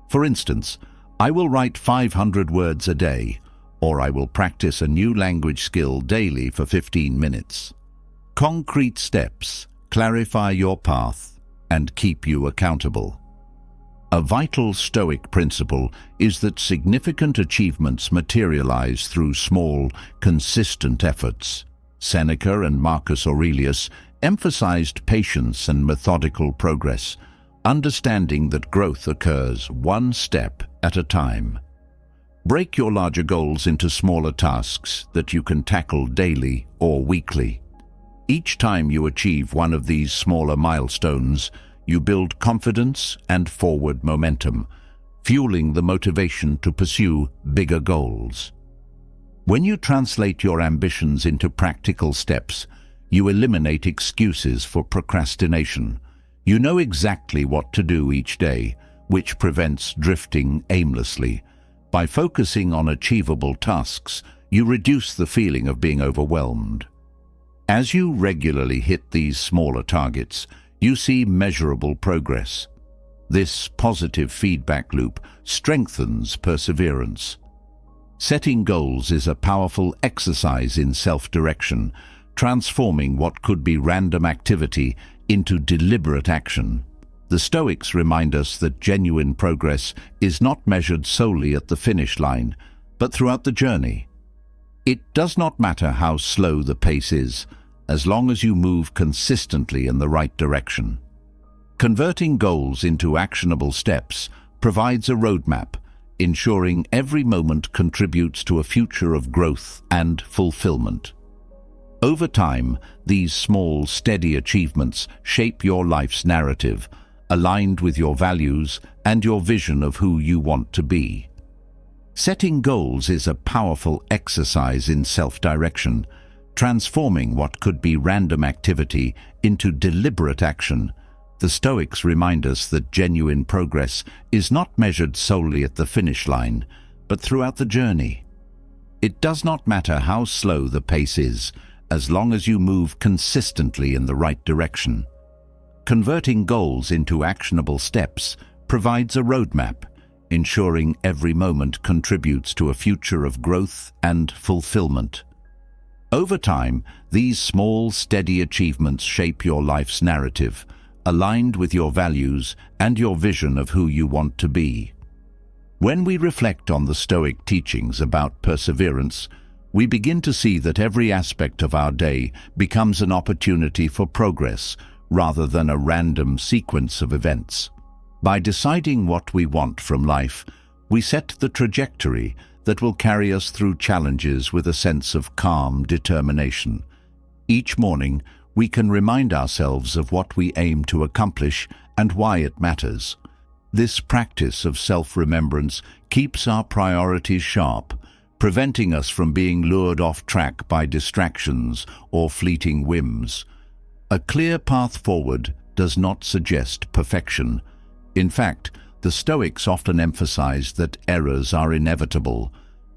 For instance, "I will write 500 words a day," or "I will practice a new language skill daily for 15 minutes. Concrete steps clarify your path and keep you accountable. A vital Stoic principle is that significant achievements materialize through small, consistent efforts. Seneca and Marcus Aurelius emphasized patience and methodical progress, understanding that growth occurs one step at a time. Break your larger goals into smaller tasks that you can tackle daily or weekly. Each time you achieve one of these smaller milestones, you build confidence and forward momentum, fueling the motivation to pursue bigger goals. When you translate your ambitions into practical steps, you eliminate excuses for procrastination. You know exactly what to do each day, which prevents drifting aimlessly. By focusing on achievable tasks, you reduce the feeling of being overwhelmed. As you regularly hit these smaller targets, you see measurable progress. This positive feedback loop strengthens perseverance. Setting goals is a powerful exercise in self-direction, transforming what could be random activity into deliberate action. The Stoics remind us that genuine progress is not measured solely at the finish line, but throughout the journey. It does not matter how slow the pace is, as long as you move consistently in the right direction. Converting goals into actionable steps provides a roadmap, ensuring every moment contributes to a future of growth and fulfillment. Over time, these small, steady achievements shape your life's narrative, aligned with your values and your vision of who you want to be. Setting goals is a powerful exercise in self-direction, transforming what could be random activity into deliberate action. The Stoics remind us that genuine progress is not measured solely at the finish line, but throughout the journey. It does not matter how slow the pace is, as long as you move consistently in the right direction. Converting goals into actionable steps provides a roadmap, ensuring every moment contributes to a future of growth and fulfillment. Over time, these small, steady achievements shape your life's narrative, aligned with your values and your vision of who you want to be. When we reflect on the Stoic teachings about perseverance, we begin to see that every aspect of our day becomes an opportunity for progress rather than a random sequence of events. By deciding what we want from life, we set the trajectory that will carry us through challenges with a sense of calm determination. Each morning, we can remind ourselves of what we aim to accomplish and why it matters. This practice of self-remembrance keeps our priorities sharp, preventing us from being lured off track by distractions or fleeting whims. A clear path forward does not suggest perfection. In fact, the Stoics often emphasized that errors are inevitable.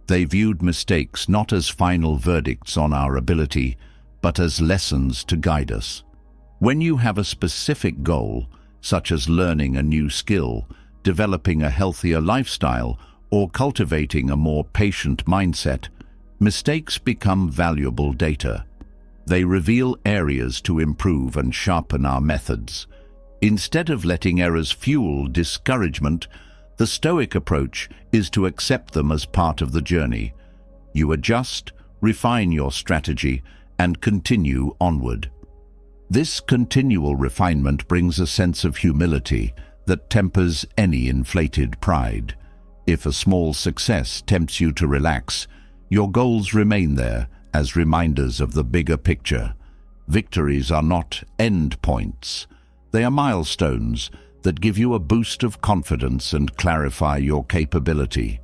They viewed mistakes not as final verdicts on our ability, but as lessons to guide us. When you have a specific goal, such as learning a new skill, developing a healthier lifestyle, or cultivating a more patient mindset, mistakes become valuable data. They reveal areas to improve and sharpen our methods. Instead of letting errors fuel discouragement, the Stoic approach is to accept them as part of the journey. You adjust, refine your strategy, and continue onward. This continual refinement brings a sense of humility that tempers any inflated pride. If a small success tempts you to relax, your goals remain there as reminders of the bigger picture. Victories are not end points. They are milestones that give you a boost of confidence and clarify your capability.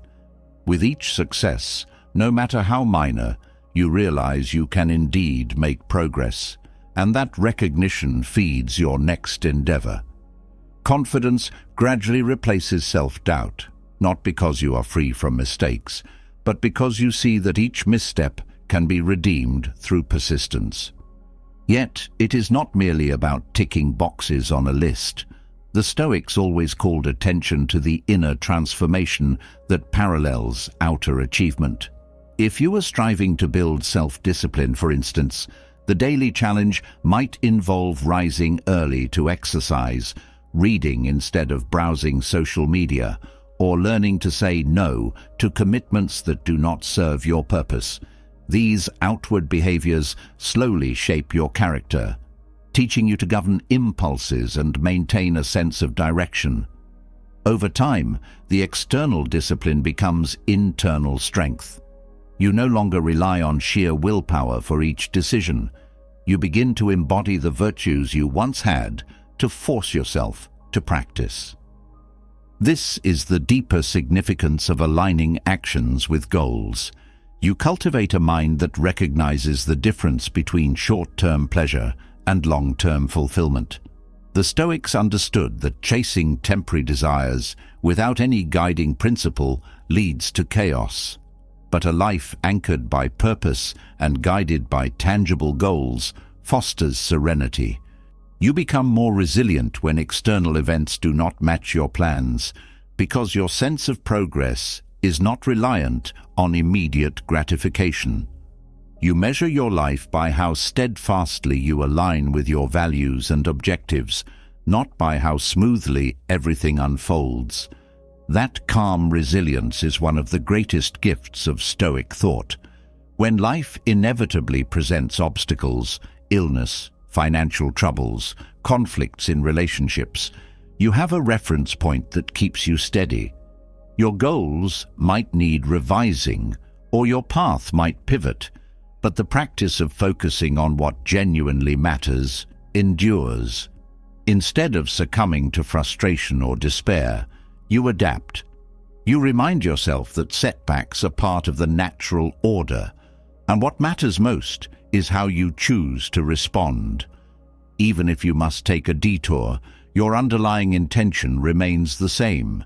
With each success, no matter how minor, you realize you can indeed make progress, and that recognition feeds your next endeavor. Confidence gradually replaces self-doubt, not because you are free from mistakes, but because you see that each misstep can be redeemed through persistence. Yet, it is not merely about ticking boxes on a list. The Stoics always called attention to the inner transformation that parallels outer achievement. If you are striving to build self-discipline, for instance, the daily challenge might involve rising early to exercise, reading instead of browsing social media, or learning to say no to commitments that do not serve your purpose. These outward behaviors slowly shape your character, teaching you to govern impulses and maintain a sense of direction. Over time, the external discipline becomes internal strength. You no longer rely on sheer willpower for each decision. You begin to embody the virtues you once had to force yourself to practice. This is the deeper significance of aligning actions with goals. You cultivate a mind that recognizes the difference between short-term pleasure and long-term fulfillment. The Stoics understood that chasing temporary desires without any guiding principle leads to chaos. But a life anchored by purpose and guided by tangible goals fosters serenity. You become more resilient when external events do not match your plans, because your sense of progress is not reliant on immediate gratification. You measure your life by how steadfastly you align with your values and objectives, not by how smoothly everything unfolds. That calm resilience is one of the greatest gifts of Stoic thought. When life inevitably presents obstacles, illness, financial troubles, conflicts in relationships, you have a reference point that keeps you steady. Your goals might need revising, or your path might pivot, but the practice of focusing on what genuinely matters endures. Instead of succumbing to frustration or despair, you adapt. You remind yourself that setbacks are part of the natural order, and what matters most is how you choose to respond. Even if you must take a detour, your underlying intention remains the same: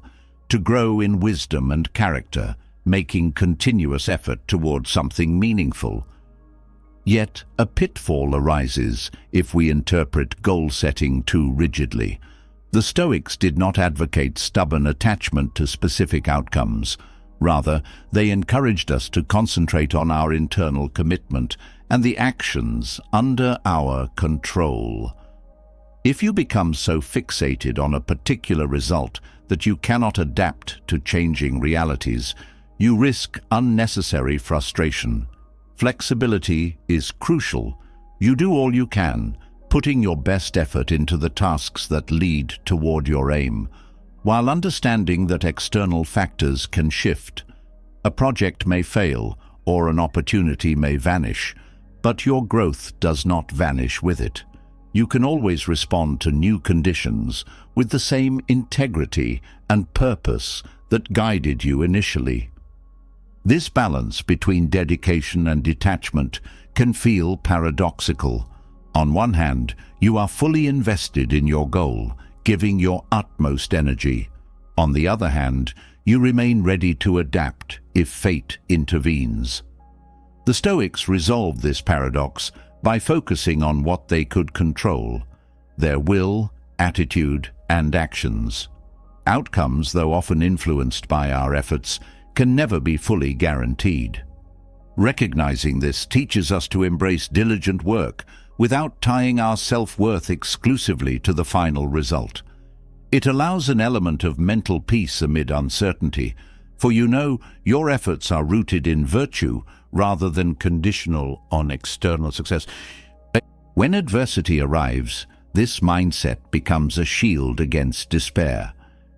to grow in wisdom and character, making continuous effort toward something meaningful. Yet, a pitfall arises if we interpret goal setting too rigidly. The Stoics did not advocate stubborn attachment to specific outcomes. Rather, they encouraged us to concentrate on our internal commitment and the actions under our control. If you become so fixated on a particular result that you cannot adapt to changing realities, you risk unnecessary frustration. Flexibility is crucial. You do all you can, putting your best effort into the tasks that lead toward your aim, while understanding that external factors can shift. A project may fail, or an opportunity may vanish, but your growth does not vanish with it. You can always respond to new conditions with the same integrity and purpose that guided you initially. This balance between dedication and detachment can feel paradoxical. On one hand, you are fully invested in your goal, giving your utmost energy. On the other hand, you remain ready to adapt if fate intervenes. The Stoics resolved this paradox by focusing on what they could control: their will, attitude, and actions. Outcomes, though often influenced by our efforts, can never be fully guaranteed. Recognizing this teaches us to embrace diligent work without tying our self-worth exclusively to the final result. It allows an element of mental peace amid uncertainty, for you know your efforts are rooted in virtue rather than conditional on external success. When adversity arrives, this mindset becomes a shield against despair.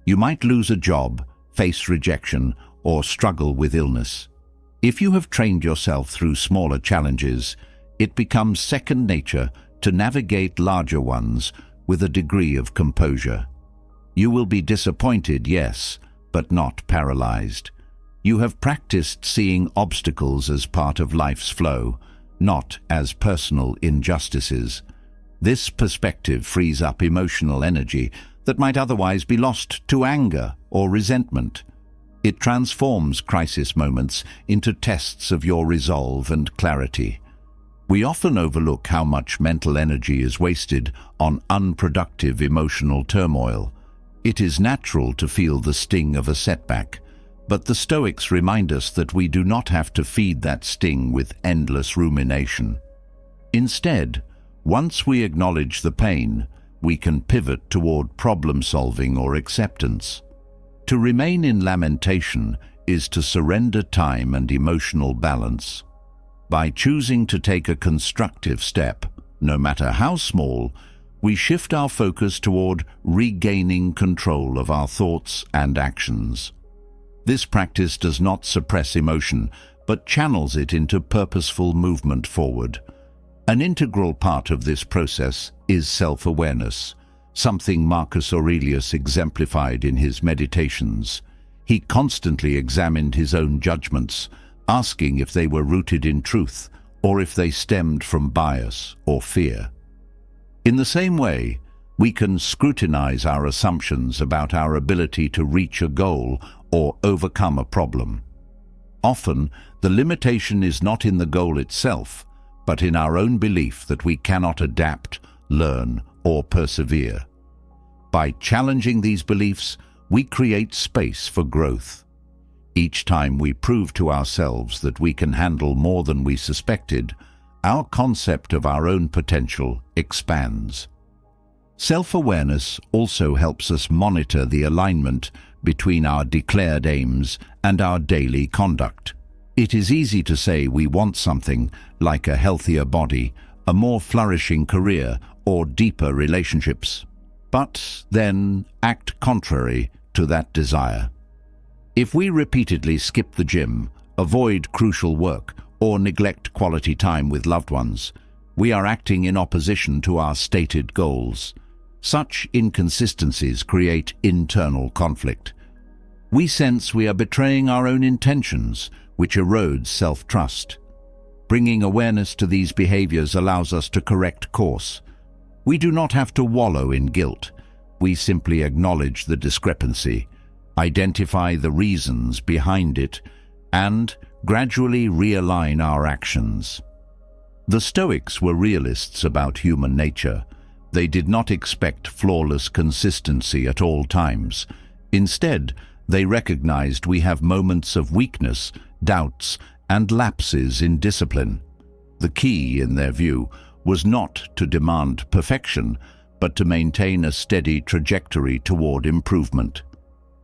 You might lose a job, face rejection, or struggle with illness. If you have trained yourself through smaller challenges, it becomes second nature to navigate larger ones, with a degree of composure. You will be disappointed, yes, but not paralyzed. You have practiced seeing obstacles as part of life's flow, not as personal injustices. This perspective frees up emotional energy that might otherwise be lost to anger or resentment. It transforms crisis moments into tests of your resolve and clarity. We often overlook how much mental energy is wasted on unproductive emotional turmoil. It is natural to feel the sting of a setback, but the Stoics remind us that we do not have to feed that sting with endless rumination. Instead, once we acknowledge the pain, we can pivot toward problem-solving or acceptance. To remain in lamentation is to surrender time and emotional balance. By choosing to take a constructive step, no matter how small, we shift our focus toward regaining control of our thoughts and actions. This practice does not suppress emotion, but channels it into purposeful movement forward. An integral part of this process is self-awareness, something Marcus Aurelius exemplified in his meditations. He constantly examined his own judgments, asking if they were rooted in truth or if they stemmed from bias or fear. In the same way, we can scrutinize our assumptions about our ability to reach a goal or overcome a problem. Often, the limitation is not in the goal itself, but in our own belief that we cannot adapt, learn, or persevere. By challenging these beliefs, we create space for growth. Each time we prove to ourselves that we can handle more than we suspected, our concept of our own potential expands. Self-awareness also helps us monitor the alignment between our declared aims and our daily conduct. It is easy to say we want something, like a healthier body, a more flourishing career, or deeper relationships, but then act contrary to that desire. If we repeatedly skip the gym, avoid crucial work, or neglect quality time with loved ones, we are acting in opposition to our stated goals. Such inconsistencies create internal conflict. We sense we are betraying our own intentions, which erodes self-trust. Bringing awareness to these behaviors allows us to correct course. We do not have to wallow in guilt. We simply acknowledge the discrepancy, identify the reasons behind it, and gradually realign our actions. The Stoics were realists about human nature. They did not expect flawless consistency at all times. Instead, they recognized we have moments of weakness, doubts, and lapses in discipline. The key, in their view, was not to demand perfection, but to maintain a steady trajectory toward improvement.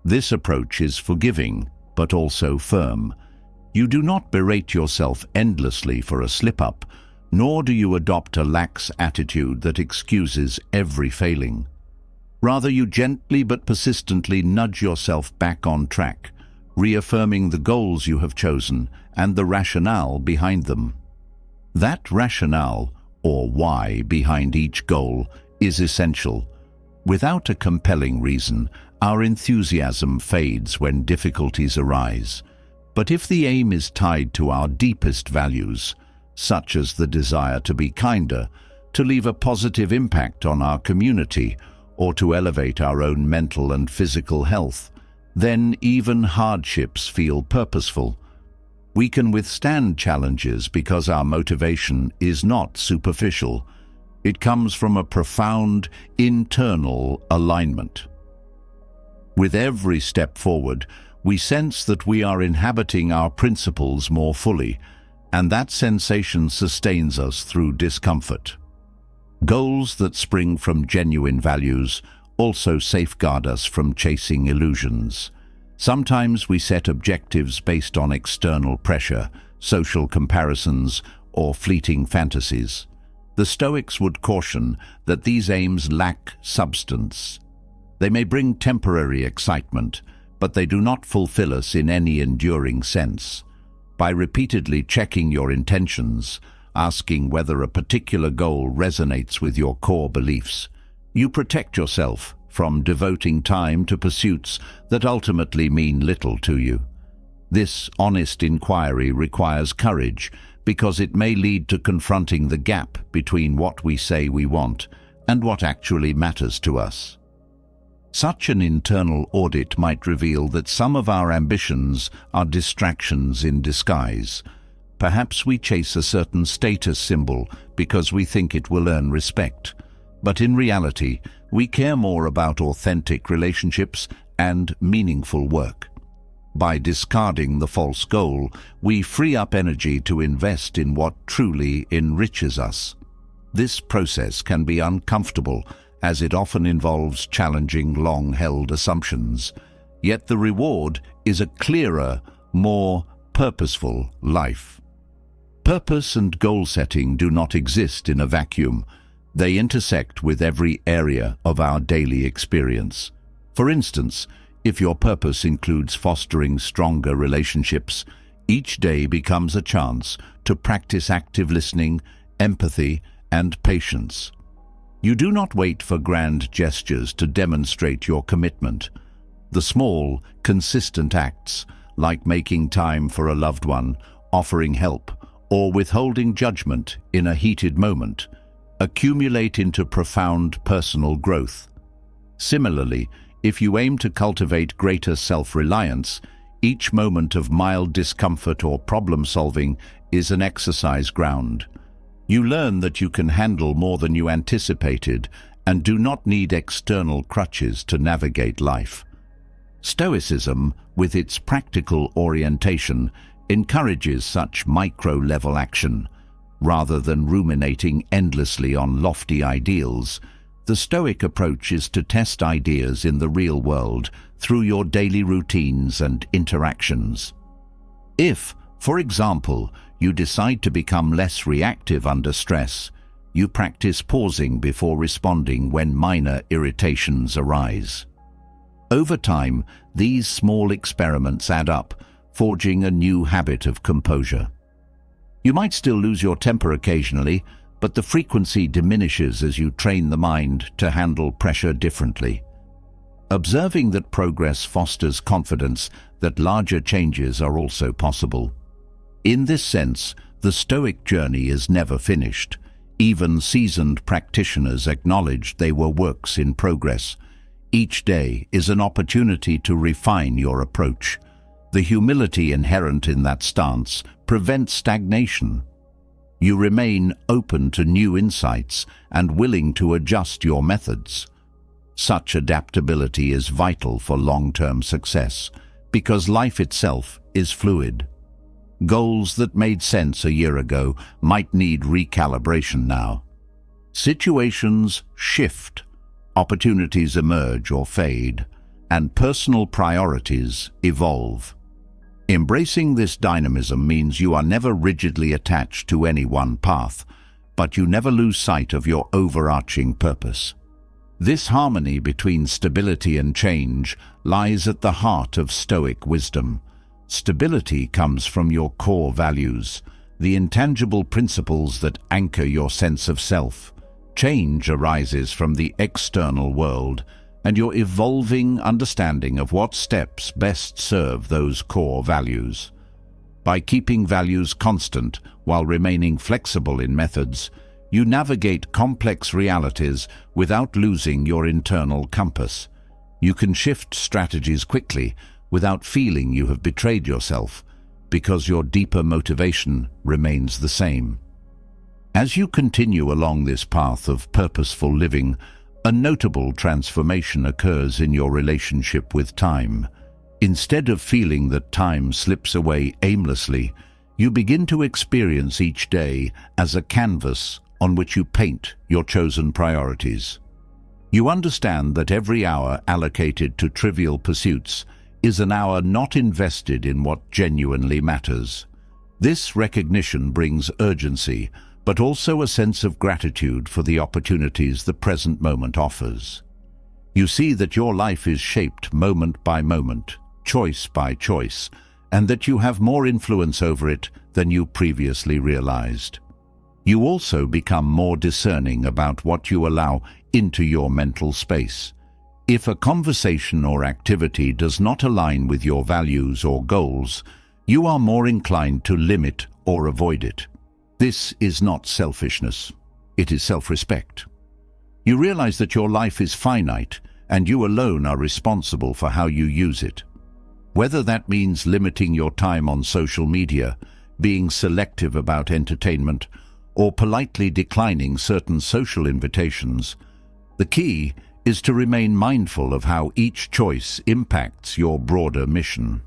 This approach is forgiving, but also firm. You do not berate yourself endlessly for a slip-up, nor do you adopt a lax attitude that excuses every failing. Rather, you gently but persistently nudge yourself back on track, reaffirming the goals you have chosen and the rationale behind them. That rationale, or why behind each goal, is essential. Without a compelling reason, our enthusiasm fades when difficulties arise. But if the aim is tied to our deepest values, such as the desire to be kinder, to leave a positive impact on our community, or to elevate our own mental and physical health, then even hardships feel purposeful. We can withstand challenges because our motivation is not superficial. It comes from a profound internal alignment. With every step forward, we sense that we are inhabiting our principles more fully, and that sensation sustains us through discomfort. Goals that spring from genuine values also safeguard us from chasing illusions. Sometimes we set objectives based on external pressure, social comparisons, or fleeting fantasies. The Stoics would caution that these aims lack substance. They may bring temporary excitement, but they do not fulfill us in any enduring sense. By repeatedly checking your intentions, asking whether a particular goal resonates with your core beliefs, You protect yourself from devoting time to pursuits that ultimately mean little to you. This honest inquiry requires courage because it may lead to confronting the gap between what we say we want and what actually matters to us. Such an internal audit might reveal that some of our ambitions are distractions in disguise. Perhaps we chase a certain status symbol because we think it will earn respect. But in reality, we care more about authentic relationships and meaningful work. By discarding the false goal, we free up energy to invest in what truly enriches us. This process can be uncomfortable, as it often involves challenging long-held assumptions. Yet the reward is a clearer, more purposeful life. Purpose and goal setting do not exist in a vacuum. They intersect with every area of our daily experience. For instance, if your purpose includes fostering stronger relationships, each day becomes a chance to practice active listening, empathy, and patience. You do not wait for grand gestures to demonstrate your commitment. The small, consistent acts, like making time for a loved one, offering help, or withholding judgment in a heated moment, accumulate into profound personal growth. Similarly, if you aim to cultivate greater self-reliance, each moment of mild discomfort or problem-solving is an exercise ground. You learn that you can handle more than you anticipated and do not need external crutches to navigate life. Stoicism, with its practical orientation, encourages such micro-level action. Rather than ruminating endlessly on lofty ideals, the Stoic approach is to test ideas in the real world through your daily routines and interactions. If, for example, you decide to become less reactive under stress, you practice pausing before responding when minor irritations arise. Over time, these small experiments add up, forging a new habit of composure. You might still lose your temper occasionally, but the frequency diminishes as you train the mind to handle pressure differently. Observing that progress fosters confidence that larger changes are also possible. In this sense, the Stoic journey is never finished. Even seasoned practitioners acknowledge they were works in progress. Each day is an opportunity to refine your approach. The humility inherent in that stance prevents stagnation. You remain open to new insights and willing to adjust your methods. Such adaptability is vital for long-term success because life itself is fluid. Goals that made sense a year ago might need recalibration now. Situations shift, opportunities emerge or fade, and personal priorities evolve. Embracing this dynamism means you are never rigidly attached to any one path, but you never lose sight of your overarching purpose. This harmony between stability and change lies at the heart of Stoic wisdom. Stability comes from your core values, the intangible principles that anchor your sense of self. Change arises from the external world, and your evolving understanding of what steps best serve those core values. By keeping values constant while remaining flexible in methods, you navigate complex realities without losing your internal compass. You can shift strategies quickly without feeling you have betrayed yourself, because your deeper motivation remains the same. As you continue along this path of purposeful living, a notable transformation occurs in your relationship with time. Instead of feeling that time slips away aimlessly, you begin to experience each day as a canvas on which you paint your chosen priorities. You understand that every hour allocated to trivial pursuits is an hour not invested in what genuinely matters. This recognition brings urgency, but also a sense of gratitude for the opportunities the present moment offers. You see that your life is shaped moment by moment, choice by choice, and that you have more influence over it than you previously realized. You also become more discerning about what you allow into your mental space. If a conversation or activity does not align with your values or goals, you are more inclined to limit or avoid it. This is not selfishness. It is self-respect. You realize that your life is finite and you alone are responsible for how you use it. Whether that means limiting your time on social media, being selective about entertainment, or politely declining certain social invitations, the key is to remain mindful of how each choice impacts your broader mission.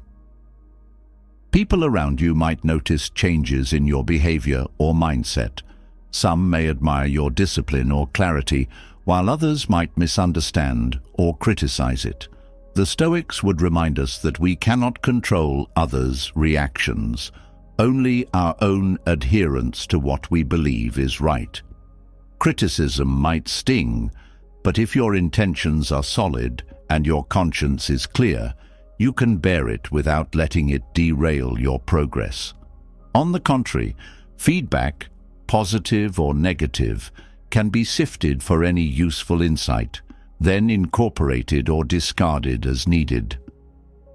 People around you might notice changes in your behavior or mindset. Some may admire your discipline or clarity, while others might misunderstand or criticize it. The Stoics would remind us that we cannot control others' reactions, only our own adherence to what we believe is right. Criticism might sting, but if your intentions are solid and your conscience is clear, you can bear it without letting it derail your progress. On the contrary, feedback, positive or negative, can be sifted for any useful insight, then incorporated or discarded as needed.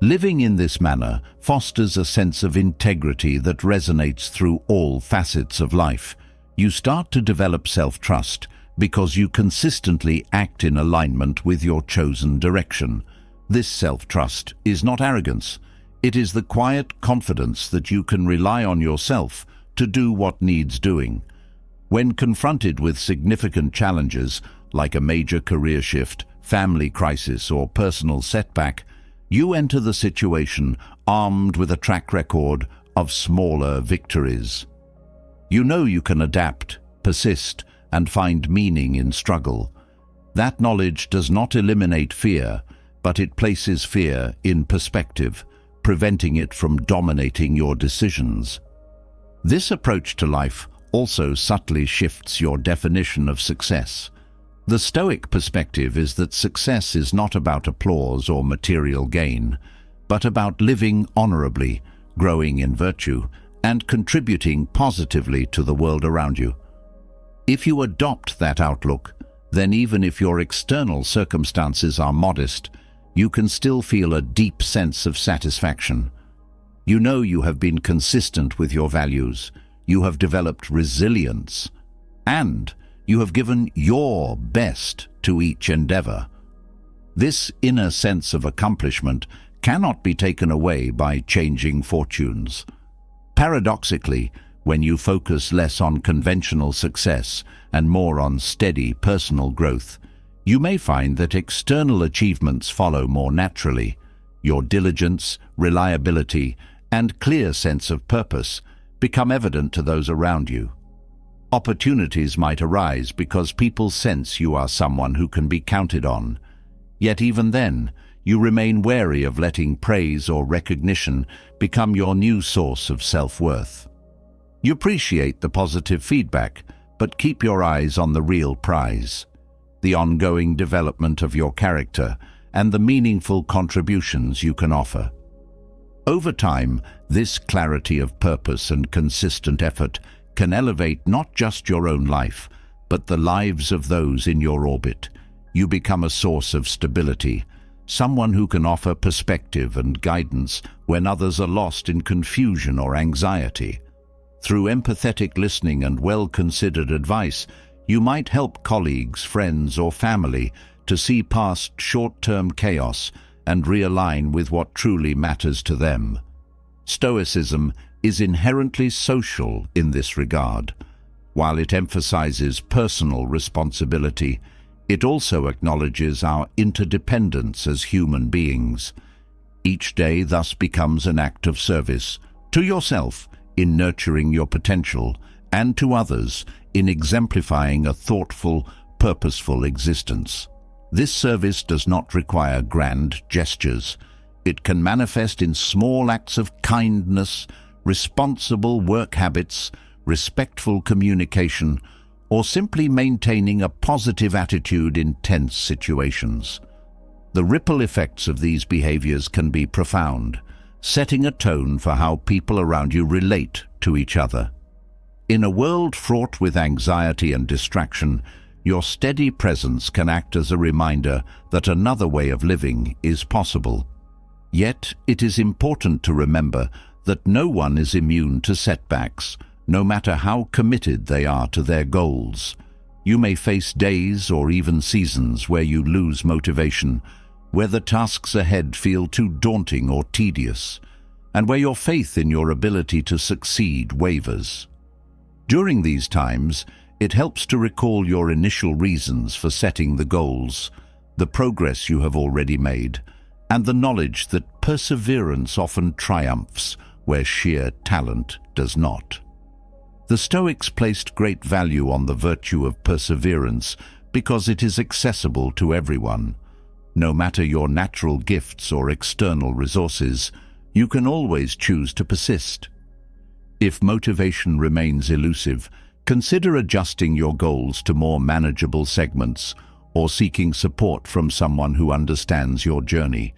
Living in this manner fosters a sense of integrity that resonates through all facets of life. You start to develop self-trust because you consistently act in alignment with your chosen direction. This self-trust is not arrogance. It is the quiet confidence that you can rely on yourself to do what needs doing. When confronted with significant challenges, like a major career shift, family crisis, or personal setback, you enter the situation armed with a track record of smaller victories. You know you can adapt, persist, and find meaning in struggle. That knowledge does not eliminate fear, but it places fear in perspective, preventing it from dominating your decisions. This approach to life also subtly shifts your definition of success. The Stoic perspective is that success is not about applause or material gain, but about living honorably, growing in virtue, and contributing positively to the world around you. If you adopt that outlook, then even if your external circumstances are modest, you can still feel a deep sense of satisfaction. You know you have been consistent with your values, you have developed resilience, and you have given your best to each endeavor. This inner sense of accomplishment cannot be taken away by changing fortunes. Paradoxically, when you focus less on conventional success and more on steady personal growth, you may find that external achievements follow more naturally. Your diligence, reliability, and clear sense of purpose become evident to those around you. Opportunities might arise because people sense you are someone who can be counted on. Yet even then, you remain wary of letting praise or recognition become your new source of self-worth. You appreciate the positive feedback, but keep your eyes on the real prize, the ongoing development of your character and the meaningful contributions you can offer. Over time, this clarity of purpose and consistent effort can elevate not just your own life, but the lives of those in your orbit. You become a source of stability, someone who can offer perspective and guidance when others are lost in confusion or anxiety. Through empathetic listening and well-considered advice, you might help colleagues, friends, or family to see past short-term chaos and realign with what truly matters to them. Stoicism is inherently social in this regard. While it emphasizes personal responsibility, it also acknowledges our interdependence as human beings. Each day thus becomes an act of service to yourself in nurturing your potential and to others in exemplifying a thoughtful, purposeful existence. This service does not require grand gestures. It can manifest in small acts of kindness, responsible work habits, respectful communication, or simply maintaining a positive attitude in tense situations. The ripple effects of these behaviors can be profound, setting a tone for how people around you relate to each other. In a world fraught with anxiety and distraction, Your steady presence can act as a reminder that another way of living is possible. Yet, it is important to remember that no one is immune to setbacks, no matter how committed they are to their goals. You may face days or even seasons where you lose motivation, where the tasks ahead feel too daunting or tedious, and where your faith in your ability to succeed wavers. During these times, it helps to recall your initial reasons for setting the goals, the progress you have already made, and the knowledge that perseverance often triumphs where sheer talent does not. The Stoics placed great value on the virtue of perseverance because it is accessible to everyone. No matter your natural gifts or external resources, you can always choose to persist. If motivation remains elusive, consider adjusting your goals to more manageable segments or seeking support from someone who understands your journey.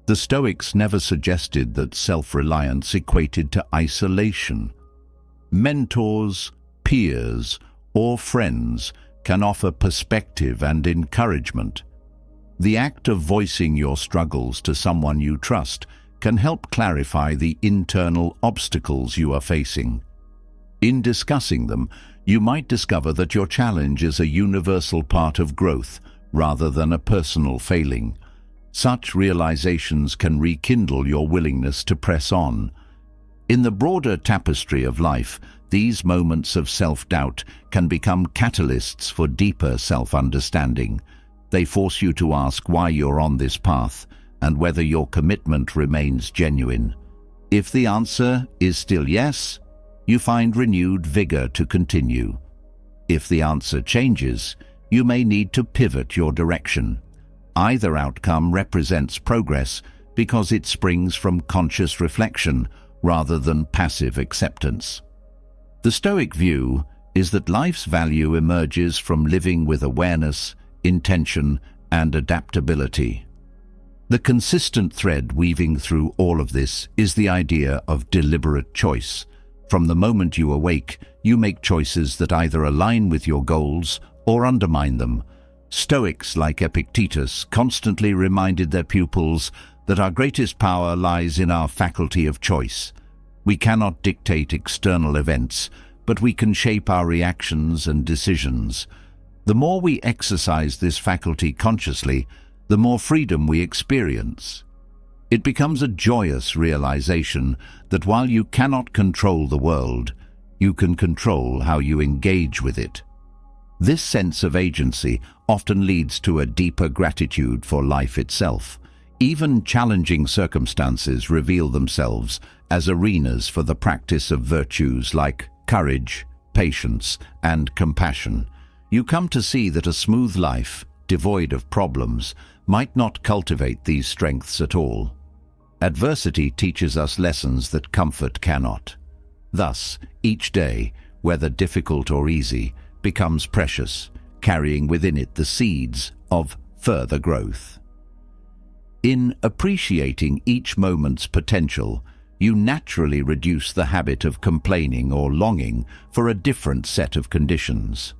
The Stoics never suggested that self-reliance equated to isolation. Mentors, peers, or friends can offer perspective and encouragement. The act of voicing your struggles to someone you trust can help clarify the internal obstacles you are facing. In discussing them, you might discover that your challenge is a universal part of growth rather than a personal failing. Such realizations can rekindle your willingness to press on. In the broader tapestry of life, these moments of self-doubt can become catalysts for deeper self-understanding. They force you to ask why you're on this path and whether your commitment remains genuine. If the answer is still yes, you find renewed vigor to continue. If the answer changes, you may need to pivot your direction. Either outcome represents progress because it springs from conscious reflection rather than passive acceptance. The Stoic view is that life's value emerges from living with awareness, intention, and adaptability. The consistent thread weaving through all of this is the idea of deliberate choice. From the moment you awake, you make choices that either align with your goals or undermine them. Stoics like Epictetus constantly reminded their pupils that our greatest power lies in our faculty of choice. We cannot dictate external events, but we can shape our reactions and decisions. The more we exercise this faculty consciously, the more freedom we experience. It becomes a joyous realization that while you cannot control the world, you can control how you engage with it. This sense of agency often leads to a deeper gratitude for life itself. Even challenging circumstances reveal themselves as arenas for the practice of virtues like courage, patience, and compassion. You come to see that a smooth life, devoid of problems, might not cultivate these strengths at all. Adversity teaches us lessons that comfort cannot. Thus, each day, whether difficult or easy, becomes precious, carrying within it the seeds of further growth. In appreciating each moment's potential, you naturally reduce the habit of complaining or longing for a different set of conditions.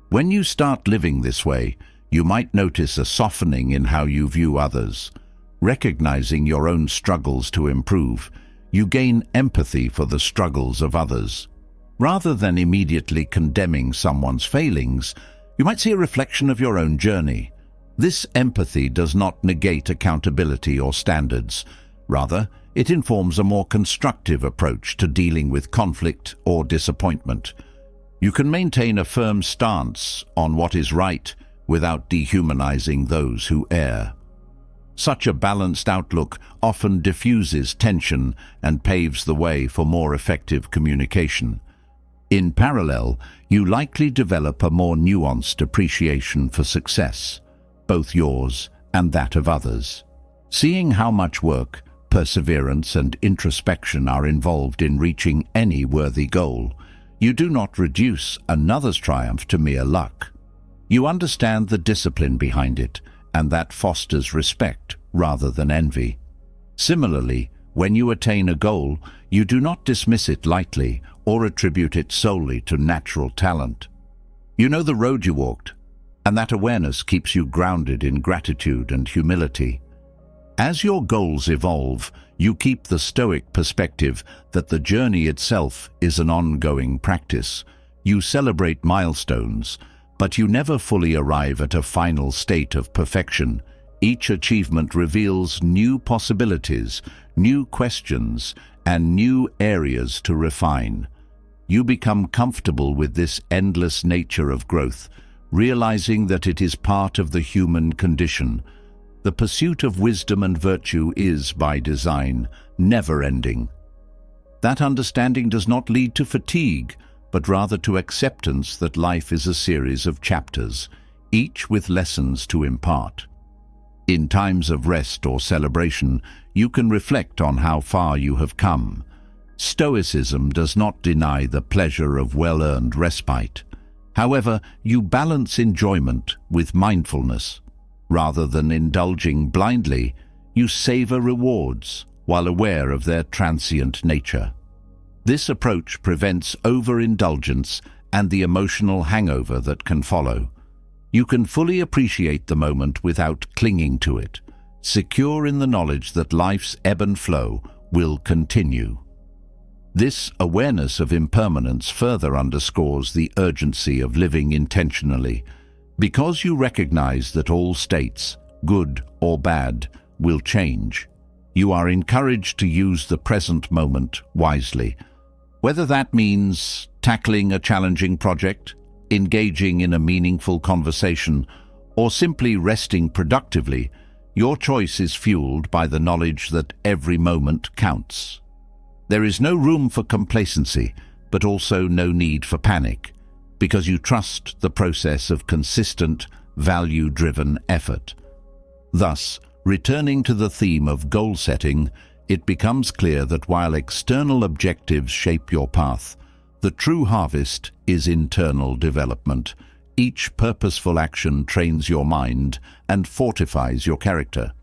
When you start living this way, you might notice a softening in how you view others. Recognizing your own struggles to improve, you gain empathy for the struggles of others. Rather than immediately condemning someone's failings, you might see a reflection of your own journey. This empathy does not negate accountability or standards. Rather, it informs a more constructive approach to dealing with conflict or disappointment. You can maintain a firm stance on what is right without dehumanizing those who err. Such a balanced outlook often diffuses tension and paves the way for more effective communication. In parallel, you likely develop a more nuanced appreciation for success, both yours and that of others. Seeing how much work, perseverance, and introspection are involved in reaching any worthy goal, you do not reduce another's triumph to mere luck. You understand the discipline behind it, and that fosters respect rather than envy. Similarly, when you attain a goal, you do not dismiss it lightly or attribute it solely to natural talent. You know the road you walked, and that awareness keeps you grounded in gratitude and humility. As your goals evolve, you keep the Stoic perspective that the journey itself is an ongoing practice. You celebrate milestones, but you never fully arrive at a final state of perfection. Each achievement reveals new possibilities, new questions, and new areas to refine. You become comfortable with this endless nature of growth, realizing that it is part of the human condition. The pursuit of wisdom and virtue is, by design, never-ending. That understanding does not lead to fatigue, but rather to acceptance that life is a series of chapters, each with lessons to impart. In times of rest or celebration, you can reflect on how far you have come. Stoicism does not deny the pleasure of well-earned respite. However, you balance enjoyment with mindfulness. Rather than indulging blindly, you savor rewards while aware of their transient nature. This approach prevents overindulgence and the emotional hangover that can follow. You can fully appreciate the moment without clinging to it, secure in the knowledge that life's ebb and flow will continue. This awareness of impermanence further underscores the urgency of living intentionally. Because you recognize that all states, good or bad, will change, you are encouraged to use the present moment wisely. Whether that means tackling a challenging project, engaging in a meaningful conversation, or simply resting productively, your choice is fueled by the knowledge that every moment counts. There is no room for complacency, but also no need for panic, because you trust the process of consistent, value-driven effort. Thus, returning to the theme of goal setting, it becomes clear that while external objectives shape your path, the true harvest is internal development. Each purposeful action trains your mind and fortifies your character.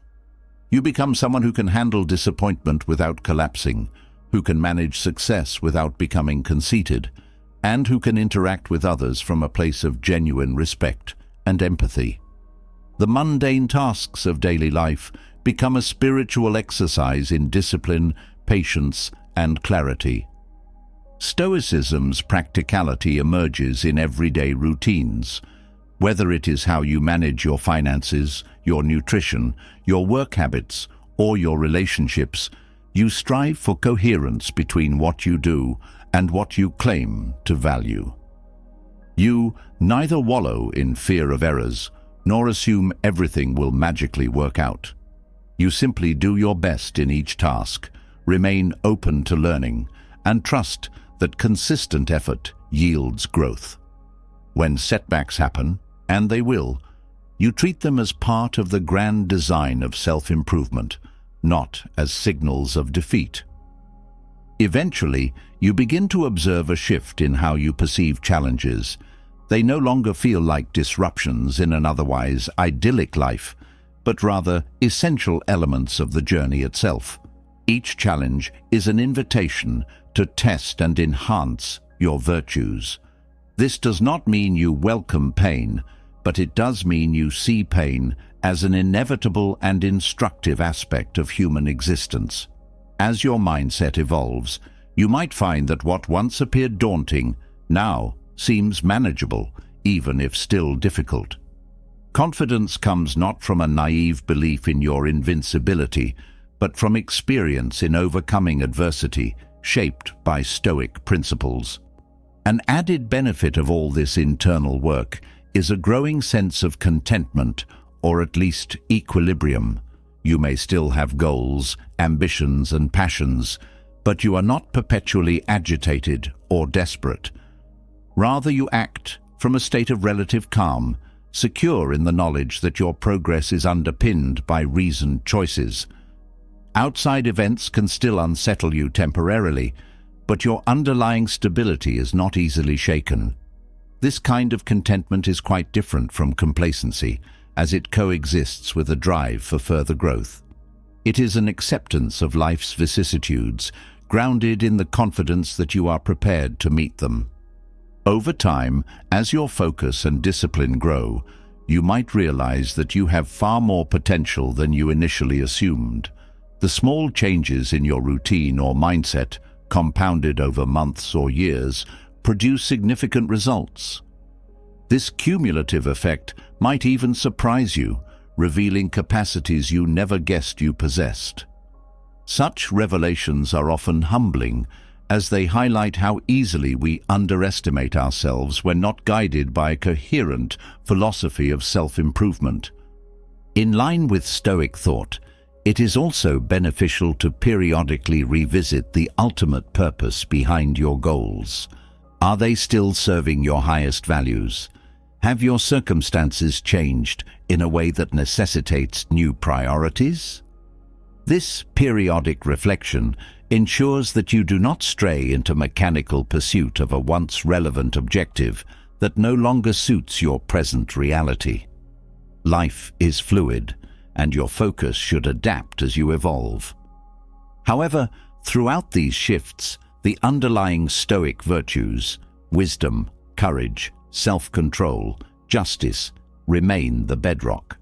You become someone who can handle disappointment without collapsing, who can manage success without becoming conceited, and who can interact with others from a place of genuine respect and empathy. The mundane tasks of daily life become a spiritual exercise in discipline, patience, and clarity. Stoicism's practicality emerges in everyday routines. Whether it is how you manage your finances, your nutrition, your work habits, or your relationships, you strive for coherence between what you do and what you claim to value. You neither wallow in fear of errors, nor assume everything will magically work out. You simply do your best in each task, remain open to learning, and trust that consistent effort yields growth. When setbacks happen, and they will, you treat them as part of the grand design of self-improvement, not as signals of defeat. Eventually, you begin to observe a shift in how you perceive challenges. They no longer feel like disruptions in an otherwise idyllic life, but rather essential elements of the journey itself. Each challenge is an invitation to test and enhance your virtues. This does not mean you welcome pain, but it does mean you see pain as an inevitable and instructive aspect of human existence. As your mindset evolves, you might find that what once appeared daunting now seems manageable, even if still difficult. Confidence comes not from a naive belief in your invincibility, but from experience in overcoming adversity, shaped by Stoic principles. An added benefit of all this internal work is a growing sense of contentment, or at least equilibrium. You may still have goals, ambitions, and passions, but you are not perpetually agitated or desperate. Rather, you act from a state of relative calm, secure in the knowledge that your progress is underpinned by reasoned choices. Outside events can still unsettle you temporarily, but your underlying stability is not easily shaken. This kind of contentment is quite different from complacency, as it coexists with a drive for further growth. It is an acceptance of life's vicissitudes, grounded in the confidence that you are prepared to meet them. Over time, as your focus and discipline grow, you might realize that you have far more potential than you initially assumed. The small changes in your routine or mindset, compounded over months or years, produce significant results. This cumulative effect might even surprise you, revealing capacities you never guessed you possessed. Such revelations are often humbling, as they highlight how easily we underestimate ourselves when not guided by a coherent philosophy of self-improvement. In line with Stoic thought, it is also beneficial to periodically revisit the ultimate purpose behind your goals. Are they still serving your highest values? Have your circumstances changed in a way that necessitates new priorities? This periodic reflection ensures that you do not stray into mechanical pursuit of a once relevant objective that no longer suits your present reality. Life is fluid, and your focus should adapt as you evolve. However, throughout these shifts, the underlying Stoic virtues, wisdom, courage, self-control, justice, remain the bedrock.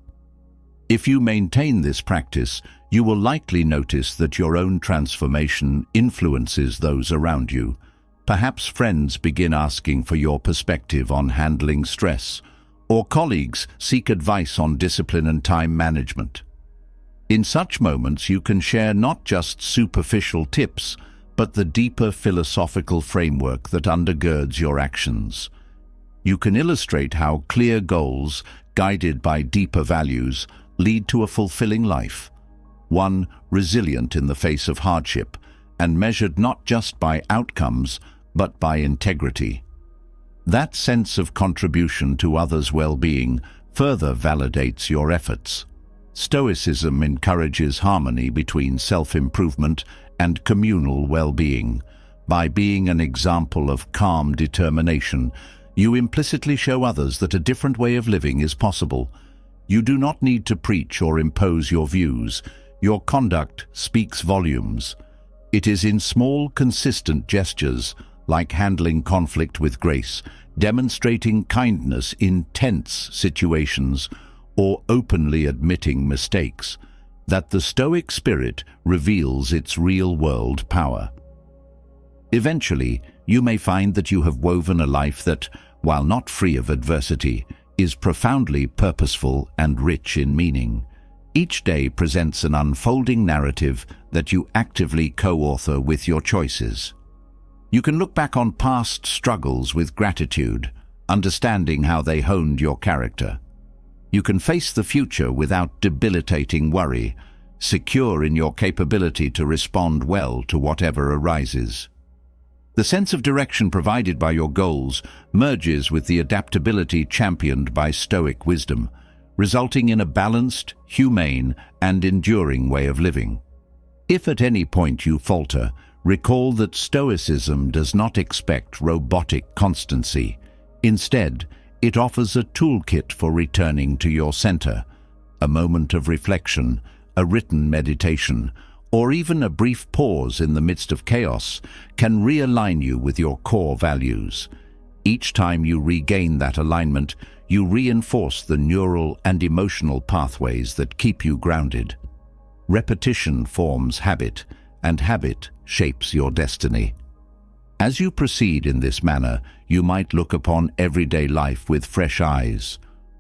If you maintain this practice, you will likely notice that your own transformation influences those around you. Perhaps friends begin asking for your perspective on handling stress, or colleagues seek advice on discipline and time management. In such moments, you can share not just superficial tips, but the deeper philosophical framework that undergirds your actions. You can illustrate how clear goals, guided by deeper values, lead to a fulfilling life, one resilient in the face of hardship and measured not just by outcomes, but by integrity. That sense of contribution to others' well-being further validates your efforts. Stoicism encourages harmony between self-improvement and communal well-being. By being an example of calm determination, you implicitly show others that a different way of living is possible. You do not need to preach or impose your views. Your conduct speaks volumes. It is in small, consistent gestures, like handling conflict with grace, demonstrating kindness in tense situations, or openly admitting mistakes, that the Stoic spirit reveals its real-world power. Eventually, you may find that you have woven a life that, while not free of adversity, is profoundly purposeful and rich in meaning. Each day presents an unfolding narrative that you actively co-author with your choices. You can look back on past struggles with gratitude, understanding how they honed your character. You can face the future without debilitating worry, secure in your capability to respond well to whatever arises. The sense of direction provided by your goals merges with the adaptability championed by Stoic wisdom, resulting in a balanced, humane, and enduring way of living. If at any point you falter, recall that Stoicism does not expect robotic constancy. Instead, it offers a toolkit for returning to your center. A moment of reflection, a written meditation, or even a brief pause in the midst of chaos can realign you with your core values. Each time you regain that alignment, you reinforce the neural and emotional pathways that keep you grounded. Repetition forms habit, and habit shapes your destiny. As you proceed in this manner, you might look upon everyday life with fresh eyes.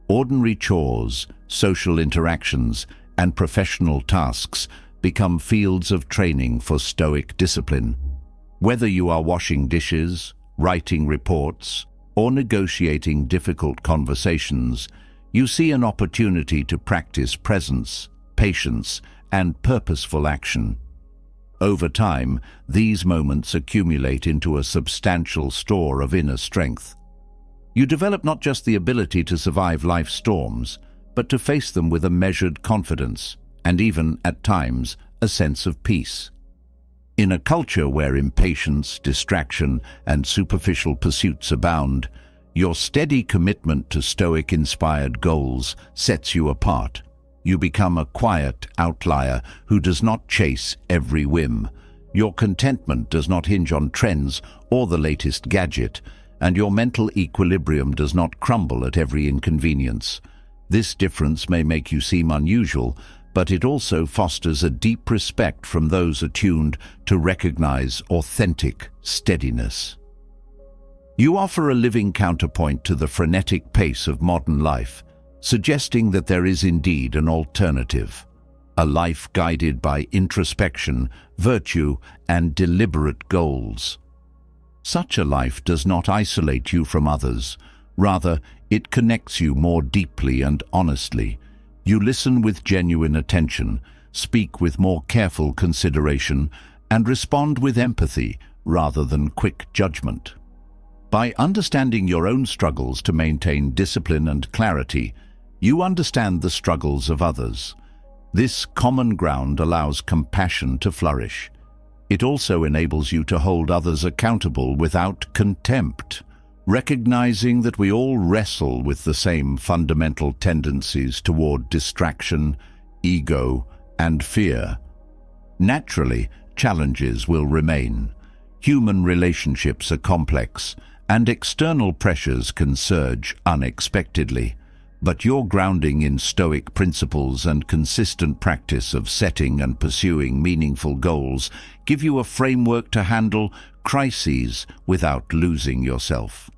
Ordinary chores, social interactions, and professional tasks become fields of training for Stoic discipline. Whether you are washing dishes, writing reports, or negotiating difficult conversations, you see an opportunity to practice presence, patience, and purposeful action. Over time, these moments accumulate into a substantial store of inner strength. You develop not just the ability to survive life's storms, but to face them with a measured confidence, and even, at times, a sense of peace. In a culture where impatience, distraction, and superficial pursuits abound, your steady commitment to Stoic-inspired goals sets you apart. You become a quiet outlier who does not chase every whim. Your contentment does not hinge on trends or the latest gadget, and your mental equilibrium does not crumble at every inconvenience. This difference may make you seem unusual, but it also fosters a deep respect from those attuned to recognize authentic steadiness. You offer a living counterpoint to the frenetic pace of modern life, suggesting that there is indeed an alternative, a life guided by introspection, virtue, and deliberate goals. Such a life does not isolate you from others. Rather, it connects you more deeply and honestly. You listen with genuine attention, speak with more careful consideration, and respond with empathy rather than quick judgment. By understanding your own struggles to maintain discipline and clarity, you understand the struggles of others. This common ground allows compassion to flourish. It also enables you to hold others accountable without contempt, recognizing that we all wrestle with the same fundamental tendencies toward distraction, ego, and fear. Naturally, challenges will remain. Human relationships are complex, and external pressures can surge unexpectedly. But your grounding in Stoic principles and consistent practice of setting and pursuing meaningful goals give you a framework to handle crises without losing yourself.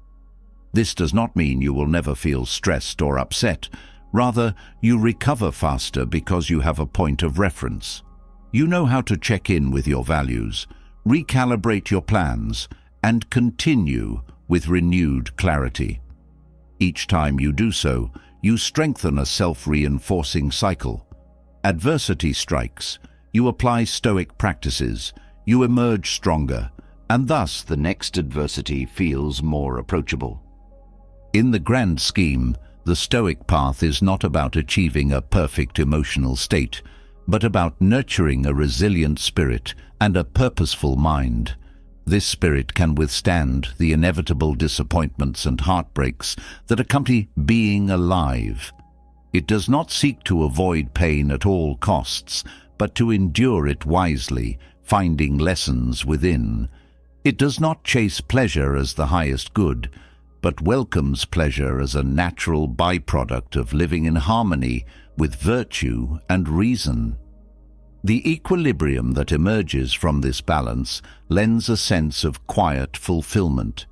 This does not mean you will never feel stressed or upset. Rather, you recover faster because you have a point of reference. You know how to check in with your values, recalibrate your plans, and continue with renewed clarity. Each time you do so, you strengthen a self-reinforcing cycle. Adversity strikes, you apply Stoic practices, you emerge stronger, and thus the next adversity feels more approachable. In the grand scheme, the Stoic path is not about achieving a perfect emotional state, but about nurturing a resilient spirit and a purposeful mind. This spirit can withstand the inevitable disappointments and heartbreaks that accompany being alive. It does not seek to avoid pain at all costs, but to endure it wisely, finding lessons within. It does not chase pleasure as the highest good, but welcomes pleasure as a natural byproduct of living in harmony with virtue and reason. The equilibrium that emerges from this balance lends a sense of quiet fulfillment,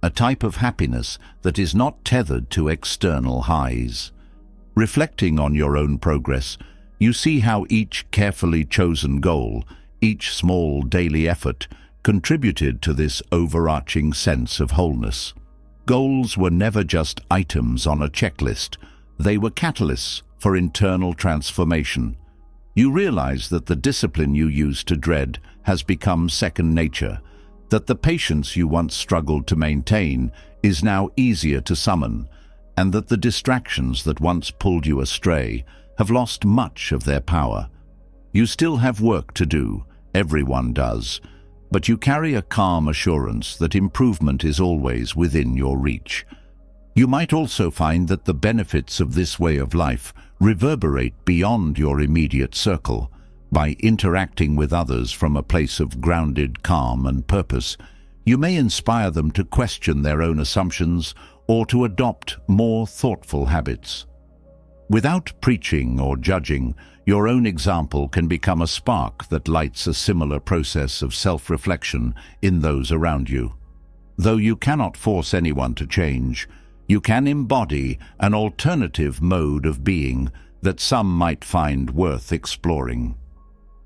a type of happiness that is not tethered to external highs. Reflecting on your own progress, you see how each carefully chosen goal, each small daily effort, contributed to this overarching sense of wholeness. Goals were never just items on a checklist. They were catalysts for internal transformation. You realize that the discipline you used to dread has become second nature, that the patience you once struggled to maintain is now easier to summon, and that the distractions that once pulled you astray have lost much of their power. You still have work to do, everyone does, but you carry a calm assurance that improvement is always within your reach. You might also find that the benefits of this way of life reverberate beyond your immediate circle. By interacting with others from a place of grounded calm and purpose, you may inspire them to question their own assumptions or to adopt more thoughtful habits. Without preaching or judging, your own example can become a spark that lights a similar process of self-reflection in those around you. Though you cannot force anyone to change, you can embody an alternative mode of being that some might find worth exploring.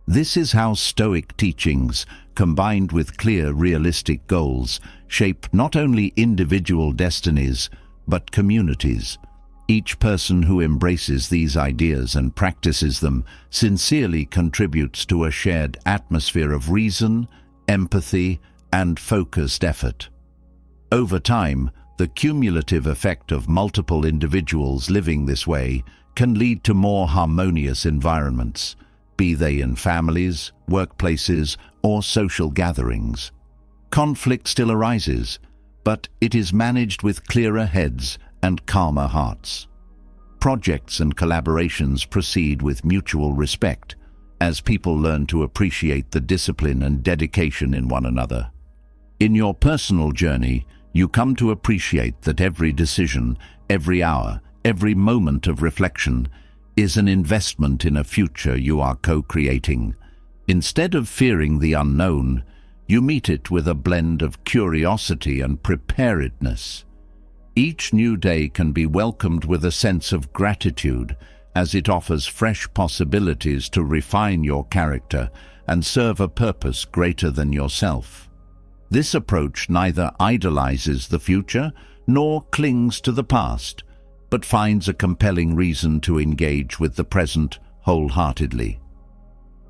This is how Stoic teachings, combined with clear, realistic goals, shape not only individual destinies, but communities. Each person who embraces these ideas and practices them sincerely contributes to a shared atmosphere of reason, empathy, and focused effort. Over time, the cumulative effect of multiple individuals living this way can lead to more harmonious environments, be they in families, workplaces, or social gatherings. Conflict still arises, but it is managed with clearer heads and calmer hearts. Projects and collaborations proceed with mutual respect, as people learn to appreciate the discipline and dedication in one another. In your personal journey, You come to appreciate that every decision, every hour, every moment of reflection is an investment in a future you are co-creating. Instead of fearing the unknown, you meet it with a blend of curiosity and preparedness. Each new day can be welcomed with a sense of gratitude, as it offers fresh possibilities to refine your character and serve a purpose greater than yourself. This approach neither idolizes the future nor clings to the past, but finds a compelling reason to engage with the present wholeheartedly.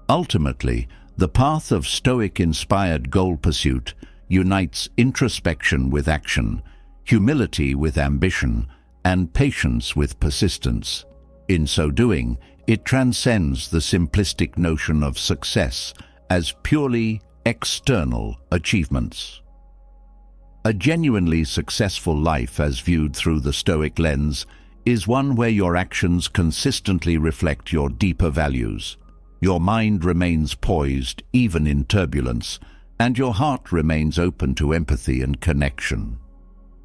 Ultimately, the path of Stoic-inspired goal pursuit unites introspection with action, humility with ambition, and patience with persistence. In so doing, it transcends the simplistic notion of success as purely external achievements. A genuinely successful life, as viewed through the Stoic lens, is one where your actions consistently reflect your deeper values. Your mind remains poised even in turbulence, and your heart remains open to empathy and connection.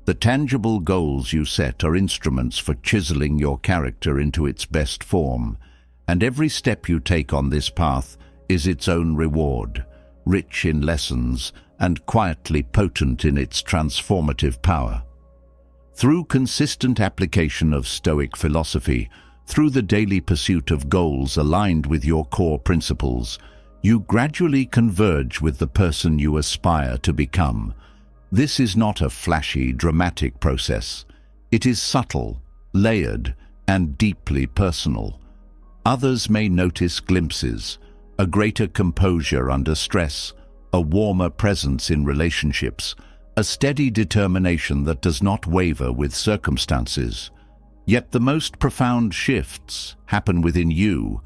The tangible goals you set are instruments for chiseling your character into its best form, and every step you take on this path is its own reward, rich in lessons and quietly potent in its transformative power. Through consistent application of Stoic philosophy, through the daily pursuit of goals aligned with your core principles, you gradually converge with the person you aspire to become. This is not a flashy, dramatic process. It is subtle, layered, and deeply personal. Others may notice glimpses, a greater composure under stress, a warmer presence in relationships, a steady determination that does not waver with circumstances. Yet the most profound shifts happen within you,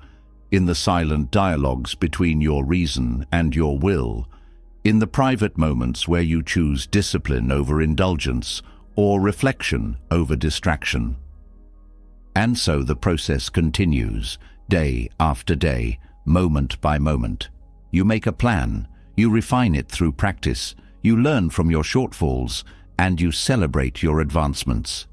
in the silent dialogues between your reason and your will, in the private moments where you choose discipline over indulgence or reflection over distraction. And so the process continues, day after day, moment by moment. You make a plan, you refine it through practice, you learn from your shortfalls, and you celebrate your advancements.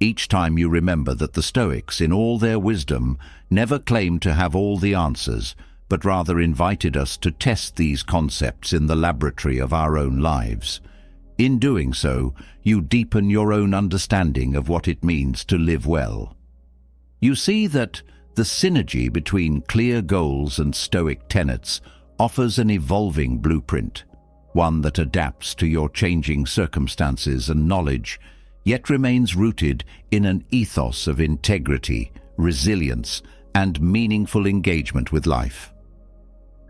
Each time you remember that the Stoics, in all their wisdom, never claimed to have all the answers, but rather invited us to test these concepts in the laboratory of our own lives. In doing so, you deepen your own understanding of what it means to live well. You see that the synergy between clear goals and Stoic tenets offers an evolving blueprint, one that adapts to your changing circumstances and knowledge, yet remains rooted in an ethos of integrity, resilience, and meaningful engagement with life.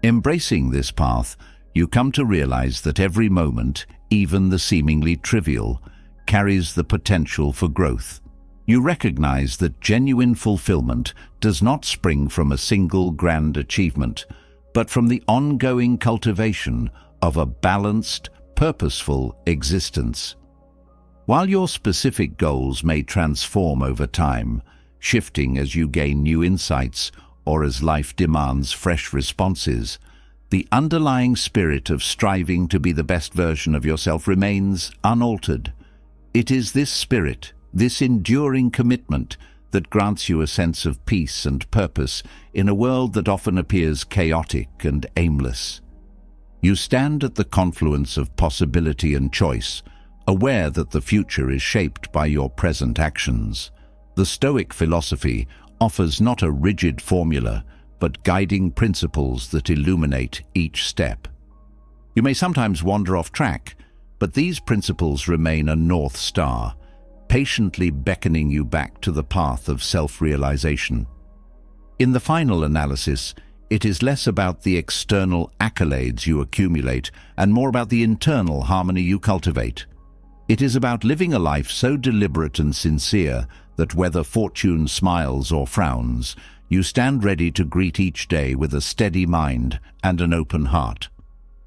Embracing this path, you come to realize that every moment, even the seemingly trivial, carries the potential for growth. You recognize that genuine fulfillment does not spring from a single grand achievement, but from the ongoing cultivation of a balanced, purposeful existence. While your specific goals may transform over time, shifting as you gain new insights or as life demands fresh responses, the underlying spirit of striving to be the best version of yourself remains unaltered. It is this spirit, this enduring commitment, that grants you a sense of peace and purpose in a world that often appears chaotic and aimless. You stand at the confluence of possibility and choice, aware that the future is shaped by your present actions. The Stoic philosophy offers not a rigid formula, but guiding principles that illuminate each step. You may sometimes wander off track, but these principles remain a North Star, patiently beckoning you back to the path of self-realization. In the final analysis, it is less about the external accolades you accumulate and more about the internal harmony you cultivate. It is about living a life so deliberate and sincere that whether fortune smiles or frowns, you stand ready to greet each day with a steady mind and an open heart.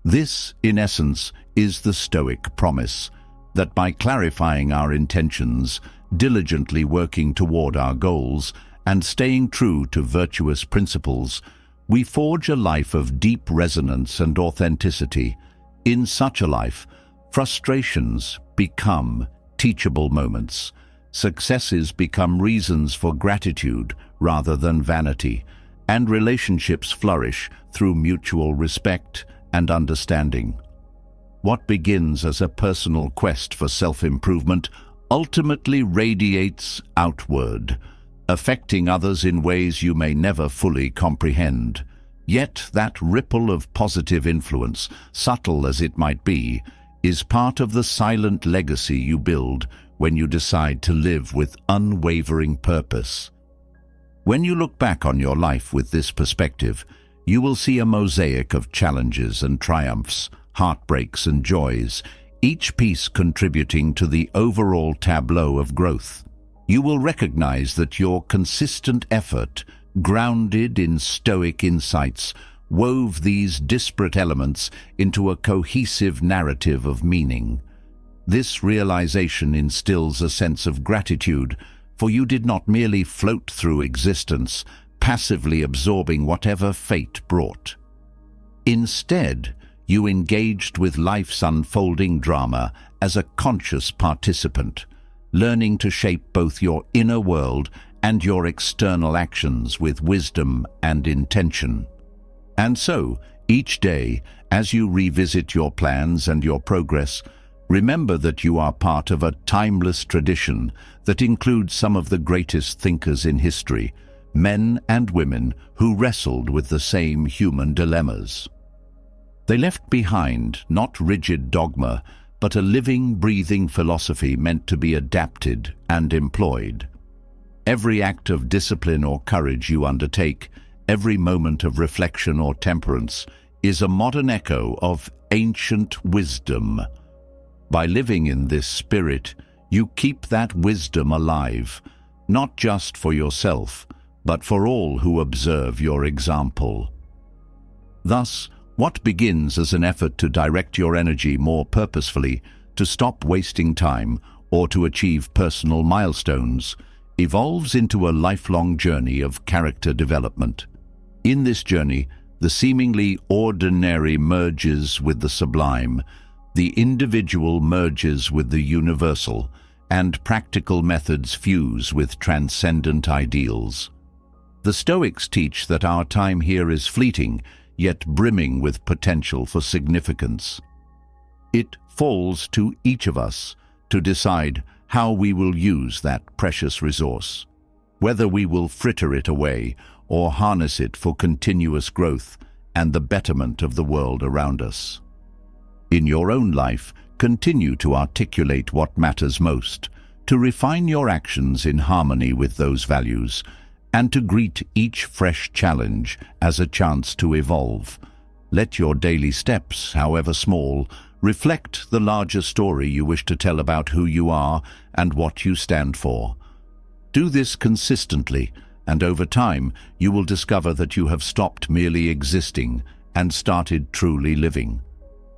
This, in essence, is the Stoic promise, that by clarifying our intentions, diligently working toward our goals, and staying true to virtuous principles, we forge a life of deep resonance and authenticity. In such a life, Frustrations become teachable moments. Successes become reasons for gratitude rather than vanity, and relationships flourish through mutual respect and understanding. What begins as a personal quest for self-improvement ultimately radiates outward, affecting others in ways you may never fully comprehend. Yet that ripple of positive influence, subtle as it might be, is part of the silent legacy you build when you decide to live with unwavering purpose. When you look back on your life with this perspective, you will see a mosaic of challenges and triumphs, heartbreaks and joys, each piece contributing to the overall tableau of growth. You will recognize that your consistent effort, grounded in Stoic insights, wove these disparate elements into a cohesive narrative of meaning. This realization instills a sense of gratitude, for you did not merely float through existence, passively absorbing whatever fate brought. Instead, you engaged with life's unfolding drama as a conscious participant, learning to shape both your inner world and your external actions with wisdom and intention. And so, each day, as you revisit your plans and your progress, remember that you are part of a timeless tradition that includes some of the greatest thinkers in history, men and women who wrestled with the same human dilemmas. They left behind not rigid dogma, but a living, breathing philosophy meant to be adapted and employed. Every act of discipline or courage you undertake, every moment of reflection or temperance, is a modern echo of ancient wisdom. By living in this spirit, you keep that wisdom alive, not just for yourself, but for all who observe your example. Thus, what begins as an effort to direct your energy more purposefully, to stop wasting time, or to achieve personal milestones, evolves into a lifelong journey of character development. In this journey, the seemingly ordinary merges with the sublime, the individual merges with the universal, and practical methods fuse with transcendent ideals. The Stoics teach that our time here is fleeting, yet brimming with potential for significance. It falls to each of us to decide how we will use that precious resource, whether we will fritter it away or harness it for continuous growth and the betterment of the world around us. In your own life, continue to articulate what matters most, to refine your actions in harmony with those values, and to greet each fresh challenge as a chance to evolve. Let your daily steps, however small, reflect the larger story you wish to tell about who you are and what you stand for. Do this consistently, and over time you will discover that you have stopped merely existing and started truly living.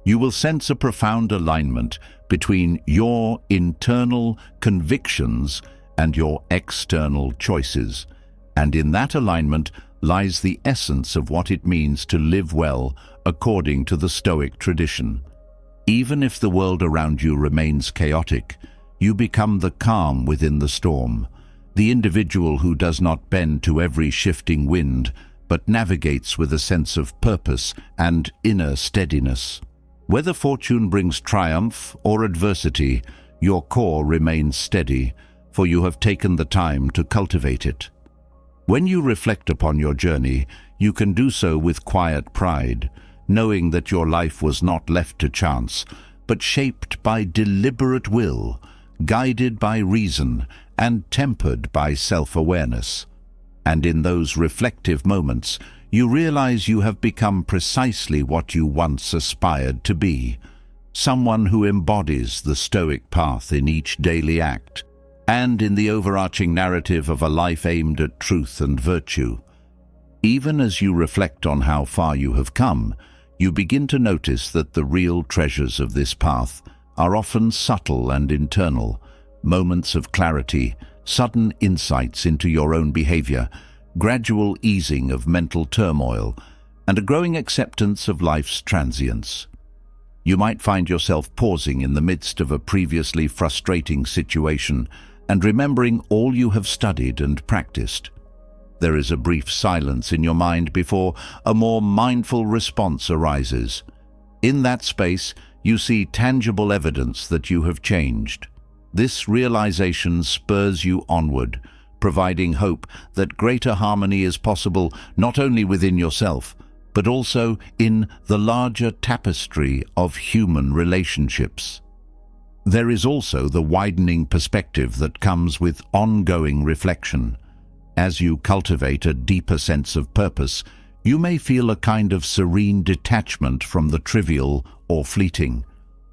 You will sense a profound alignment between your internal convictions and your external choices, and in that alignment lies the essence of what it means to live well according to the Stoic tradition. Even if the world around you remains chaotic, you become the calm within the storm, the individual who does not bend to every shifting wind, but navigates with a sense of purpose and inner steadiness. Whether fortune brings triumph or adversity, your core remains steady, for you have taken the time to cultivate it. When you reflect upon your journey, you can do so with quiet pride, knowing that your life was not left to chance, but shaped by deliberate will, guided by reason, and tempered by self-awareness. And in those reflective moments, you realize you have become precisely what you once aspired to be, someone who embodies the Stoic path in each daily act, and in the overarching narrative of a life aimed at truth and virtue. Even as you reflect on how far you have come, you begin to notice that the real treasures of this path are often subtle and internal, moments of clarity, sudden insights into your own behavior, gradual easing of mental turmoil, and a growing acceptance of life's transience. You might find yourself pausing in the midst of a previously frustrating situation and remembering all you have studied and practiced. There is a brief silence in your mind before a more mindful response arises. In that space, you see tangible evidence that you have changed. This realization spurs you onward, providing hope that greater harmony is possible not only within yourself, but also in the larger tapestry of human relationships. There is also the widening perspective that comes with ongoing reflection. As you cultivate a deeper sense of purpose, you may feel a kind of serene detachment from the trivial or fleeting.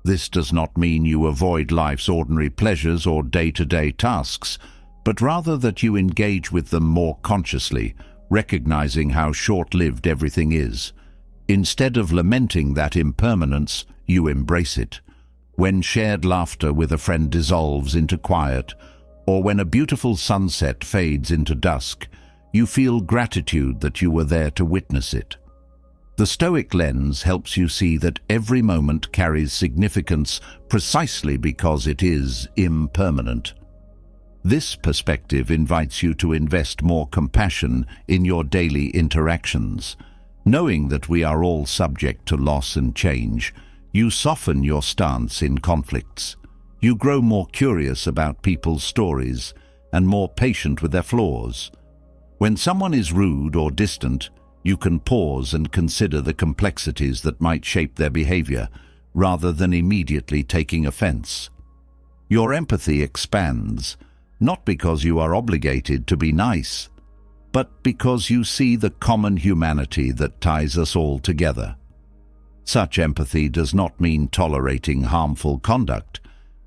This does not mean you avoid life's ordinary pleasures or day-to-day tasks, but rather that you engage with them more consciously, recognizing how short-lived everything is. Instead of lamenting that impermanence, you embrace it. When shared laughter with a friend dissolves into quiet, or when a beautiful sunset fades into dusk, you feel gratitude that you were there to witness it. The Stoic lens helps you see that every moment carries significance precisely because it is impermanent. This perspective invites you to invest more compassion in your daily interactions. Knowing that we are all subject to loss and change, you soften your stance in conflicts. You grow more curious about people's stories and more patient with their flaws. When someone is rude or distant, you can pause and consider the complexities that might shape their behavior, rather than immediately taking offense. Your empathy expands, not because you are obligated to be nice, but because you see the common humanity that ties us all together. Such empathy does not mean tolerating harmful conduct,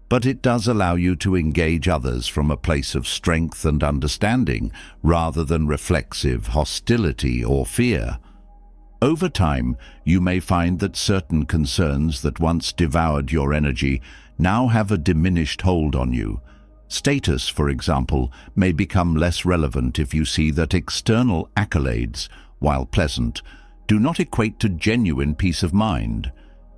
but it does allow you to engage others from a place of strength and understanding, rather than reflexive hostility or fear. Over time, you may find that certain concerns that once devoured your energy now have a diminished hold on you. Status, for example, may become less relevant if you see that external accolades, while pleasant, do not equate to genuine peace of mind.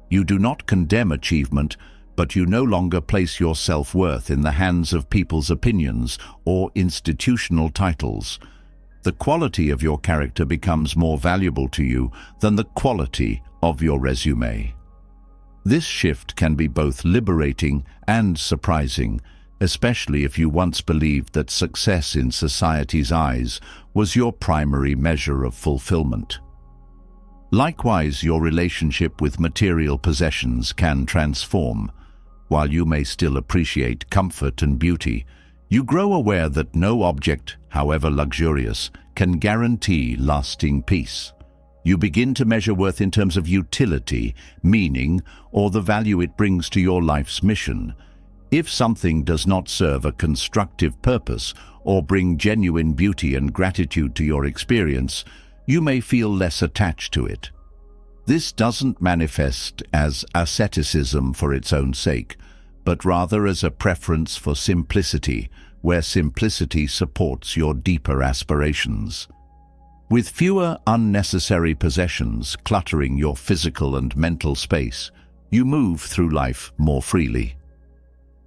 You do not condemn achievement, but you no longer place your self-worth in the hands of people's opinions or institutional titles. The quality of your character becomes more valuable to you than the quality of your resume. This shift can be both liberating and surprising, especially if you once believed that success in society's eyes was your primary measure of fulfillment. Likewise, your relationship with material possessions can transform. While you may still appreciate comfort and beauty, you grow aware that no object, however luxurious, can guarantee lasting peace. You begin to measure worth in terms of utility, meaning, or the value it brings to your life's mission. If something does not serve a constructive purpose or bring genuine beauty and gratitude to your experience, you may feel less attached to it. This doesn't manifest as asceticism for its own sake, but rather as a preference for simplicity, where simplicity supports your deeper aspirations. With fewer unnecessary possessions cluttering your physical and mental space, you move through life more freely.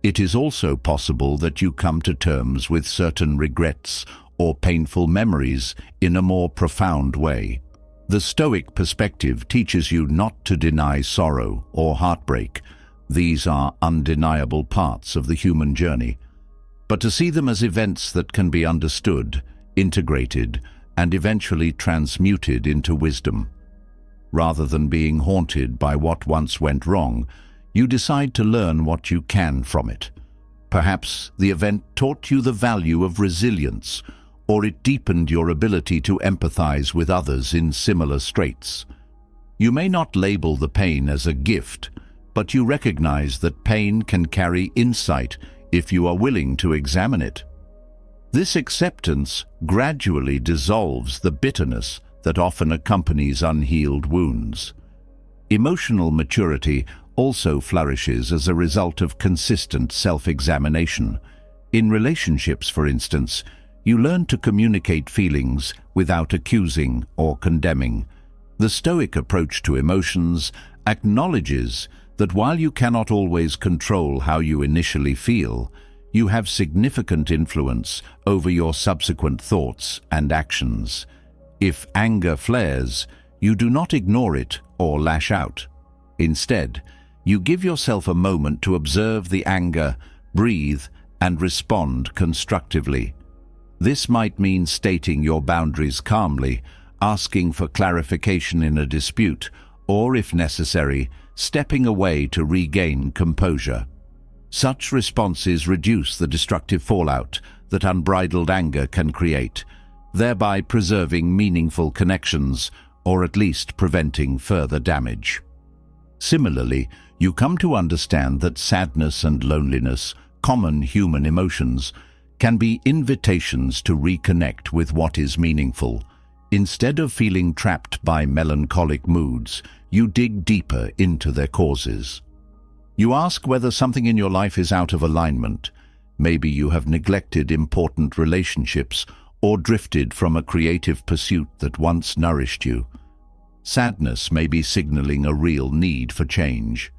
It is also possible that you come to terms with certain regrets or painful memories in a more profound way. The Stoic perspective teaches you not to deny sorrow or heartbreak. These are undeniable parts of the human journey, but to see them as events that can be understood, integrated, and eventually transmuted into wisdom. Rather than being haunted by what once went wrong, you decide to learn what you can from it. Perhaps the event taught you the value of resilience, or it deepened your ability to empathize with others in similar straits. You may not label the pain as a gift, but you recognize that pain can carry insight if you are willing to examine it. This acceptance gradually dissolves the bitterness that often accompanies unhealed wounds. Emotional maturity also flourishes as a result of consistent self-examination. In relationships, for instance, you learn to communicate feelings without accusing or condemning. The Stoic approach to emotions acknowledges that while you cannot always control how you initially feel, you have significant influence over your subsequent thoughts and actions. If anger flares, you do not ignore it or lash out. Instead, you give yourself a moment to observe the anger, breathe, and respond constructively. This might mean stating your boundaries calmly, asking for clarification in a dispute, or, if necessary, stepping away to regain composure. Such responses reduce the destructive fallout that unbridled anger can create, thereby preserving meaningful connections or at least preventing further damage. Similarly, you come to understand that sadness and loneliness, common human emotions, can be invitations to reconnect with what is meaningful. Instead of feeling trapped by melancholic moods, you dig deeper into their causes. You ask whether something in your life is out of alignment. Maybe you have neglected important relationships or drifted from a creative pursuit that once nourished you. Sadness may be signaling a real need for change.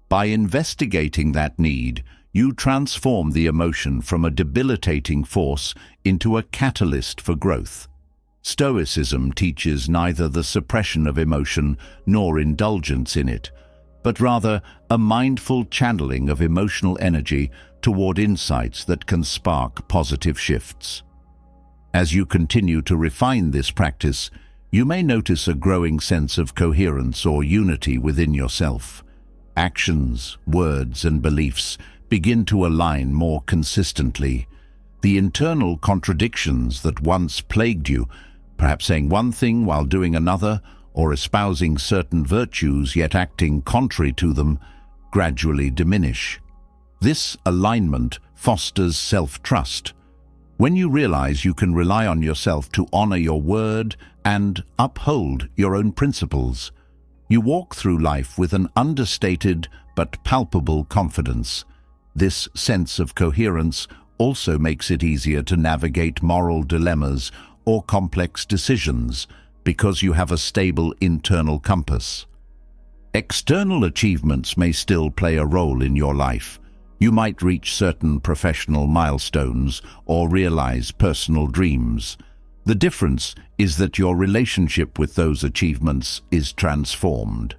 By investigating that need, you transform the emotion from a debilitating force into a catalyst for growth. Stoicism teaches neither the suppression of emotion nor indulgence in it, but rather a mindful channeling of emotional energy toward insights that can spark positive shifts. As you continue to refine this practice, you may notice a growing sense of coherence or unity within yourself. Actions, words, and beliefs begin to align more consistently. The internal contradictions that once plagued you, perhaps saying one thing while doing another, or espousing certain virtues yet acting contrary to them, gradually diminish. This alignment fosters self-trust. When you realize you can rely on yourself to honor your word and uphold your own principles, you walk through life with an understated but palpable confidence. This sense of coherence also makes it easier to navigate moral dilemmas or complex decisions because you have a stable internal compass. External achievements may still play a role in your life. You might reach certain professional milestones or realize personal dreams. The difference is that your relationship with those achievements is transformed.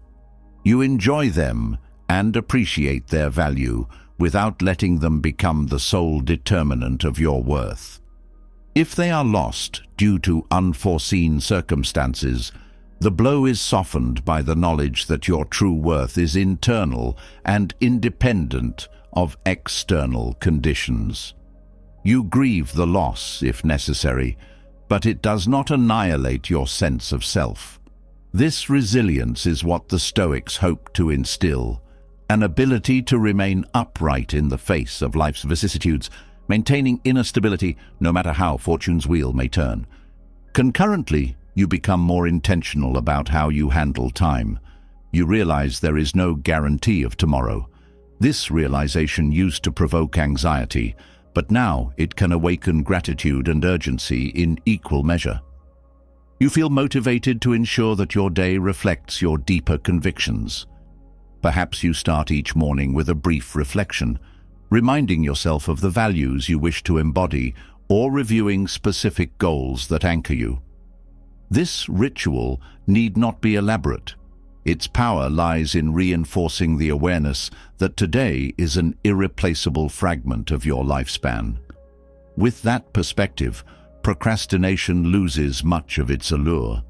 You enjoy them and appreciate their value without letting them become the sole determinant of your worth. If they are lost due to unforeseen circumstances, the blow is softened by the knowledge that your true worth is internal and independent of external conditions. You grieve the loss if necessary, but it does not annihilate your sense of self. This resilience is what the Stoics hope to instill, an ability to remain upright in the face of life's vicissitudes, maintaining inner stability no matter how fortune's wheel may turn. Concurrently, you become more intentional about how you handle time. You realize there is no guarantee of tomorrow. This realization used to provoke anxiety, but now it can awaken gratitude and urgency in equal measure. You feel motivated to ensure that your day reflects your deeper convictions. Perhaps you start each morning with a brief reflection, reminding yourself of the values you wish to embody or reviewing specific goals that anchor you. This ritual need not be elaborate. Its power lies in reinforcing the awareness that today is an irreplaceable fragment of your lifespan. With that perspective, procrastination loses much of its allure.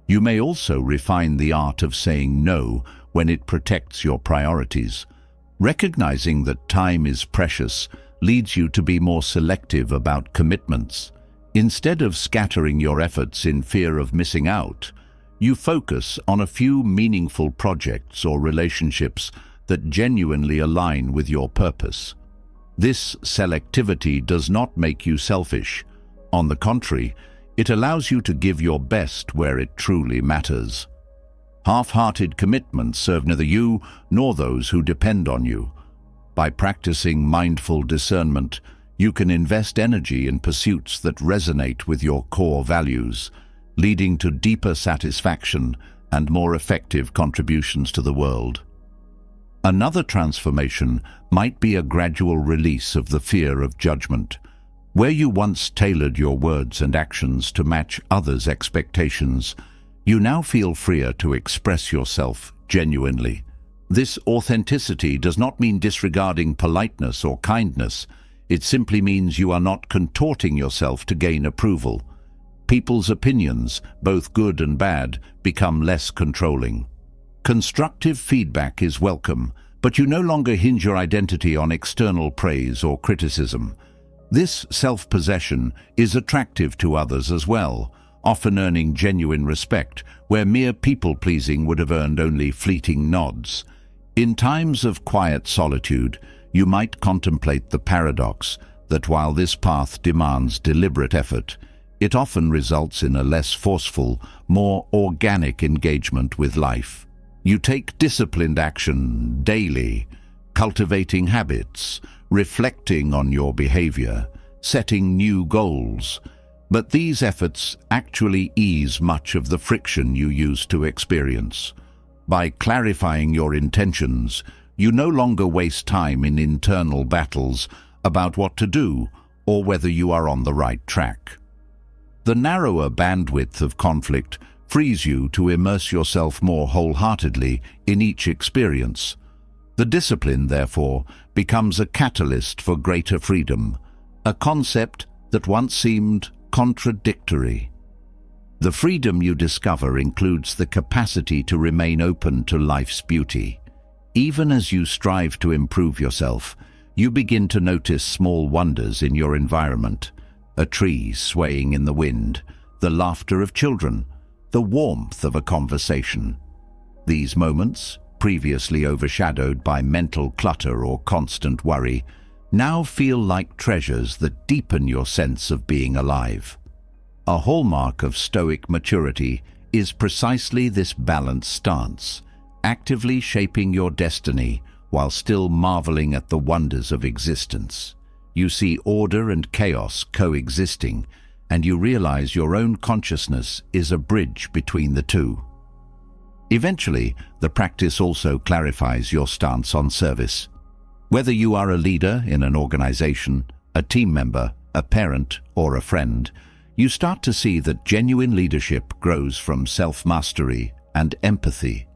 You may also refine the art of saying no when it protects your priorities. Recognizing that time is precious leads you to be more selective about commitments. Instead of scattering your efforts in fear of missing out, you focus on a few meaningful projects or relationships that genuinely align with your purpose. This selectivity does not make you selfish. On the contrary, it allows you to give your best where it truly matters. Half-hearted commitments serve neither you nor those who depend on you. By practicing mindful discernment, you can invest energy in pursuits that resonate with your core values, leading to deeper satisfaction and more effective contributions to the world. Another transformation might be a gradual release of the fear of judgment. Where you once tailored your words and actions to match others' expectations, you now feel freer to express yourself genuinely. This authenticity does not mean disregarding politeness or kindness. It simply means you are not contorting yourself to gain approval. People's opinions, both good and bad, become less controlling. Constructive feedback is welcome, but you no longer hinge your identity on external praise or criticism. This self-possession is attractive to others as well, often earning genuine respect, where mere people-pleasing would have earned only fleeting nods. In times of quiet solitude, you might contemplate the paradox that while this path demands deliberate effort, it often results in a less forceful, more organic engagement with life. You take disciplined action daily, cultivating habits, reflecting on your behavior, setting new goals. But these efforts actually ease much of the friction you used to experience. By clarifying your intentions, you no longer waste time in internal battles about what to do or whether you are on the right track. The narrower bandwidth of conflict frees you to immerse yourself more wholeheartedly in each experience. The discipline, therefore, becomes a catalyst for greater freedom, a concept that once seemed contradictory. The freedom you discover includes the capacity to remain open to life's beauty. Even as you strive to improve yourself, you begin to notice small wonders in your environment: a tree swaying in the wind, the laughter of children, the warmth of a conversation. These moments, previously overshadowed by mental clutter or constant worry, now feel like treasures that deepen your sense of being alive. A hallmark of Stoic maturity is precisely this balanced stance, actively shaping your destiny while still marveling at the wonders of existence. You see order and chaos coexisting, and you realize your own consciousness is a bridge between the two. Eventually, the practice also clarifies your stance on service. Whether you are a leader in an organization, a team member, a parent, or a friend, you start to see that genuine leadership grows from self-mastery and empathy.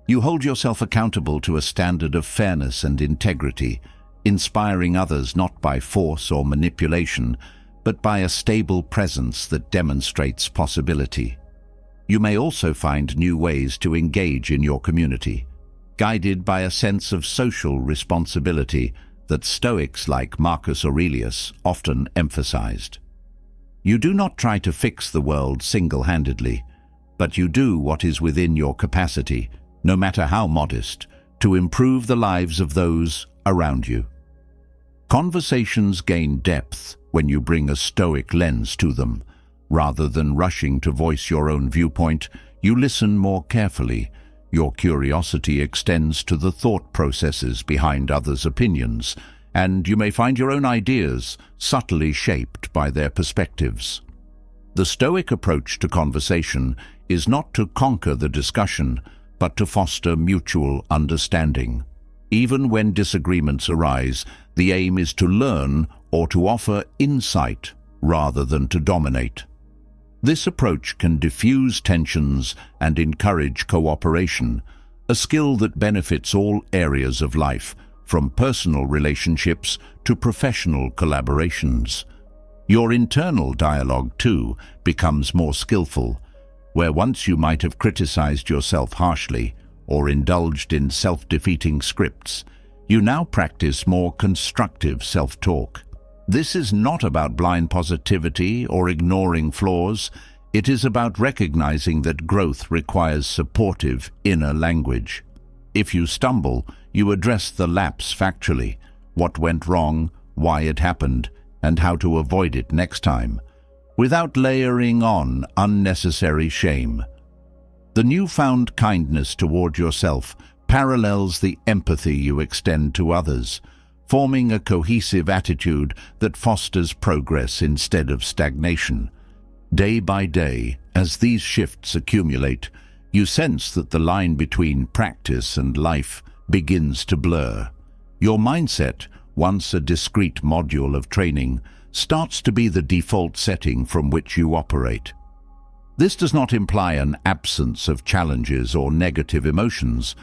You hold yourself accountable to a standard of fairness and integrity, inspiring others not by force or manipulation, but by a stable presence that demonstrates possibility. You may also find new ways to engage in your community, guided by a sense of social responsibility that Stoics like Marcus Aurelius often emphasized. You do not try to fix the world single-handedly, but you do what is within your capacity, no matter how modest, to improve the lives of those around you. Conversations gain depth when you bring a Stoic lens to them. Rather than rushing to voice your own viewpoint, you listen more carefully. Your curiosity extends to the thought processes behind others' opinions, and you may find your own ideas subtly shaped by their perspectives. The Stoic approach to conversation is not to conquer the discussion, but to foster mutual understanding. Even when disagreements arise, the aim is to learn or to offer insight rather than to dominate. This approach can diffuse tensions and encourage cooperation, a skill that benefits all areas of life, from personal relationships to professional collaborations. Your internal dialogue, too, becomes more skillful, where once you might have criticized yourself harshly or indulged in self-defeating scripts, you now practice more constructive self-talk. This is not about blind positivity or ignoring flaws. It is about recognizing that growth requires supportive inner language. If you stumble, you address the lapse factually: what went wrong, why it happened, and how to avoid it next time, without layering on unnecessary shame. The newfound kindness toward yourself parallels the empathy you extend to others, forming a cohesive attitude that fosters progress instead of stagnation. Day by day, as these shifts accumulate, you sense that the line between practice and life begins to blur. Your mindset, once a discrete module of training, starts to be the default setting from which you operate. This does not imply an absence of challenges or negative emotions,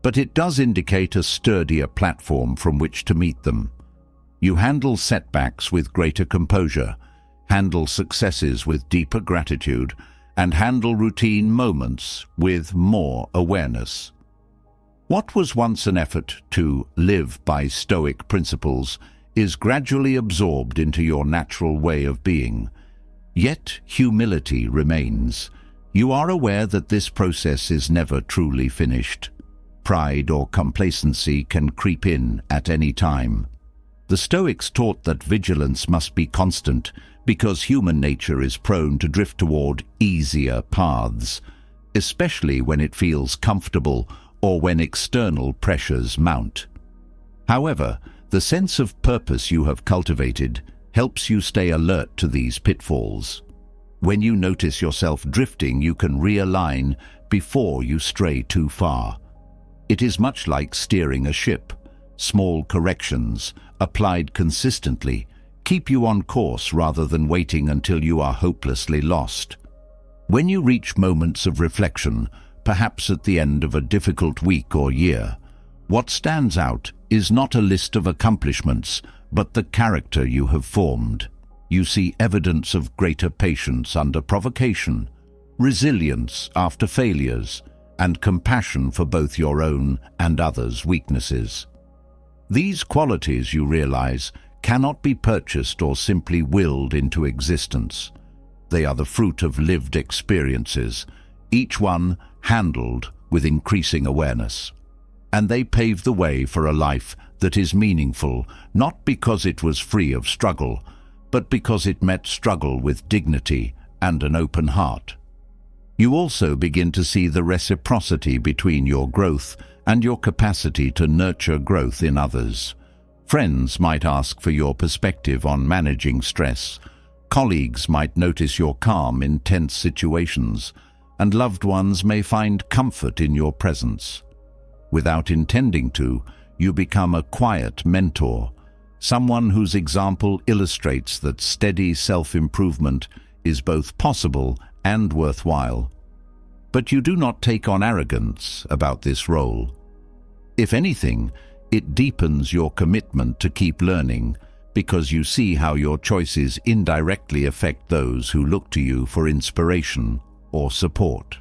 but it does indicate a sturdier platform from which to meet them. You handle setbacks with greater composure, handle successes with deeper gratitude, and handle routine moments with more awareness. What was once an effort to live by Stoic principles is gradually absorbed into your natural way of being. Yet humility remains. You are aware that this process is never truly finished. Pride or complacency can creep in at any time. The Stoics taught that vigilance must be constant because human nature is prone to drift toward easier paths, especially when it feels comfortable or when external pressures mount. However, the sense of purpose you have cultivated helps you stay alert to these pitfalls. When you notice yourself drifting, you can realign before you stray too far. It is much like steering a ship. Small corrections, applied consistently, keep you on course rather than waiting until you are hopelessly lost. When you reach moments of reflection, perhaps at the end of a difficult week or year, what stands out is not a list of accomplishments, but the character you have formed. You see evidence of greater patience under provocation, resilience after failures, and compassion for both your own and others' weaknesses. These qualities, you realize, cannot be purchased or simply willed into existence. They are the fruit of lived experiences, each one handled with increasing awareness. And they pave the way for a life that is meaningful, not because it was free of struggle, but because it met struggle with dignity and an open heart. You also begin to see the reciprocity between your growth and your capacity to nurture growth in others. Friends might ask for your perspective on managing stress. Colleagues might notice your calm in tense situations, and loved ones may find comfort in your presence. Without intending to, you become a quiet mentor, someone whose example illustrates that steady self-improvement is both possible and worthwhile. But you do not take on arrogance about this role. If anything, it deepens your commitment to keep learning, because you see how your choices indirectly affect those who look to you for inspiration or support.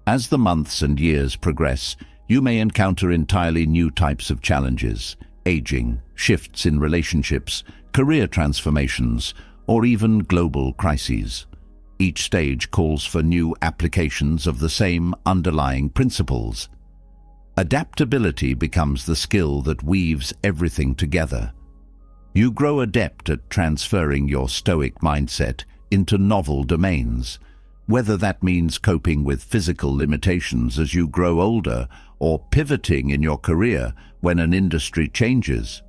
As the months and years progress, you may encounter entirely new types of challenges: aging, shifts in relationships, career transformations, or even global crises. Each stage calls for new applications of the same underlying principles. Adaptability becomes the skill that weaves everything together. You grow adept at transferring your Stoic mindset into novel domains, whether that means coping with physical limitations as you grow older or pivoting in your career when an industry changes.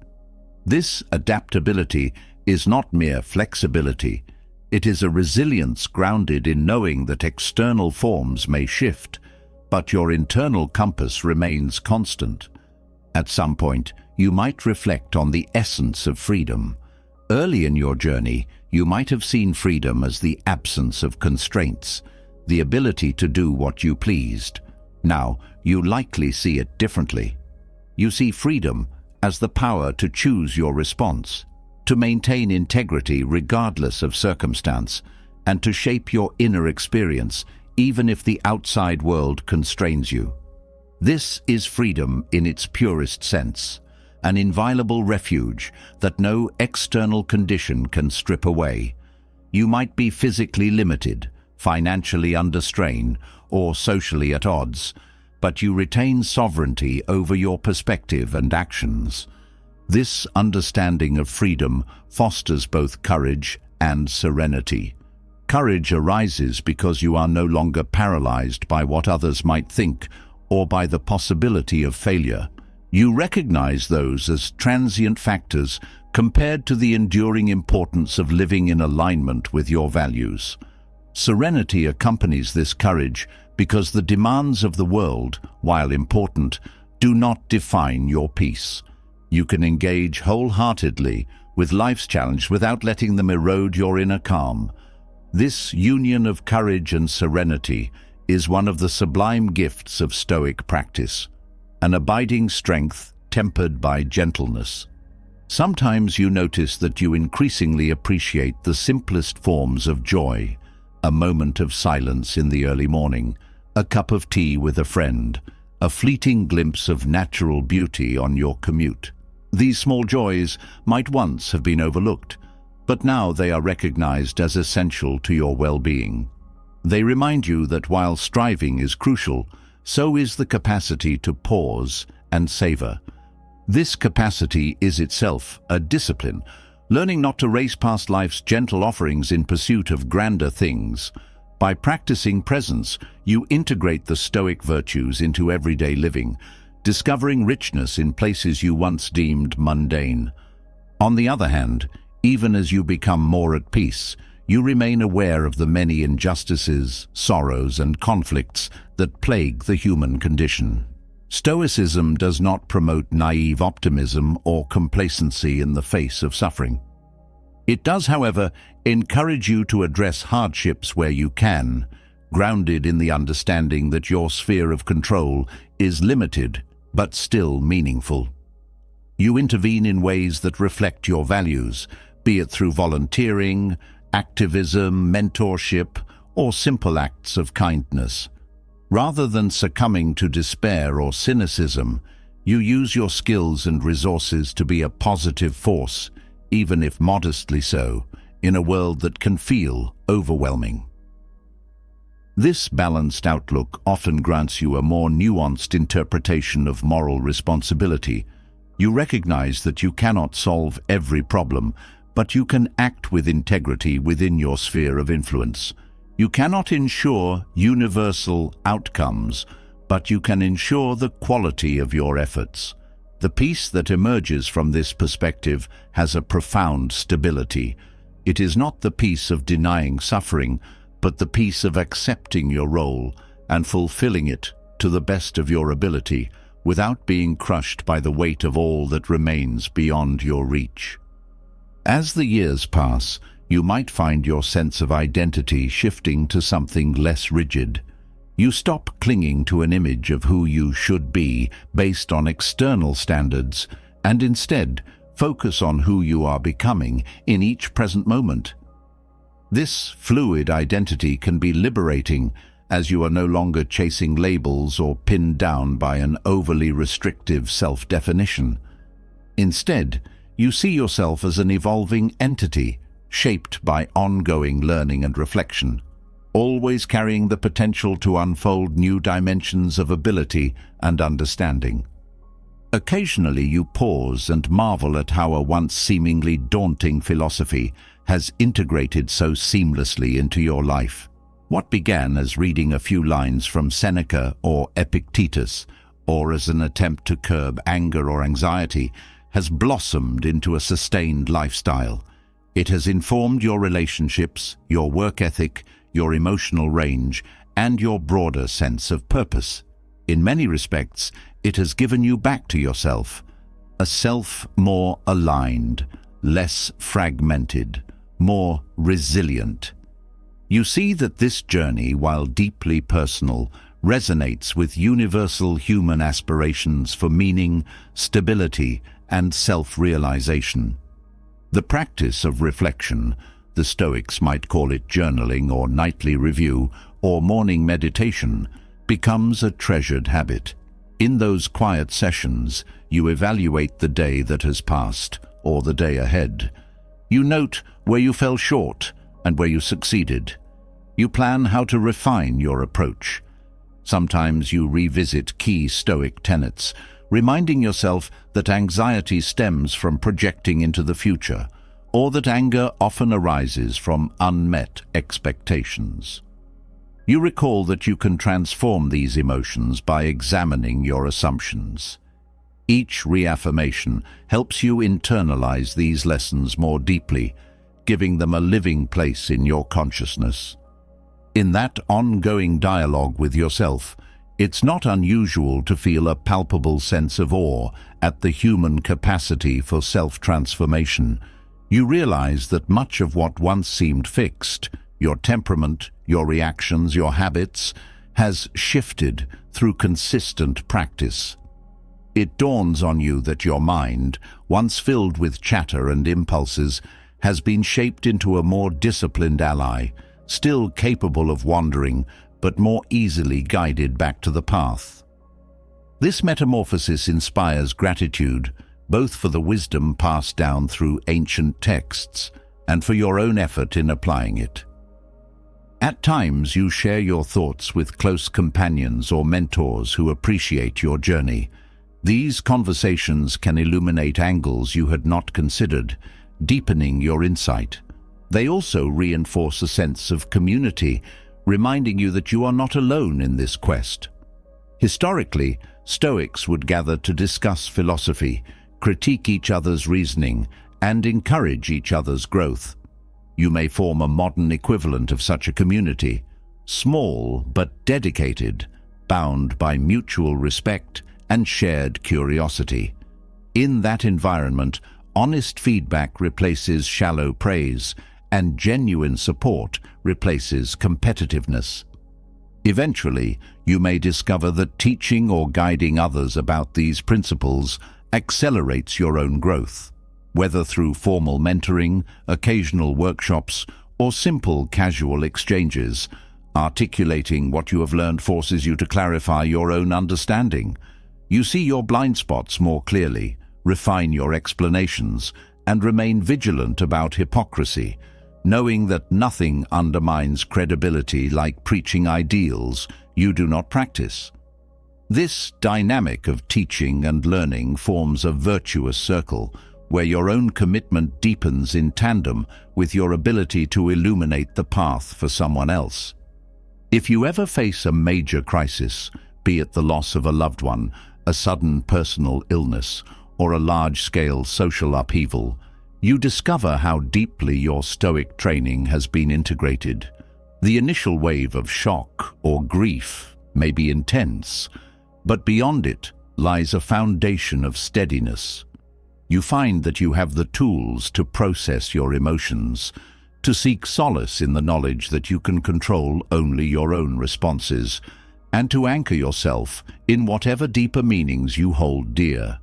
This adaptability is not mere flexibility. It is a resilience grounded in knowing that external forms may shift, but your internal compass remains constant. At some point, you might reflect on the essence of freedom. Early in your journey, you might have seen freedom as the absence of constraints, the ability to do what you pleased. Now, you likely see it differently. You see freedom as the power to choose your response, to maintain integrity regardless of circumstance, and to shape your inner experience even if the outside world constrains you. This is freedom in its purest sense, an inviolable refuge that no external condition can strip away. You might be physically limited, financially under strain, or socially at odds, but you retain sovereignty over your perspective and actions. This understanding of freedom fosters both courage and serenity. Courage arises because you are no longer paralyzed by what others might think or by the possibility of failure. You recognize those as transient factors compared to the enduring importance of living in alignment with your values. Serenity accompanies this courage because the demands of the world, while important, do not define your peace. You can engage wholeheartedly with life's challenge without letting them erode your inner calm. This union of courage and serenity is one of the sublime gifts of Stoic practice, an abiding strength tempered by gentleness. Sometimes you notice that you increasingly appreciate the simplest forms of joy, a moment of silence in the early morning, a cup of tea with a friend, a fleeting glimpse of natural beauty on your commute. These small joys might once have been overlooked, but now they are recognized as essential to your well-being. They remind you that while striving is crucial, so is the capacity to pause and savor. This capacity is itself a discipline, learning not to race past life's gentle offerings in pursuit of grander things. By practicing presence, you integrate the Stoic virtues into everyday living, discovering richness in places you once deemed mundane. On the other hand, even as you become more at peace, you remain aware of the many injustices, sorrows, and conflicts that plague the human condition. Stoicism does not promote naive optimism or complacency in the face of suffering. It does, however, encourage you to address hardships where you can, grounded in the understanding that your sphere of control is limited but still meaningful. You intervene in ways that reflect your values, be it through volunteering, activism, mentorship, or simple acts of kindness. Rather than succumbing to despair or cynicism, you use your skills and resources to be a positive force, even if modestly so, in a world that can feel overwhelming. This balanced outlook often grants you a more nuanced interpretation of moral responsibility. You recognize that you cannot solve every problem, but you can act with integrity within your sphere of influence. You cannot ensure universal outcomes, but you can ensure the quality of your efforts. The peace that emerges from this perspective has a profound stability. It is not the peace of denying suffering, but the peace of accepting your role and fulfilling it to the best of your ability, without being crushed by the weight of all that remains beyond your reach. As the years pass, you might find your sense of identity shifting to something less rigid. You stop clinging to an image of who you should be based on external standards, and instead focus on who you are becoming in each present moment. This fluid identity can be liberating, as you are no longer chasing labels or pinned down by an overly restrictive self-definition. Instead, you see yourself as an evolving entity, shaped by ongoing learning and reflection, always carrying the potential to unfold new dimensions of ability and understanding. Occasionally you pause and marvel at how a once seemingly daunting philosophy has integrated so seamlessly into your life. What began as reading a few lines from Seneca or Epictetus, or as an attempt to curb anger or anxiety, has blossomed into a sustained lifestyle. It has informed your relationships, your work ethic, your emotional range, and your broader sense of purpose. In many respects, it has given you back to yourself, a self more aligned, less fragmented, more resilient. You see that this journey, while deeply personal, resonates with universal human aspirations for meaning, stability, and self-realization. The practice of reflection, the Stoics might call it journaling or nightly review or morning meditation, becomes a treasured habit. In those quiet sessions, you evaluate the day that has passed or the day ahead. You note where you fell short and where you succeeded. You plan how to refine your approach. Sometimes you revisit key Stoic tenets, reminding yourself that anxiety stems from projecting into the future, or that anger often arises from unmet expectations. You recall that you can transform these emotions by examining your assumptions. Each reaffirmation helps you internalize these lessons more deeply, giving them a living place in your consciousness. In that ongoing dialogue with yourself, It's not unusual to feel a palpable sense of awe at the human capacity for self-transformation. You realize that much of what once seemed fixed, your temperament, your reactions, your habits, has shifted through consistent practice. It dawns on you that your mind, once filled with chatter and impulses, has been shaped into a more disciplined ally, still capable of wandering, but more easily guided back to the path. This metamorphosis inspires gratitude, both for the wisdom passed down through ancient texts and for your own effort in applying it. At times, you share your thoughts with close companions or mentors who appreciate your journey. These conversations can illuminate angles you had not considered, deepening your insight. They also reinforce a sense of community, reminding you that you are not alone in this quest. Historically, Stoics would gather to discuss philosophy, critique each other's reasoning, and encourage each other's growth. You may form a modern equivalent of such a community, small but dedicated, bound by mutual respect and shared curiosity. In that environment, honest feedback replaces shallow praise, and genuine support replaces competitiveness. Eventually, you may discover that teaching or guiding others about these principles accelerates your own growth, whether through formal mentoring, occasional workshops, or simple casual exchanges. Articulating what you have learned forces you to clarify your own understanding. You see your blind spots more clearly, refine your explanations, and remain vigilant about hypocrisy, knowing that nothing undermines credibility like preaching ideals you do not practice. This dynamic of teaching and learning forms a virtuous circle where your own commitment deepens in tandem with your ability to illuminate the path for someone else. If you ever face a major crisis, be it the loss of a loved one, a sudden personal illness, or a large-scale social upheaval, you discover how deeply your Stoic training has been integrated. The initial wave of shock or grief may be intense, but beyond it lies a foundation of steadiness. You find that you have the tools to process your emotions, to seek solace in the knowledge that you can control only your own responses, and to anchor yourself in whatever deeper meanings you hold dear.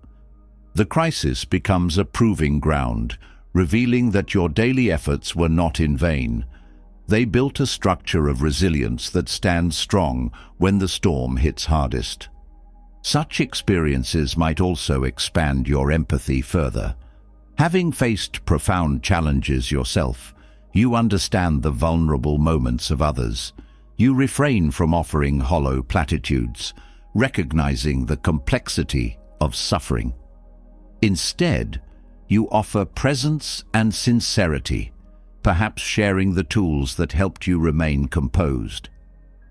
The crisis becomes a proving ground, revealing that your daily efforts were not in vain. They built a structure of resilience that stands strong when the storm hits hardest. Such experiences might also expand your empathy further. Having faced profound challenges yourself, you understand the vulnerable moments of others. You refrain from offering hollow platitudes, recognizing the complexity of suffering. Instead, you offer presence and sincerity, perhaps sharing the tools that helped you remain composed.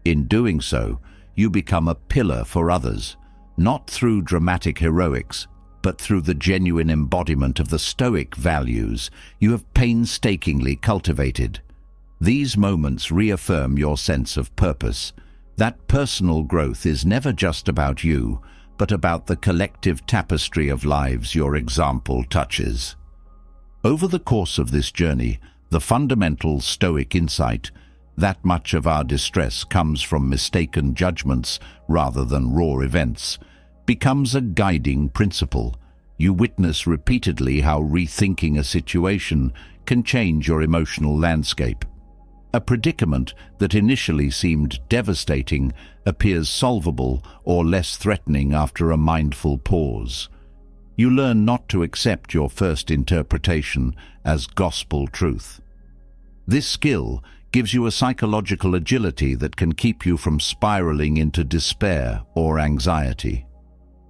In doing so, you become a pillar for others, not through dramatic heroics, but through the genuine embodiment of the Stoic values you have painstakingly cultivated. These moments reaffirm your sense of purpose, that personal growth is never just about you, but about the collective tapestry of lives your example touches. Over the course of this journey, the fundamental Stoic insight that much of our distress comes from mistaken judgments rather than raw events becomes a guiding principle. You witness repeatedly how rethinking a situation can change your emotional landscape. A predicament that initially seemed devastating appears solvable or less threatening after a mindful pause. You learn not to accept your first interpretation as gospel truth. This skill gives you a psychological agility that can keep you from spiraling into despair or anxiety.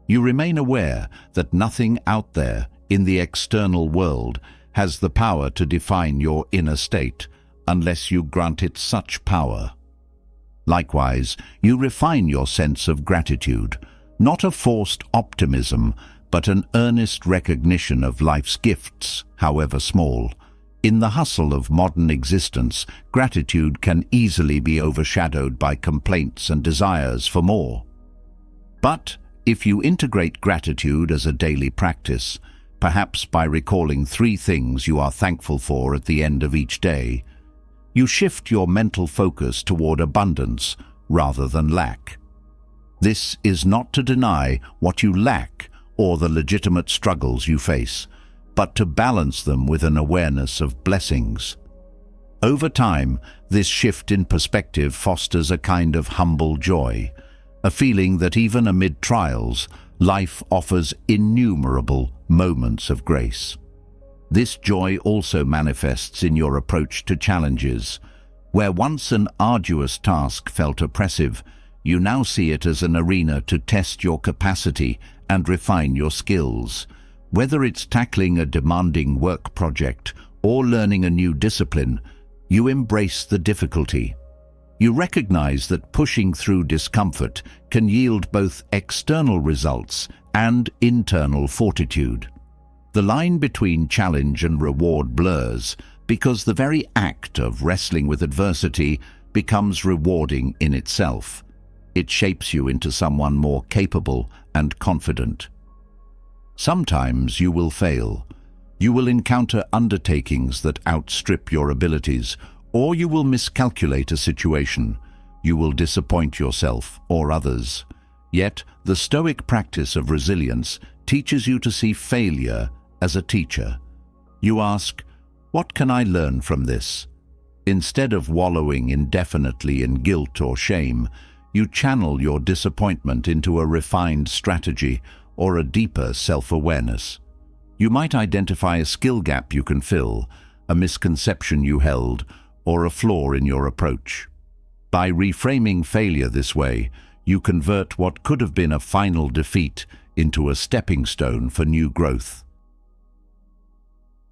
You remain aware that nothing out there in the external world has the power to define your inner state, unless you grant it such power. Likewise, you refine your sense of gratitude, not a forced optimism, but an earnest recognition of life's gifts, however small. In the hustle of modern existence, gratitude can easily be overshadowed by complaints and desires for more. But if you integrate gratitude as a daily practice, perhaps by recalling 3 things you are thankful for at the end of each day, you shift your mental focus toward abundance rather than lack. This is not to deny what you lack or the legitimate struggles you face, but to balance them with an awareness of blessings. Over time, this shift in perspective fosters a kind of humble joy, a feeling that even amid trials, life offers innumerable moments of grace. This joy also manifests in your approach to challenges. Where once an arduous task felt oppressive, you now see it as an arena to test your capacity and refine your skills. Whether it's tackling a demanding work project or learning a new discipline, you embrace the difficulty. You recognize that pushing through discomfort can yield both external results and internal fortitude. The line between challenge and reward blurs because the very act of wrestling with adversity becomes rewarding in itself. It shapes you into someone more capable and confident. Sometimes you will fail. You will encounter undertakings that outstrip your abilities, or you will miscalculate a situation. You will disappoint yourself or others. Yet, the Stoic practice of resilience teaches you to see failure as a teacher. You ask, "What can I learn from this?" Instead of wallowing indefinitely in guilt or shame, you channel your disappointment into a refined strategy or a deeper self-awareness. You might identify a skill gap you can fill, a misconception you held, or a flaw in your approach. By reframing failure this way, you convert what could have been a final defeat into a stepping stone for new growth.